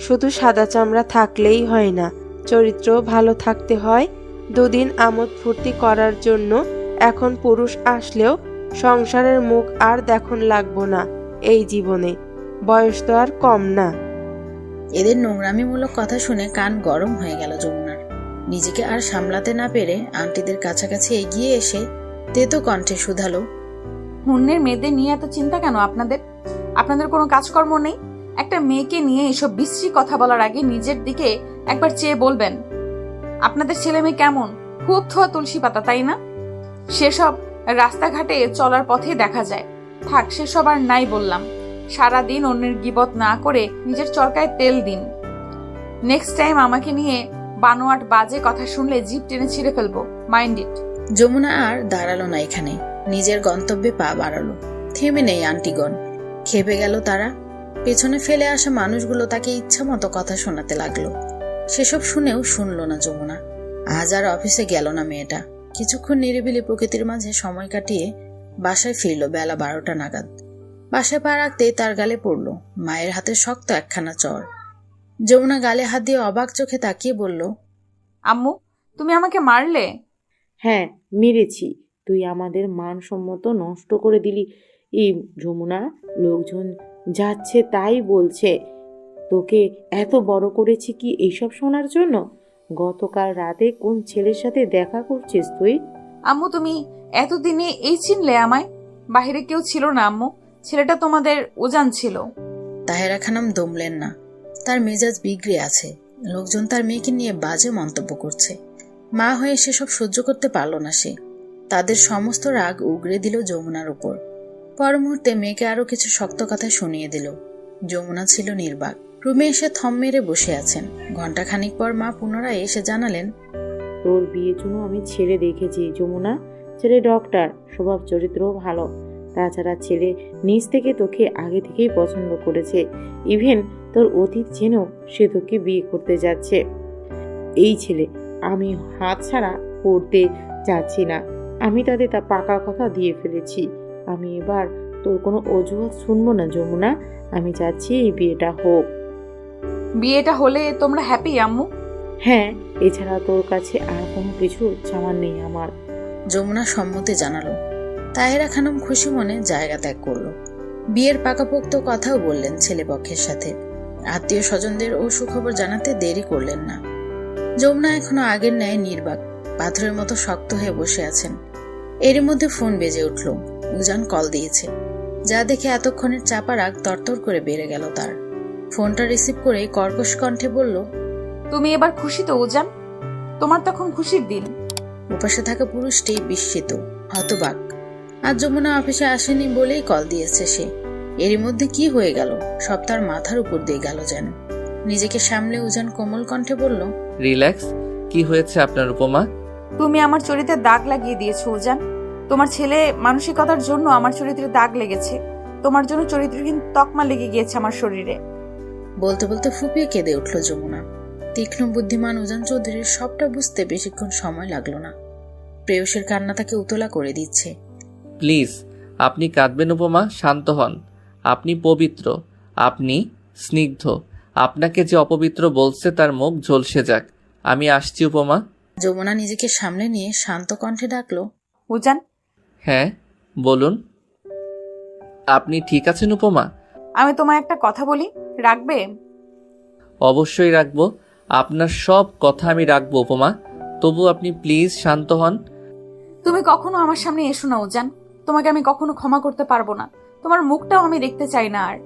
শুধু সাদা চামড়া থাকলেই হয় না, চরিত্র ভালো থাকতে হয়। দুদিন আমোদ ফুর্তি করার জন্য এখন পুরুষ আসলেও সংসারের মুখ আর দেখুন লাগবো না এই জীবনে। বয়স তো আর কম না। এদের নোংরামিমূলক কথা শুনে কান গরম হয়ে গেল যমুনার। নিজেকে আর সামলাতে না পেরে আন্টিদের কাছাকাছি এগিয়ে এসে তেতো কণ্ঠে শুধালো, হুন্নের মেয়েদের নিয়ে এত চিন্তা কেন আপনাদের? আপনাদের কোনো কাজকর্ম নেই? একটা মেয়েকে নিয়ে এসব বিশ্রী কথা বলার আগে নিজের দিকে একবার চেয়ে বলবেন, আপনাদের ছেলে মেয়ে কেমন? খুব থোয়া তুলসী পাতা, তাই না? সেসব রাস্তাঘাটে চলার পথে দেখা যায়। থাক, সেসব আর নাই বললাম। সারাদিন অন্যের গিবত না করে নিজের চরকায় তেল দিন। নেক্সট টাইম আমাকে নিয়ে বানোয়াট বাজে কথা শুনলে জিভ টেনে ছিঁড়ে ফেলবো, মাইন্ড ইট। যমুনা আর দাঁড়ালো না এখানে, নিজের গন্তব্যে পা বাড়ালো। থেমে নেই আন্টিগণ, খেপে গেল তারা। পেছনে ফেলে আসা মানুষগুলো তাকে ইচ্ছা মতো কথা শোনাতে লাগলো। সেসব শুনেও শুনলো না যমুনা। আজ আর অফিসে গেল না মেয়েটা। কিছুক্ষণ নিরিবিলি প্রকৃতির মাঝে সময় কাটিয়ে বাসায় ফিরল বেলা 12টা নাগাদ। বাসায় পা রাখতেই তার গালে পড়ল মায়ের হাতে শক্ত একখানা চড়। যমুনা গালে হাত দিয়ে অবাক চোখে তাকিয়ে বলল, আম্মু, তুমি আমাকে মারলে? হ্যাঁ, মেরেছি। তুই আমাদের মানসম্মত নষ্ট করে দিলি। এই যমুনা, লোকজন যাচ্ছে তাই বলছে তোকে এত বড় করেছি কি এইসব শোনার জন্য? গতকাল রাতে কোন ছেলের সাথে দেখা করছিস তুই? আম্মু, তুমি এতদিনে এই চিনলে আমায়? বাহিরে কেউ ছিল না আম্মু, ছেলেটা তোমাদের উজান ছিল। তাহেরা খানম দমলেন না। তার মেজাজ বিগড়ে আছে। লোকজন তার মেয়েকে নিয়ে বাজে মন্তব্য করছে। মা হয়ে সেসব সহ্য করতে পারল না সে। তাদের সমস্ত রাগ উগরে দিল যমুনার উপর। পর মুহূর্তে মেয়েকে আরো কিছু শক্ত কথা শুনিয়ে দিল। যমুনা ছিল নির্বাক। রুমে এসে থম মেরে বসে আছেন। ঘণ্টাখানিক পর মা পুনরায় এসে জানালেন, তোর বিয়ের জন্য আমি ছেলে দেখেছি যমুনা। ছেলে ডক্টর, স্বভাব চরিত্রও ভালো। তাছাড়া ছেলে নিজ থেকে তোকে আগে থেকেই পছন্দ করেছে। ইভেন তোর অতীত জেনেও সে তোকে বিয়ে করতে যাচ্ছে। এই ছেলে আমি হাত ছাড়া করতে যাচ্ছি না। আমি তাদের তা পাকা কথা দিয়ে ফেলেছি। আমি এবার তোর কোনো অজুহাত শুনবো না যমুনা। আমি চাচ্ছি এই বিয়েটা হোক। বিয়েটা হলে তোমরা হ্যাপি আম্মু? হ্যাঁ, এছাড়া তোর কাছে আর কোনো কিছু চাওয়ার নেই আমার। যমুনা সম্মতি জানালো। তাহেরা খানম খুশি মনে জায়গা ত্যাগ করলো। বিয়ের পাকাপোক্ত কথাও বললেন ছেলেপক্ষের সাথে। আত্মীয় স্বজনদের ও সুখবর জানাতে দেরি করলেন না। যমুনা এখনো আগের ন্যায় নির্বাক, পাথরের মতো শক্ত হয়ে বসে আছেন। এরই মধ্যে ফোন বেজে উঠল। উজান কল দিয়েছে। যা দেখে এতক্ষণের চাপা রাগ তরতর করে বেড়ে গেল তার। ফোনটা রিসিভ করে কর্কশ কণ্ঠে বলল, তুমি এবার খুশি তো উজান? তোমার তখন খুশির দিন। উপাসে থাকা পুরুষটি বিস্মিত, হতবাক। আজ যমুনা অফিসে আসেনি বলেই কল দিয়েছে সে। এরই মধ্যে কি হয়ে গেল? সব তার মাথার উপর দিয়ে গেল যেন। নিজেকে সামলে উজান কোমল কণ্ঠে বলল, রিল্যাক্স। কি হয়েছে আপনার উপমা? তুমি আমার চরিত্রে দাগ লাগিয়ে দিয়েছো উজান। তোমার ছেলে মানসিকতার জন্য আমার চরিত্রে দাগ লেগেছে। তোমার জন্য চরিত্রহীন তকমা লেগে গিয়েছে আমার শরীরে। বলতে বলতে ফুপিয়ে কেঁদে উঠল যমুনা। তীক্ষ্ণ বুদ্ধিমান উজান চৌধুরীর সবটা বুঝতে বেশিক্ষণ সময় লাগলো না। প্রেয়সীর কান্না তাকে উতলা করে দিচ্ছে। প্লিজ, আপনি কাঁদবেন উপমা? শান্ত হন। আপনি পবিত্র, আপনি স্নিগ্ধ। আপনাকে যে অপবিত্র বলছে তার মুখ ঝলসে যাক। আমি আসছি উপমা। যমুনা নিজেকে সামনে নিয়ে শান্ত কণ্ঠে ডাকলো, উজান। হ্যাঁ বলুন। আপনি ঠিক আছেন উপমা? আমি তোমায় একটা কথা বলি, রাখবে? অবশ্যই রাখবো। আপনার সব কথা আমি রাখবো উপমা। তবু আপনি প্লিজ শান্ত হন। তুমি কখনো আমার সামনে এসো না উজান। তোমাকে আমি কখনো ক্ষমা করতে পারবো না। তোমার মুখটাও আমি দেখতে চাই না আর।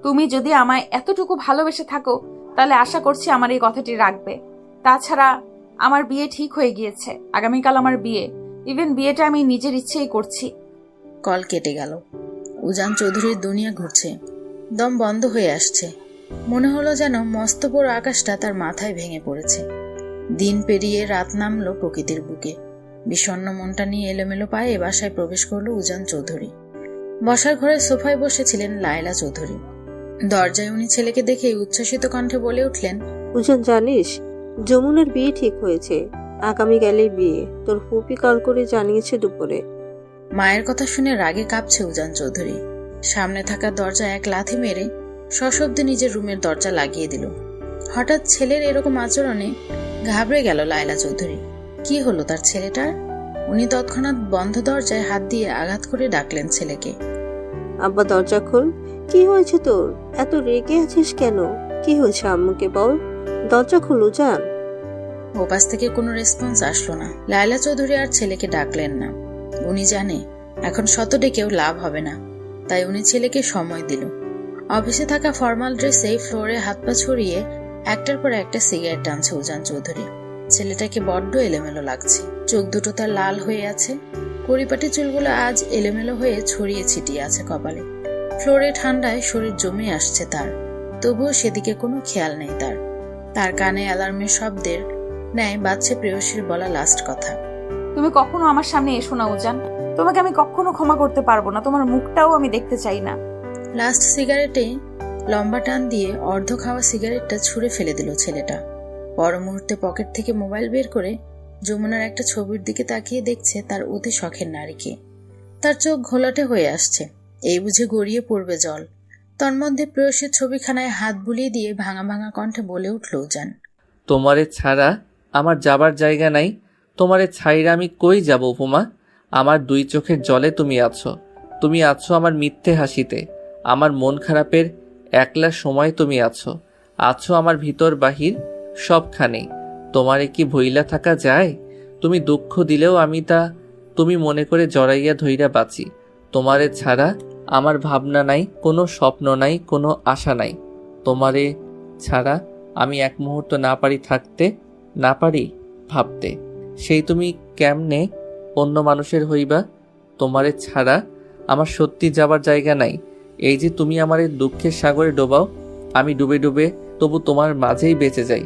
তুমি যদি আমায় এতটুকু ভালোবেসে থাকো তাহলে আশা করছি আমার এই কথাটি রাখবে। তাছাড়া আমার বিয়ে ঠিক হয়ে গিয়েছে। আগামীকাল আমার বিয়ে। ইভেন বিয়েটা আমি নিজের ইচ্ছেই করছি। কল কেটে গেল। উজান চৌধুরীর দুনিয়া ঘুরছে। দম বন্ধ হয়ে আসছে। মনে হলো যেন মস্ত বড় আকাশটা তার মাথায় ভেঙে পড়েছে। দিন পেরিয়ে রাত নামলো প্রকৃতির বুকে। বিষণ্ণ মনটা নিয়ে এলোমেলো পায়ে বাসায় প্রবেশ করলো উজান চৌধুরী। বসার ঘরে সোফায় বসেছিলেন লায়লা চৌধুরী। দরজায় উনি ছেলেকে দেখেই উচ্ছ্বসিত কণ্ঠে বলে উঠলেন, উজান জানিস, যমুনার বিয়ে ঠিক হয়েছে, আগামীকালেই বিয়ে। তোর ফুপি কল করে জানিয়েছে দুপুরে। মায়ের কথা শুনে রাগে কাঁপছে উজান চৌধুরী। সামনে থাকা দরজা এক লাথি মেরে সশব্দে নিজের রুমের দরজা লাগিয়ে দিল। হঠাৎ ছেলের এরকম আচরণে ঘাবড়ে গেল লায়লা চৌধুরী। কি হলো তার ছেলেটার? উনি তৎক্ষণাৎ বন্ধ দরজায় হাত দিয়ে আঘাত করে ডাকলেন ছেলেকে। আব্বা দরজা খোল। কি হয়েছে তোর? এত রেগে আছিস কেন? কি হয়েছে আম্মুকে বল। দরজা খোল উজান। ওপাশ থেকে কোনো রেসপন্স আসলো না। লায়লা চৌধুরী আর ছেলেকে ডাকলেন না। উনি জানে এখন শত ডেকেও লাভ হবে না, তাই উনি ছেলেকে সময় দিল। অফিসে থাকা ফর্মাল ড্রেসে ফ্লোরে হাত পা ছড়িয়ে একটার পর একটা সিগারেট টানছে উজান চৌধুরী। ছেলেটাকে বড্ড এলোমেলো লাগছে। চোখ দুটো তার লাল হয়ে আছে। পরিপাটি চুলগুলো আজ এলোমেলো হয়ে ছড়িয়ে ছিটিয়ে আছে কপালে। ফ্লোরে ঠান্ডায় শরীর জমে আসছে তার, তবুও সেদিকে কোনো খেয়াল নেই তার। তার কানে অ্যালার্মের শব্দের ন্যায় বাজছে প্রেয়সীর বলা লাস্ট কথা, তুমি কখনো আমার সামনে এসো না উজান। তোমাকে আমি কখনো ক্ষমা করতে পারবো না, তোমার মুখটাও আমি দেখতে চাই না। লাস্ট সিগারেটে লম্বা টান দিয়ে অর্ধ খাওয়া সিগারেটটা ছুঁড়ে ফেলে দিল ছেলেটা। পর মুহূর্তে পকেট থেকে মোবাইল বের করে যমুনার একটা ছবির দিকে তাকিয়ে দেখছে তার অতি শখের নারীকে। তার চোখ ঘোলাটে হয়ে আসছে, এই বুঝে গড়িয়ে পড়বে জল। তন্মধ্যে প্রেয়সীর ছবিখানায় হাত বুলিয়ে দিয়ে ভাঙা ভাঙা কণ্ঠে বলে উঠল উজান, তোমারে ছাড়া আমার যাবার জায়গা নাই। তোমারে ছাইরা আমি কই যাব উপমা? আমার দুই চোখের জলে তুমি আছো। তুমি আছো আমার মিথ্যে হাসিতে, আমার মন খারাপের একলা সময় তুমি আছো। আছো আমার ভিতর বাহির সবখানেই। তোমারে কি ভইলা থাকা যায়? তুমি দুঃখ দিলেও আমি তা তুমি মনে করে জড়াইয়া ধইরা বাঁচি। তোমারে ছাড়া আমার ভাবনা নাই, কোনো স্বপ্ন নাই, কোনো আশা নাই। তোমারে ছাড়া আমি এক মুহূর্ত না পারি থাকতে, না পারি ভাবতে। সেই তুমি কেমনে অন্য মানুষের হইবা? তোমারে ছাড়া আমার সত্যি যাবার জায়গা নাই। এই যে তুমি আমারে দুঃখের সাগরে ডোবাও, আমি ডুবে ডুবে তবু তোমার মাঝেই বেঁচে যাই।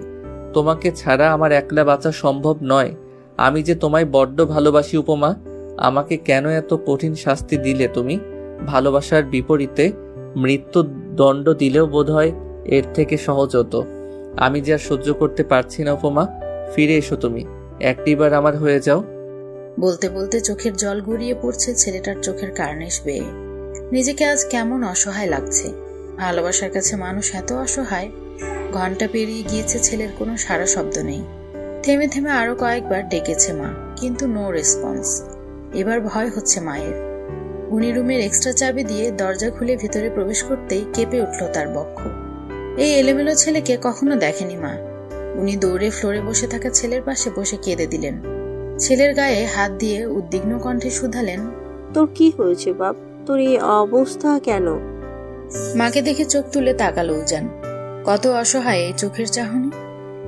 তোমাকে ছাড়া আমার একলা বাঁচা সম্ভব নয়। আমি যে তোমায় বড্ড ভালোবাসি উপমা। আমাকে কেন এত কঠিন শাস্তি দিলে তুমি? ভালোবাসার বিপরীতে মৃত্যু দণ্ড দিলেও বোধহয় এর থেকে সহজ হতো। আমি যে আর সহ্য করতে পারছি না উপমা। ফিরে এসো তুমি, একটিবার আমার হয়ে যাও। বলতে বলতে চোখের জল গড়িয়ে পড়ছে ছেলেটার চোখের কার্নিশ বেয়ে। নিজেকে আজ কেমন অসহায় লাগছে। ভালোবাসার কাছে মানুষ এত অসহায়। ঘন্টা পেরিয়ে গিয়েছে, ছেলের কোনো সাড়া শব্দ নেই। থেমে থেমে আরো কয়েকবার ডেকেছে মা, কিন্তু নো রেসপন্স। এবার ভয় হচ্ছে মায়ের। উনি রুমের এক্সট্রা চাবি দিয়ে দরজা খুলে ভিতরে প্রবেশ করতেই কেঁপে উঠল তার বক্ষ। এই এলোমেলো ছেলেকে কখনো দেখেনি মা। উনি দৌড়ে ফ্লোরে বসে থাকা ছেলের পাশে বসে কেঁদে দিলেন। ছেলের গায়ে হাত দিয়ে উদ্বিগ্ন কণ্ঠে শুধালেন, তোর কি হয়েছে বাপ? তোর এই অবস্থা কেন? মাকে দেখে চোখ তুলে তাকালো উজান। কত অসহায় এই চোখের চাহনি।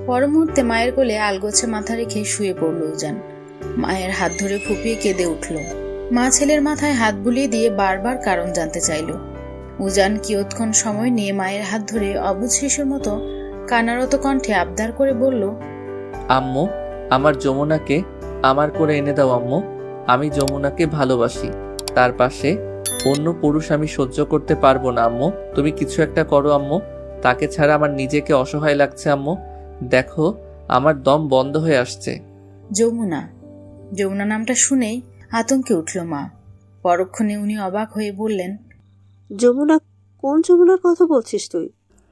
পর মুহূর্তে মায়ের কোলে আলগোছে মাথা রেখে শুয়ে পড়ল উজান। মায়ের হাত ধরে ফুপিয়ে কেঁদে উঠল। মা ছেলের মাথায় হাত বুলিয়ে দিয়ে বারবার কারণ জানতে চাইল। উজান কিয়ৎক্ষণ সময় নিয়ে মায়ের হাত ধরে অবুঝ শিশুর মতো কান্নারত কণ্ঠে আবদার করে বলল, আম্মু, আমার যমুনাকে আমার করে এনে দাও আম্মু। আমি যমুনাকে ভালোবাসি। তার পাশে অন্য পুরুষ আমি সহ্য করতে পারবো না আম্মু। তুমি কিছু একটা করো আম্মু। তাকে ছাড়া আমার নিজেকে অসহায় লাগছে আম্মু। দেখো আমার দম বন্ধ হয়ে আসছে। যমুনা। যমুনা নামটা শুনেই আতঙ্কে উঠল মা। পরক্ষণে উনি অবাক হয়ে বললেন, যমুনা? কোন যমুনার কথা বলছিস তুই?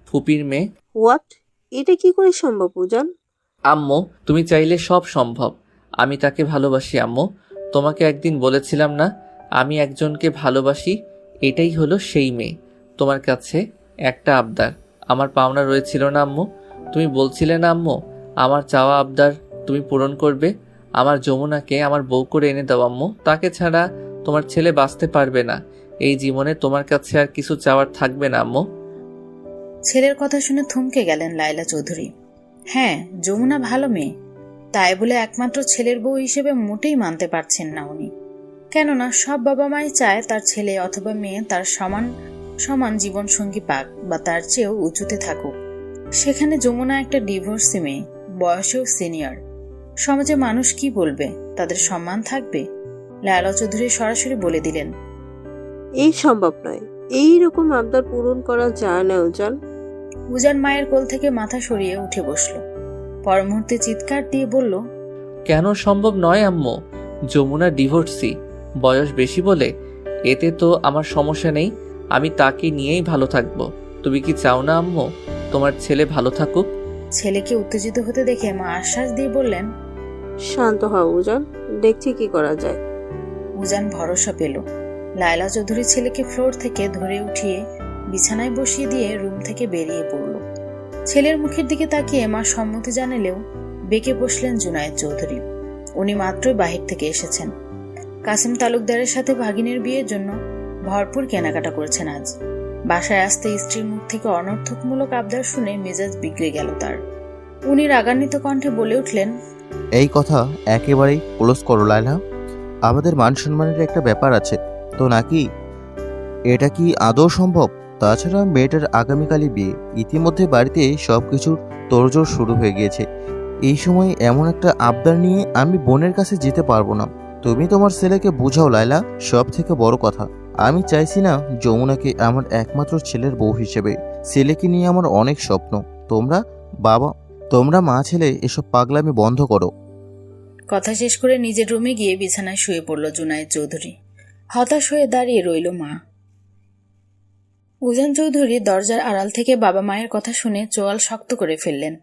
ফুপির মেয়ে। হোয়াট? এটা কি করে সম্ভব উজান? আম্মু, তুমি চাইলে সব সম্ভব। আমি তাকে ভালোবাসি আম্মু। তোমাকে একদিন বলেছিলাম না আমি একজনকে ভালোবাসি? এটাই হলো সেই মেয়ে। তোমার কাছে একটা আবদার আমার পাওনা রয়েছিল না আম্মু? তুমি বলছিলে না আম্মু আমার চাওয়া আবদার তুমি পূরণ করবে? আমার যমুনাকে আমার বউ করে এনে দাও আম্মু। তাকে ছাড়া তোমার ছেলে বাঁচতে পারবে না। এই জীবনে তোমার কাছে আর কিছু চাওয়ার থাকবে না আম্মু। ছেলের কথা শুনে থমকে গেলেন লায়লা চৌধুরী। হ্যাঁ, যমুনা ভালো মেয়ে, তাই বলে একমাত্র ছেলের বউ হিসেবে মোটেই মানতে পারছেন না উনি। কেননা সব বাবা মাই চায় তার ছেলে অথবা মেয়ে তার সমান সমান জীবনসঙ্গী পাক বা তার চেয়েও উঁচুতে থাকুক। সেখানে যমুনা একটা ডিভোর্সি মেয়ে, বয়সেও সিনিয়র। সমাজে মানুষ কি বলবে? তাদের সম্মান থাকবে? লায়লা চৌধুরী সরাসরি বলে দিলেন, এই সম্ভব নয়, এই রকম আবদার পূরণ করা যায় না উজান। উজান মায়ের কোল থেকে মাথা সরিয়ে উঠে বসল। পর মুহূর্তে চিৎকার দিয়ে বলল, কেন সম্ভব নয় আম্মু? যমুনা ডিভোর্সি, বয়স বেশি বলে এতে তো আমার সমস্যা নেই। আমি তাকে নিয়েই ভালো থাকবো। তুমি কি চাও না আম্মু তোমার ছেলে ভালো থাকুক? ছেলেকে উত্তেজিত হতে দেখে মা আশ্বাস দিয়ে বললেন, শান্ত হও উজান, দেখছি কি করা যায়। উজান ভরসা পেল। লায়লা চৌধুরী ছেলেকে ফ্লোর থেকে ধরে উঠিয়ে বিছানায় বসিয়ে দিয়ে রুম থেকে বেরিয়ে পড়ল। ছেলের মুখের দিকে তাকিয়ে মা সম্মতি জানালেও বেঁকে বসলেন জুনায়েদ চৌধুরী। উনি মাত্রই বাহির থেকে এসেছেন। কাসিম তালুকদারের সাথে ভাগিনের বিয়ের জন্য ভরপুর কেনাকাটা করেছেন আজ। বাসায় আসতে স্ত্রীর মুখ থেকে অনর্থকমূলক আবদার শুনে মেজাজ বিগড়ে গেল তার। উনি রাগান্বিত কণ্ঠে বলে উঠলেন, এই কথা একেবারেই ক্লোজ করো লায়লা। আমাদের মান সম্মানের একটা ব্যাপার আছে তো নাকি? এটা কি আদৌ সম্ভব? তাছাড়া মেয়েটার আগামীকালই বিয়ে, ইতিমধ্যে বাড়িতে সব কিছুর তোড়জোড় শুরু হয়ে গিয়েছে। এই সময় এমন একটা আবদার নিয়ে আমি বোনের কাছে যেতে পারবো না। তুমি তোমার ছেলেকে বুঝাও লায়লা। সব থেকে বড় কথা, আমি চাইছি না যমুনাকে আমার একমাত্র ছেলের বউ হিসেবে। ছেলেকে নিয়ে আমার অনেক স্বপ্ন। তোমরা মা ছেলে এসব পাগলামি বন্ধ করো। কথা শেষ করে নিজের রুমে গিয়ে বিছানায় শুয়ে পড়ল জুনায়েদ চৌধুরী। হতাশ হয়ে দাঁড়িয়ে রইল মা। উজান চৌধুরী দরজার আড়াল থেকে বাবা মায়ের কথা শুনে চোয়াল শক্ত করে ফেললেন।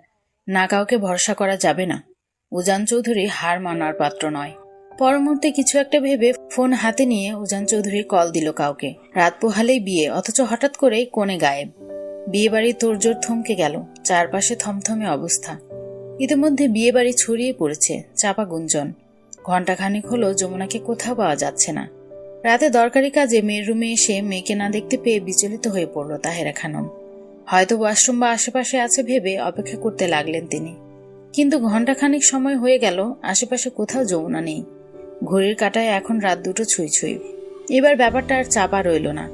না, কাউকে ভরসা করা যাবে না। উজান চৌধুরী হার মানার পাত্র নয়। পর মুহূর্তে কিছু একটা ভেবে ফোন হাতে নিয়ে উজান চৌধুরী কল দিল কাউকে। রাত পোহালেই বিয়ে, অথচ হঠাৎ করেই কোণে গায়েব। বিয়ে বাড়ির তোড়জোড় থমকে গেল। চারপাশে থমথমে অবস্থা। ইতিমধ্যে বিয়ে বাড়ি ছড়িয়ে পড়েছে চাপা গুঞ্জন। ঘণ্টাখানেক হলো যমুনাকে কোথাও পাওয়া যাচ্ছে না। রাতে দরকারি কাজে মেয়ের রুমে এসে মেয়েকে না দেখতে পেয়ে বিচলিত হয়ে পড়ল তাহেরা খানম। হয়তো ওয়াশরুম বা আশেপাশে আছে ভেবে অপেক্ষা করতে লাগলেন তিনি। কিন্তু ঘণ্টাখানেক সময় হয়ে গেল, আশেপাশে কোথাও যমুনা নেই। ঘড়ির কাঁটায় এখন রাত 2টো ছুঁই ছুঁই। এবার ব্যাপারটা আর চাপা রইল না।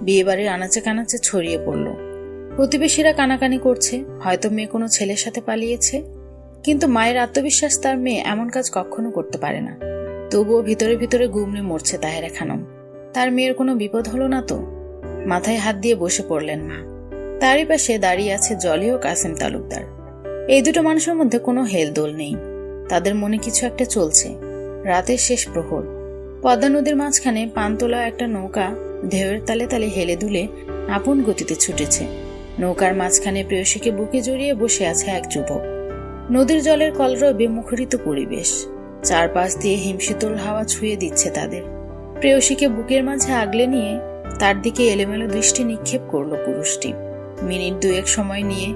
বিয়ে বাড়ির আনাচে কানাচে ছড়িয়ে পড়ল। প্রতিবেশীরা কানাকানি করছে, হয়তো মেয়ে কোনো ছেলের সাথে পালিয়েছে। কিন্তু মায়ের আত্মবিশ্বাস তার মেয়ে এমন কাজ কখনো করতে পারে না। তবুও ভিতরে ভিতরে গুমড়ে মরছে তাহেরা খানম। তার মেয়ের কোনো বিপদ হলো না তো? মাথায় হাত দিয়ে বসে পড়লেন মা। তারই পাশে দাঁড়িয়ে আছে জলি ও কাসিম তালুকদার। এই দুটো মানুষের মধ্যে কোনো হেলদোল নেই। তাদের মনে কিছু একটা চলছে। রাতের শেষ প্রহর। পদ্মা নদীর মাঝখানে পানতোলা একটা নৌকা ঢেউয়ের তালে তালে হেলে দুলে আপন গতিতে ছুটেছে। নৌকার মাঝখানে প্রেয়সীকে বুকে জড়িয়ে বসে আছে এক যুবক। নদীর জলের কলরবে মুখরিত পরিবেশ। চারপাশ দিয়ে হিমশীতল হাওয়া ছুঁয়ে দিচ্ছে তাদের। প্রেয়সীকে বুকের মাঝে আগলে নিয়ে তার দিকে এলোমেলো দৃষ্টি নিক্ষেপ করল পুরুষটি। মিনিট 2 সময় নিয়ে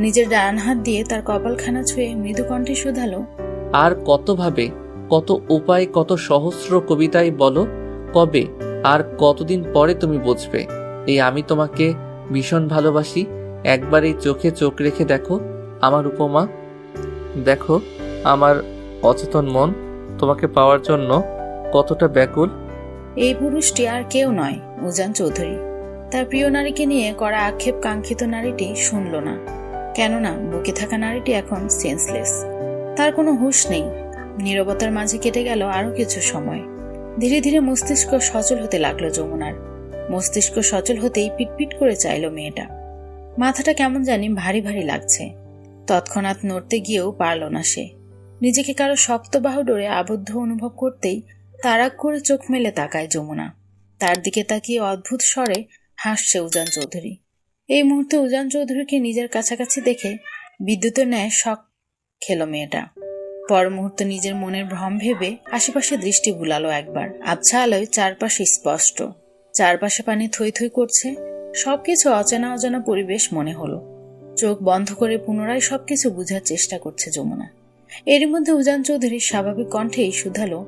নিজের ডান হাত দিয়ে তার কপালখানা ছুঁয়ে মৃদু কণ্ঠে শুধালো, আর কত ভাবে, কত উপায়, কত সহস্র কবিতায় বলো, কবে আর কতদিন পরে তুমি বুঝবে এই আমি তোমাকে ভীষণ ভালোবাসি? একবার এই চোখে চোখ রেখে দেখো আমার উপমা। দেখো আমার অচেতন মন তোমাকে পাওয়ার জন্য কতটা ব্যাকুল। এই পুরুষটি আর কেউ নয়, উজান চৌধুরী। তার প্রিয় নারীকে নিয়ে করা আক্ষেপ কাঙ্ক্ষিত নারীটি শুনল না। কেননা বুকে থাকা নারীটি এখন সেন্সলেস। তার কোনো হুঁশ নেই। নীরবতার মাঝে কেটে গেল আরো কিছু সময়। ধীরে ধীরে মস্তিষ্ক সচল হতে লাগলো যমুনার। মস্তিষ্ক সচল হতেই পিটপিট করে চাইল মেয়েটা। মাথাটা কেমন জানি ভারী ভারী লাগছে। তৎক্ষণাৎ নড়তে গিয়েও পারল না সে। নিজেকে কারো শক্ত বাহুডোরে আবদ্ধ অনুভব করতেই তাড়াক করে চোখ মেলে তাকায় যমুনা। তার দিকে তাকিয়ে অদ্ভুত স্বরে হাসছে উজান চৌধুরী। এই মুহূর্তে উজান চৌধুরীকে নিজের কাছাকাছি দেখে বিদ্যুতের ন্যায় শক খেল মেয়েটা। পর মুহূর্তে নিজের মনের ভ্রম ভেবে আশেপাশে দৃষ্টি বুলালো একবার। আবছা আলোয় চারপাশে স্পষ্ট। চারপাশে পানি থই থই করছে। সবকিছু অচেনা অজানা পরিবেশ মনে হলো। চোখ বন্ধ করে পুনরায় সবকিছু বুঝার চেষ্টা করছে যমুনা। এরই মধ্যে উজান চৌধুরীর স্বাভাবিক কণ্ঠেই শুধালো,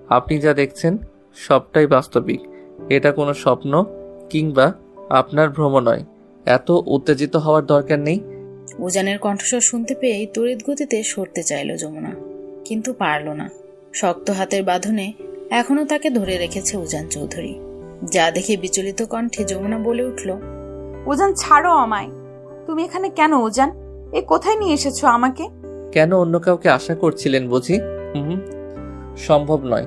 আপনি যা দেখছেন সবটাই বাস্তবিক। এটা কোনো স্বপ্ন কিংবা আপনার ভ্রম নয়। এত উত্তেজিত হওয়ার দরকার নেই। উজানের কণ্ঠস্বর শুনতে পেয়েই তড়িৎ গতিতে সরতে চাইল যমুনা, কিন্তু পারল না। শক্ত হাতের বাঁধনে এখনো তাকে ধরে রেখেছে উজান চৌধুরী। যা দেখে বিচলিত কণ্ঠে যমুনা বলে উঠল, উজান ছাড়ো আমায়। তুমি এখানে কেন উজান? এ কোথায় নিয়ে এসেছো আমাকে? কেন অন্য কাউকে আশা করছিলেন বুঝি? সম্ভব নয়।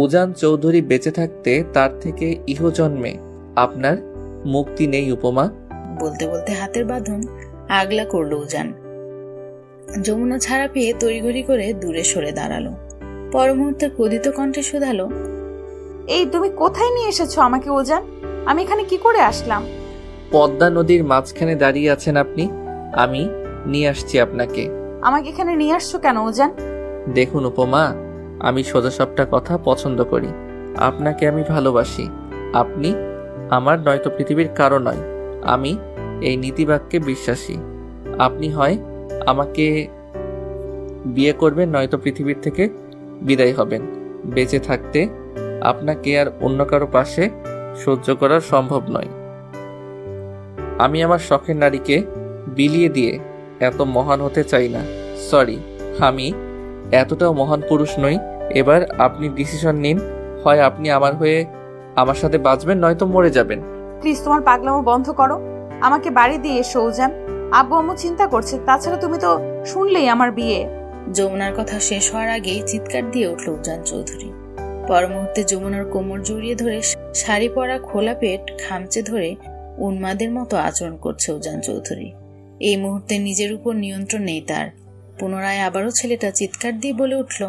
উজান চৌধুরী বেঁচে থাকতে তার থেকে ইহজন্মে আপনার মুক্তি নেই উপমা। বলতে বলতে হাতের বাঁধন আগলা করলো উজান। যমুনা ছাড়া পেয়ে তড়িঘড়ি করে দূরে সরে দাঁড়ালো। পর মুহূর্তে ক্রোধিত কণ্ঠে শুধালো, এই তুমি কোথায় নিয়ে এসেছো আমাকে উজান? আমি এখানে কি করে আসলাম? পদ্মা নদীর মাঝখানে দাঁড়িয়ে আছেন আপনি, আমি নিয়ে আসছি আপনাকে। আমাকে এখানে নিয়ে আসছো কেন উজান? দেখুন উপমা, আমি সোজাসাপটা কথা পছন্দ করি। আপনাকে আমি ভালোবাসি। আপনি আমার নয়তো পৃথিবীর কারো নয়। আমি এই নীতিবাক্যে বিশ্বাসী। আপনি হয় আমাকে বিয়ে করবেন, নয়তো পৃথিবীর থেকে বিদায় হবেন। বেঁচে থাকতে আপনাকে আর অন্য কারো পাশে সহ্য করা সম্ভব নয়। আমি আমার শখের নারীকে বিলিয়ে দিয়ে এত মহান হতে চাই না। সরি, আমি এতটাও মহান পুরুষ নই। এবার আপনি ডিসিশন নিন, হয় আপনি আমার হয়ে আমার সাথে বাঁচবেন, নয়তো মরে যাবেন। প্লিজ তোমার পাগলামো বন্ধ করো। আমাকে বাড়ি দিয়ে এসো উজান। আব্বু আম্মু চিন্তা করছে, তাছাড়া তুমি তো শুনলেই আমার বিয়ে। যমুনার কথা শেষ হওয়ার আগেই চিৎকার দিয়ে উঠল উজান চৌধুরী। পর মুহূর্তে যমুনার কোমর জড়িয়ে ধরে শাড়ি পরা খোলা পেট খামচে ধরে উন্মাদের মতো আচরণ করছে উজান চৌধুরী। এই মুহূর্তে নিজের উপর নিয়ন্ত্রণ নেই তার। পুনরায় আবারও ছেলেটা চিৎকার দিয়ে বলে উঠল,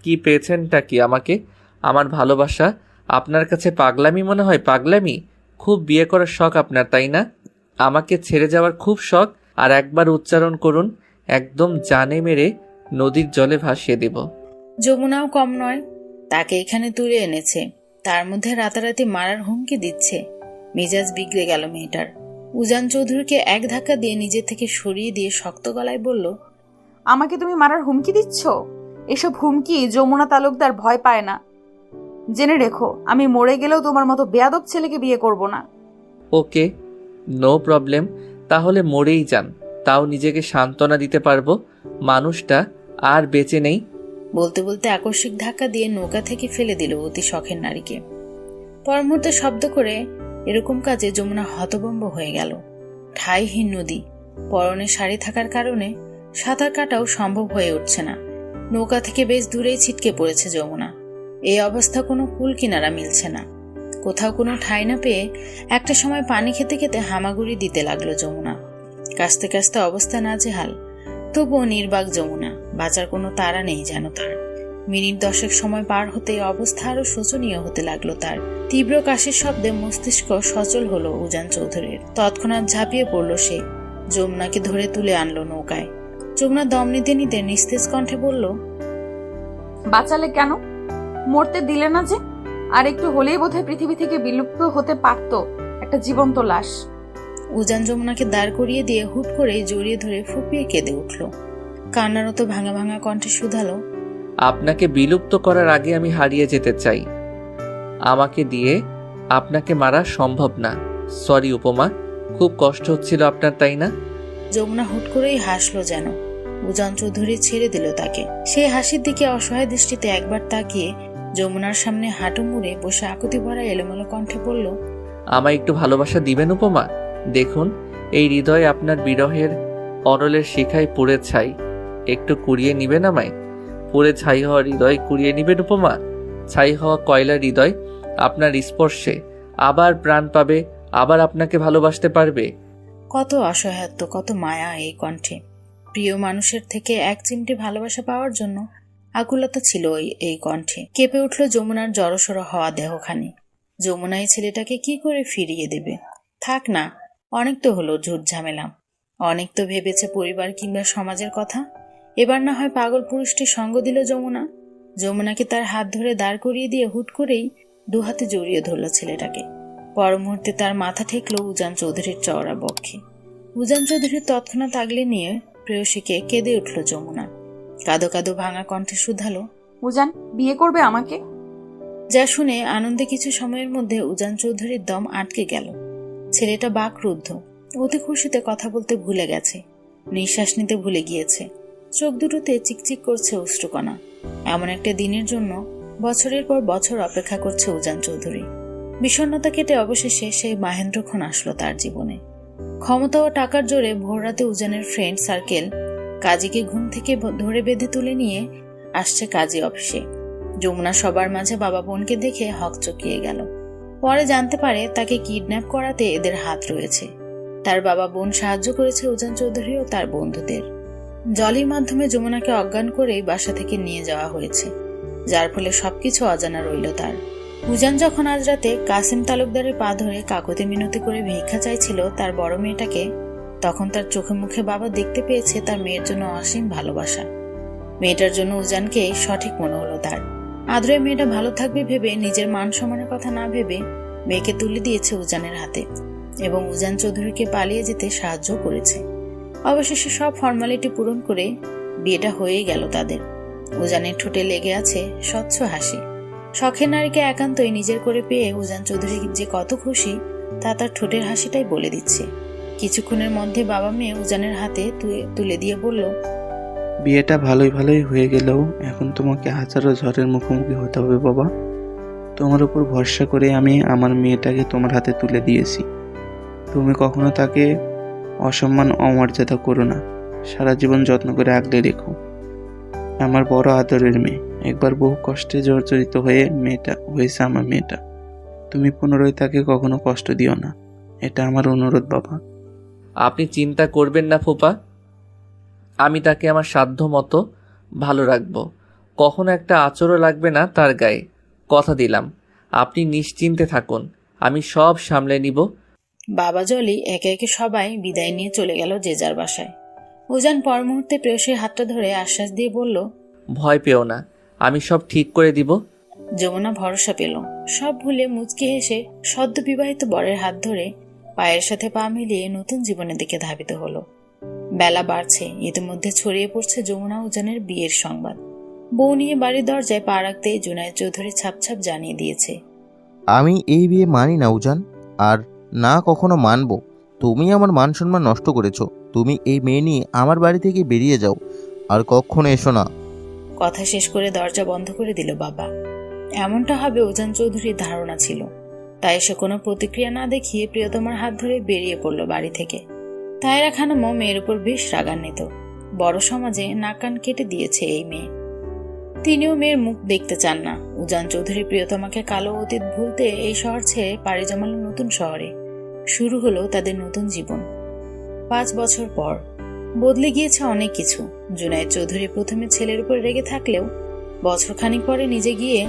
কি পেয়েছেনটা কি আমাকে? আমার ভালোবাসা আপনার কাছে পাগলামি মনে হয়? পাগলামি? খুব বিয়ে করার শখ আপনার, তাই না? আমাকে ছেড়ে যাওয়ার খুব শখ। আর একবার উচ্চারণ করুন, একদম জানে মেরে নদীর জলে ভাসিয়ে দেব। যমুনাও কম নয়, তাকে এখানে তুলে এনেছে, তার মধ্যে রাতারাতি মারার হুমকি দিচ্ছে। মেজাজ বিগড়ে গেল মেয়েটার। উজান চৌধুরীকে এক ধাক্কা দিয়ে নিজে থেকে সরিয়ে দিয়ে শক্ত গলায় বলল, আমাকে তুমি মারার হুমকি দিচ্ছ? এসব হুমকি যমুনা তালুকদার ভয় পায় না। জেনে রেখো, আমি মরে গেলেও তোমার মতো বেয়াদব ছেলেকে বিয়ে করব না। ওকে, নো প্রবলেম। তাহলে মরেই যান, তাও নিজেকে সান্ত্বনা দিতে পারবো মানুষটা আর বেঁচে নেই। বলতে বলতে আকস্মিক ধাক্কা দিয়ে নৌকা থেকে ফেলে দিল অতি শখের নারীকে। পর মুহূর্তে শব্দ করে এরকম কাজে যমুনা হতভম্ব হয়ে গেল। ঠাইহীন নদী, পরনে শাড়ি থাকার কারণে সাঁতার কাটাও সম্ভব হয়ে উঠছে না। নৌকা থেকে বেশ দূরেই ছিটকে পড়েছে যমুনা। এই অবস্থা কোনো কুল কিনারা মিলছে না। কোথাও কোনো ঠাঁই না পেয়ে একটা সময় পানি খেতে খেতে হামাগুড়ি দিতে লাগলো যমুনা। কাস্তে কাস্তে অবস্থা নাজেহাল, তবুও নির্বাক যমুনা। বাঁচার কোনো তাড়া নেই যেন তার। মিনিট 10 সময় পার হতে অবস্থা আরো শোচনীয় হতে লাগলো তার। তীব্র কাশির শব্দে মস্তিষ্ক সচল হলো উজান চৌধুরীর। তৎক্ষণাৎ ঝাঁপিয়ে পড়লো সে। যমুনাকে ধরে তুলে আনলো নৌকায়। যমুনা দম নিতে নিতে নিস্তেজ কণ্ঠে বলল, বাঁচালে কেন? মরতে দিলে না যে? আর একটু হলেই বোধহয় পৃথিবী থেকে বিলুপ্ত হতে পারতো একটা জীবন্ত লাশ। উজান যমুনাকে দাঁড় করিয়ে দিয়ে হুট করে জড়িয়ে ধরে ফুপিয়ে কেঁদে উঠল। কান্নারত ভাঙা ভাঙা কণ্ঠে শুধালো, আপনাকে বিলুপ্ত করার আগে আমি হারিয়ে যেতে চাই। আমাকে দিয়ে আপনাকে মারা সম্ভব না। সরি উপমা, খুব কষ্ট হচ্ছিল আপনার, তাই না? যমুনা হুট করেই হাসলো যেন। উজান চৌধুরী ছেড়ে দিল তাকে। সেই হাসির দিকে অসহায় দৃষ্টিতে একবার তাকিয়ে যমুনার সামনে হাঁটু মুড়ে বসে আকুতি ভরা এলোমেলো কণ্ঠে বলল, আমায় একটু ভালোবাসা দিবেন উপমা? দেখুন, এই হৃদয় আপনার বিরহের অনলের শিখায় পুড়ে ছাই। একটু কুড়িয়ে নিবেন আমায়? পুড়ে ছাই হওয়া হৃদয় কুড়িয়ে নিবেন উপমা? ছাই হওয়া কয়লার হৃদয় আপনার স্পর্শে আবার প্রাণ পাবে, আবার আপনাকে ভালোবাসতে পারবে। কত অসহায়ত্ব, কত মায়া এই কণ্ঠে। প্রিয় মানুষের থেকে এক চিমটি ভালোবাসা পাওয়ার জন্য আকুলতা ছিল এই কণ্ঠে। কেঁপে উঠল যমুনার জড়সড় হওয়া দেহখানি। যমুনা এই ছেলেটাকে কি করে ফিরিয়ে দেবে? থাক না, অনেক তো হলো ঝুট ঝামেলা। অনেক তো ভেবেছে পরিবার কিংবা সমাজের কথা। এবার না হয় পাগল পুরুষটি সঙ্গ দিল যমুনা। যমুনাকে তার হাত ধরে দাঁড় করিয়ে দিয়ে হুট করেই দুহাতে জড়িয়ে ধরল ছেলেটাকে। পর মুহূর্তে তার মাথা ঠেকল উজান চৌধুরীর চওড়া বক্ষে। উজান চৌধুরীর তৎক্ষণাৎ আগলে নিয়ে প্রেয়সীকে কেঁদে উঠল যমুনা। কাঁদো কাঁদো ভাঙা কণ্ঠে শুধালো, উজান বিয়ে করবে আমাকে? যা শুনে আনন্দে কিছু সময়ের মধ্যে উজান চৌধুরীর দম আটকে গেল। ছেলেটা বাকরুদ্ধ, অতি খুশিতে কথা বলতে ভুলে গেছে, নিঃশ্বাস নিতে ভুলে গিয়েছে। চোখ দুটোতে চিকচিক করছে অশ্রুকণা। এমন একটা দিনের জন্য বছরের পর বছর অপেক্ষা করছে উজান চৌধুরী। বিষণ্ণতা কেটে অবশেষে সেই মাহেন্দ্রক্ষণ আসলো তার জীবনে। ক্ষমতা ও টাকার জোরে ভোররাতে উজানের ফ্রেন্ড সার্কেল কাজীকে ঘুম থেকে ধরে বেঁধে তুলে নিয়ে আসছে কাজী অফিসে। যমুনা সবার মাঝে বাবা বোনকে দেখে হকচকিয়ে গেল। পরে জানতে পারে তাকে কিডন্যাপ করাতে এদের হাত রয়েছে। তার বাবা বোন সাহায্য করেছে উজান চৌধুরী ও তার বন্ধুদের। জলির মাধ্যমে যমুনাকে অজ্ঞান করেই বাসা থেকে নিয়ে যাওয়া হয়েছে, যার ফলে সবকিছু অজানা রইল তার। উজান যখন আজ রাতে কাসিম তালুকদারের পা ধরে কাকুতি মিনতি করে ভিক্ষা চাইছিল তার বড় মেয়েটাকে, তখন তার চোখে মুখে বাবা দেখতে পেয়েছে তার মেয়ের জন্য অসীম ভালোবাসা। মেয়েটার জন্য উজানকে সঠিক মনে হলো তার। আদরে মেয়েটা ভালো থাকবে ভেবে নিজের মান সম্মানের কথা না ভেবে মেয়েকে তুলে দিয়েছে উজানের হাতে এবং উজান চৌধুরীকে পালিয়ে যেতে সাহায্য করেছে। অবশেষে সব ফর্মালিটি পূরণ করে বিয়েটা হয়েই গেল তাদের। উজানের ঠোঁটে লেগে আছে স্বচ্ছ হাসি। শখের নারীকে একান্তই নিজের করে পেয়ে উজান চৌধুরী যে কত খুশি তা তার ঠোঁটের হাসিটাই বলে দিচ্ছে। কিছুক্ষণের মধ্যে বাবা মেয়ে উজানের হাতে তুলে দিয়ে বলল, বিয়েটা ভালোই হয়ে গেলেও এখন তোমাকে হাজারো ঝড়ের মুখোমুখি হতে হবে বাবা। তোমার উপর ভরসা করে আমি আমার মেয়েটাকে তোমার হাতে তুলে দিয়েছি। তুমি কখনো তাকে অসম্মান অমর্যাদা করো না, সারা জীবন যত্ন করে আগলে রেখো। আমার বড় আদরের মেয়ে, একবার বহু কষ্টে জর্জরিত হয়ে হয়েছে আমার মেয়েটা। তুমি পুনরায় তাকে কখনো কষ্ট দিও না, এটা আমার অনুরোধ বাবা। আপনি চিন্তা করবেন না ফুপা, আমি তাকে আমার সাধ্য মতো ভালো রাখবো। কখনো একটা আঁচড়ও লাগবে না তার গায়ে, কথা দিলাম। আপনি নিশ্চিন্তে থাকুন, আমি সব সামলে নিব। বাবা জলি একে একে সবাই বিদায় নিয়ে চলে গেল যে যার বাসায়। উজান পর মুহূর্তে প্রেয়সীর হাতটা ধরে আশ্বাস দিয়ে বলল, ভয় পেও না, আমি সব ঠিক করে দিব। যমুনা ভরসা পেল। সব ভুলে মুচকি হেসে সদ্য বিবাহিত বরের হাত ধরে পায়ের সাথে পা মিলিয়ে নতুন জীবনের দিকে ধাবিত হলো। বেলা বাড়ছে, ইতিমধ্যে ছড়িয়ে পড়ছে যমুনা উজানের বিয়ের সংবাদ। বউ নিয়ে বাড়ির দরজায় পা রাখতেই জুনায়েদ চৌধুরী ছাপ জানিয়ে দিয়েছে, আমি এই বিয়ে মানি না উজান, আর না কখনো মানবো। তুমি আমার মান সম্মান নষ্ট করেছো। তুমি এই মেয়ে নিয়ে আমার বাড়ি থেকে বেরিয়ে যাও, আর কখনো এসো না। কথা শেষ করে দরজা বন্ধ করে দিল বাবা। এমনটা হবে উজান চৌধুরীর ধারণা ছিল, তাই সে কোনো প্রতিক্রিয়া না দেখিয়ে প্রিয়তমার হাত ধরে বেরিয়ে পড়ল বাড়ি থেকে। তায়রা খানমও মেয়ের উপর বেশ রাগান্বিত। বড় সমাজে নাক কান কেটে দিয়েছে এই মেয়ে। তিনিও মেয়ের মুখ দেখতে চান না। উজান চৌধুরী প্রিয়তমাকে কালো অতীত ভুলতে এই শহর ছেড়ে পাড়ি জমালো নতুন শহরে। শুরু হলো তাদের নতুন জীবন। 5 বছর পর বদলে গিয়েছে অনেক কিছু। জুনায়েদ চৌধুরী প্রথমে ছেলের উপর রেগে থাকলেও বছরখানিক পরে নিজে গিয়ে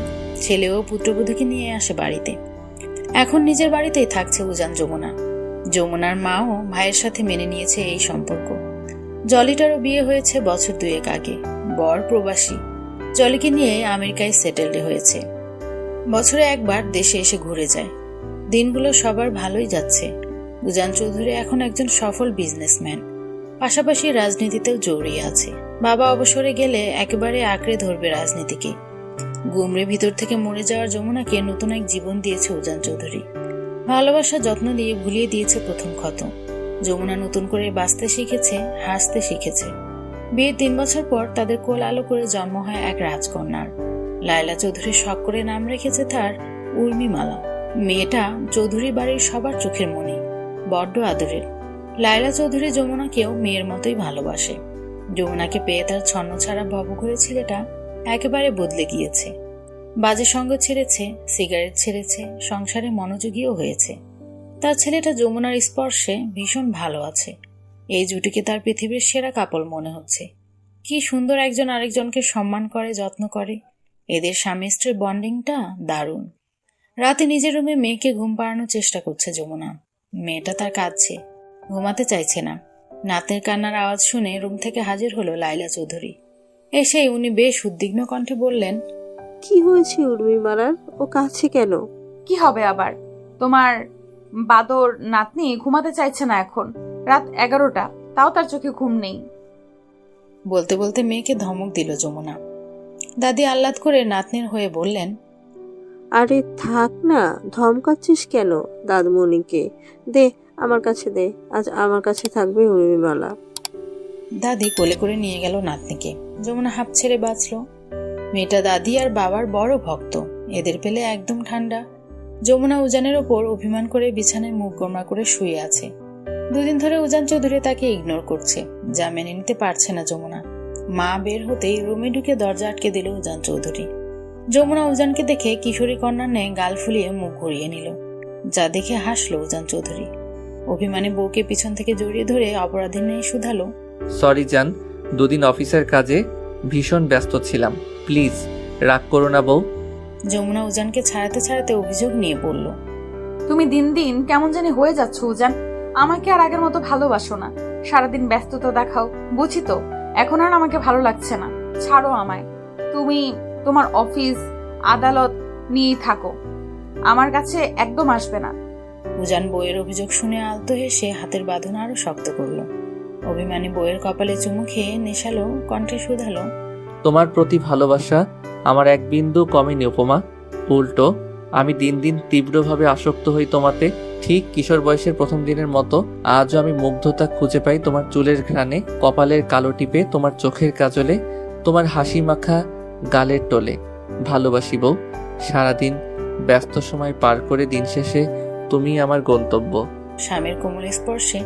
ছেলে ও পুত্রবধূকে নিয়ে আসে বাড়িতে। এখন নিজের বাড়িতেই থাকছে উজান যমুনা। যমুনার মাও ভাইয়ের সাথে মেনে নিয়েছে এই সম্পর্ক। জলিটারও বিয়ে হয়েছে বছর 2 আগে। বর প্রবাসী, জলিকে নিয়ে আমেরিকায় সেটেলড হয়েছে। বছরে একবার দেশে এসে ঘুরে যায়। দিনগুলো সবার ভালোই যাচ্ছে। উজান চৌধুরী এখন একজন সফল বিজনেসম্যান, পাশাপাশি রাজনীতিতেও জড়িয়ে আছে। বাবা অবসরে গেলে একেবারে আঁকড়ে ধরবে রাজনীতিকে। গুমরে ভিতর থেকে মরে যাওয়ার যমুনাকে নতুন এক জীবন দিয়েছে উজান চৌধুরী। ভালোবাসা যত্ন দিয়ে ভুলিয়ে দিয়েছে প্রথম ক্ষত। যমুনা নতুন করে বাঁচতে শিখেছে, হাসতে শিখেছে। বিয়ের 3 বছর পর তাদের কোল আলো করে জন্ম হয় এক রাজকন্যার। লায়লা চৌধুরী শখ করে নাম রেখেছে তার উর্মিমালা। মেয়েটা চৌধুরী বাড়ির সবার চোখের মণি, বড্ড আদরের। লায়লা চৌধুরী যমুনাকেও মেয়ের মতোই ভালোবাসে। যমুনাকে পেয়ে তার ছন্নছাড়া ভবঘুরে ছেলেটা একেবারে বদলে গিয়েছে। বাজে সঙ্গ ছেড়েছে, সিগারেট ছেড়েছে, সংসারে মনোযোগীও হয়েছে। তার ছেলেটা যমুনার স্পর্শে ভীষণ ভালো আছে। এই জুটিকে তার পৃথিবীর সেরা কাপল মনে হচ্ছে। কি সুন্দর একজন আরেকজনকে সম্মান করে, যত্ন করে। এদের স্বামী স্ত্রীর বন্ডিংটা দারুণ। রাতে নিজের রুমে মেয়েকে ঘুম পাড়ানোর চেষ্টা করছে যমুনা। মেয়েটা তার কাঁদছে, ঘুমাতে চাইছে না। নাতনির কান্নার আওয়াজ শুনে রুম থেকে হাজির হলো লায়লা চৌধুরী। এসেই উনি বেশ উদ্বিগ্ন কণ্ঠে বললেন, কি হয়েছে উর্মিমালার? ও কাঁদছে কেন? কি হবে আবার? তোমার বাদর নাতনি ঘুমাতে চাইছে না এখন। রাত 11টা, তাও তার চোখে ঘুম নেই। বলতে বলতে মেয়েকে ধমক দিল যমুনা। দাদি আহ্লাদ করে নাতনির হয়ে বললেন, আরে থাক না, ধমকাচ্ছিস কেন দাদমণিকে? দে আমার কাছে দে, আজ আমার কাছে থাকবে উর্মিমালা। দাদি কোলে করে নিয়ে গেল নাতনিকে। যমুনা হাঁপ ছেড়ে বাঁচল। মেয়েটা দাদি আর বাবার বড় ভক্ত। এদের পেলে একদম ঠান্ডা। যমুনা উজানের ওপর অভিমান করে বিছানায় মুখ গোমড়া করে শুয়ে আছে। দুদিন ধরে উজান চৌধুরী তাকে ইগনোর করছে, যা মেনে নিতে পারছে না যমুনা। মা বের হতেই রুমে ঢুকে দরজা আটকে দিল উজান চৌধুরী। যমুনা উজানকে দেখে কিশোরী কন্যার ন্যায় গাল ফুলিয়ে মুখ ঘুরিয়ে নিল, যা দেখে হাসলো উজান চৌধুরী। অভিমানে বউকে পিছন থেকে জড়িয়ে ধরে অপরাধী নিয়ে শুধালো, সরি জান, দুদিন অফিসের কাজে ভীষণ ব্যস্ত ছিলাম, প্লিজ রাগ করো না বউ। যমুনা উজানকে ছাড়াতে ছাড়াতে অভিযোগ নিয়ে বলল, তুমি দিন দিন কেমন জানি হয়ে যাচ্ছ উজান। আমাকে আর আগের মতো ভালোবাসো না, সারাদিন ব্যস্ততা দেখাও, বুঝি তো এখন আর আমাকে ভালো লাগছে না। ছাড়ো আমায়, তুমি তোমার অফিস আদালত নিয়েই থাকো, আমার কাছে একদম আসবে না। উজান বউয়ের অভিযোগ শুনে আলতো হেসে হাতের বাঁধন আরো শক্ত করলো। অভিমানী বউয়ের কপালে চুমু খেয়ে নেশালো কণ্ঠে শুধালো, তোমার প্রতি ভালোবাসা আমার এক বিন্দু কমেনি উপমা, উল্টো আমি দিন দিন তীব্রভাবে আসক্ত হই তোমাতে। ঠিক কিশোর বয়সের প্রথম দিনের মতো আজও আমি মুগ্ধতা খুঁজে পাই তোমার চুলের ঘ্রাণে, কপালের কালো টিপে, তোমার চোখের কাজলে, তোমার হাসি মাখা গালের টোলে। ভালোবাসি বউ, সারাদিন ব্যস্ত সময় পার করে দিন শেষে তুমি আমার গন্তব্য। স্বামীর কোমল স্পর্শে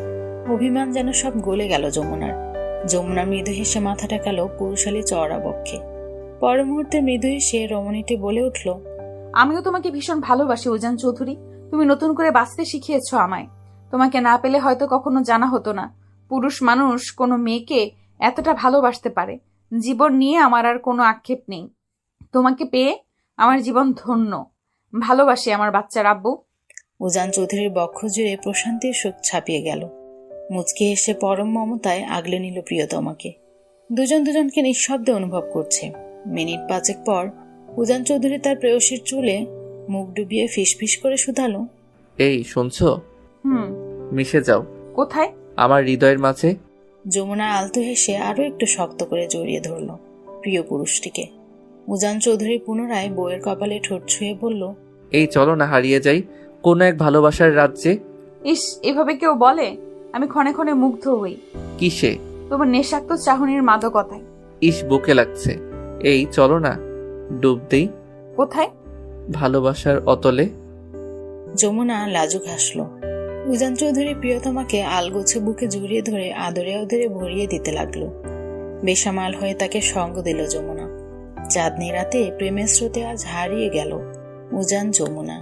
অভিমান যেন সব গলে গেল যমুনার। যমুনা মৃদু হেসে মাথা টেকালো পুরুষালী চওড়া বক্ষে। পর মুহূর্তে মৃদু হেসে রমণীটি বলে উঠল, আমিও তোমাকে ভীষণ ভালোবাসি উজান চৌধুরী। তুমি নতুন করে বাঁচতে শিখিয়েছো আমায়। তোমাকে না পেলে হয়তো কখনো জানা হতো না পুরুষ মানুষ কোনো মেয়েকে এতটা ভালোবাসতে পারে। জীবন নিয়ে আমার আর কোনো আক্ষেপ নেই। তোমাকে পেয়ে আমার জীবন ধন্য। ভালোবাসি আমার বাচ্চার আব্বু। উজান চৌধুরীর বক্ষ জুড়ে প্রশান্তির সুখ ছাপিয়ে গেল। মুচকি এসে পরম মমতায় আগলে নিল প্রিয়তমাকে। দুজন দুজনকে নিঃশব্দে অনুভব করছে। মিনিট 5 পর উজান চৌধুরী তার প্রেয়সীর চুলে মুখ ডুবিয়ে ফিসফিস করে শুধালো, এই শুনছো? মিশে যাও। কোথায়? আমার হৃদয়ের মাঝে। যমুনা আলতো হেসে আরো একটু শক্ত করে জড়িয়ে ধরল প্রিয় পুরুষটিকে। উজান চৌধুরী পুনরায় বউয়ের কপালে ঠোঁট ছুঁয়ে বলল, এই চলো না হারিয়ে যাই কোন এক ভালোবাসার রাজ্যে। ইস, এভাবে কেউ বলে? আমি ক্ষণে ক্ষণে মুগ্ধ হই। কিসে? তোমার নেশাক্ত চাহনির মাদকতায়। ইস, বুকে লাগছে। এই চলো না ডুব দেই। কোথায়? ভালোবাসার অতলে। যমুনা লাজুক হাসল। উজান চৌধুরী প্রিয়তমাকে আলগোছে বুকে জড়িয়ে ধরে আদরে আদরে ভরিয়ে দিতে লাগলো। বেসামাল হয়ে তাকে সঙ্গ দিল যমুনা। চাঁদনি রাতে প্রেমের স্রোতে আজ হারিয়ে গেল উজান যমুনা।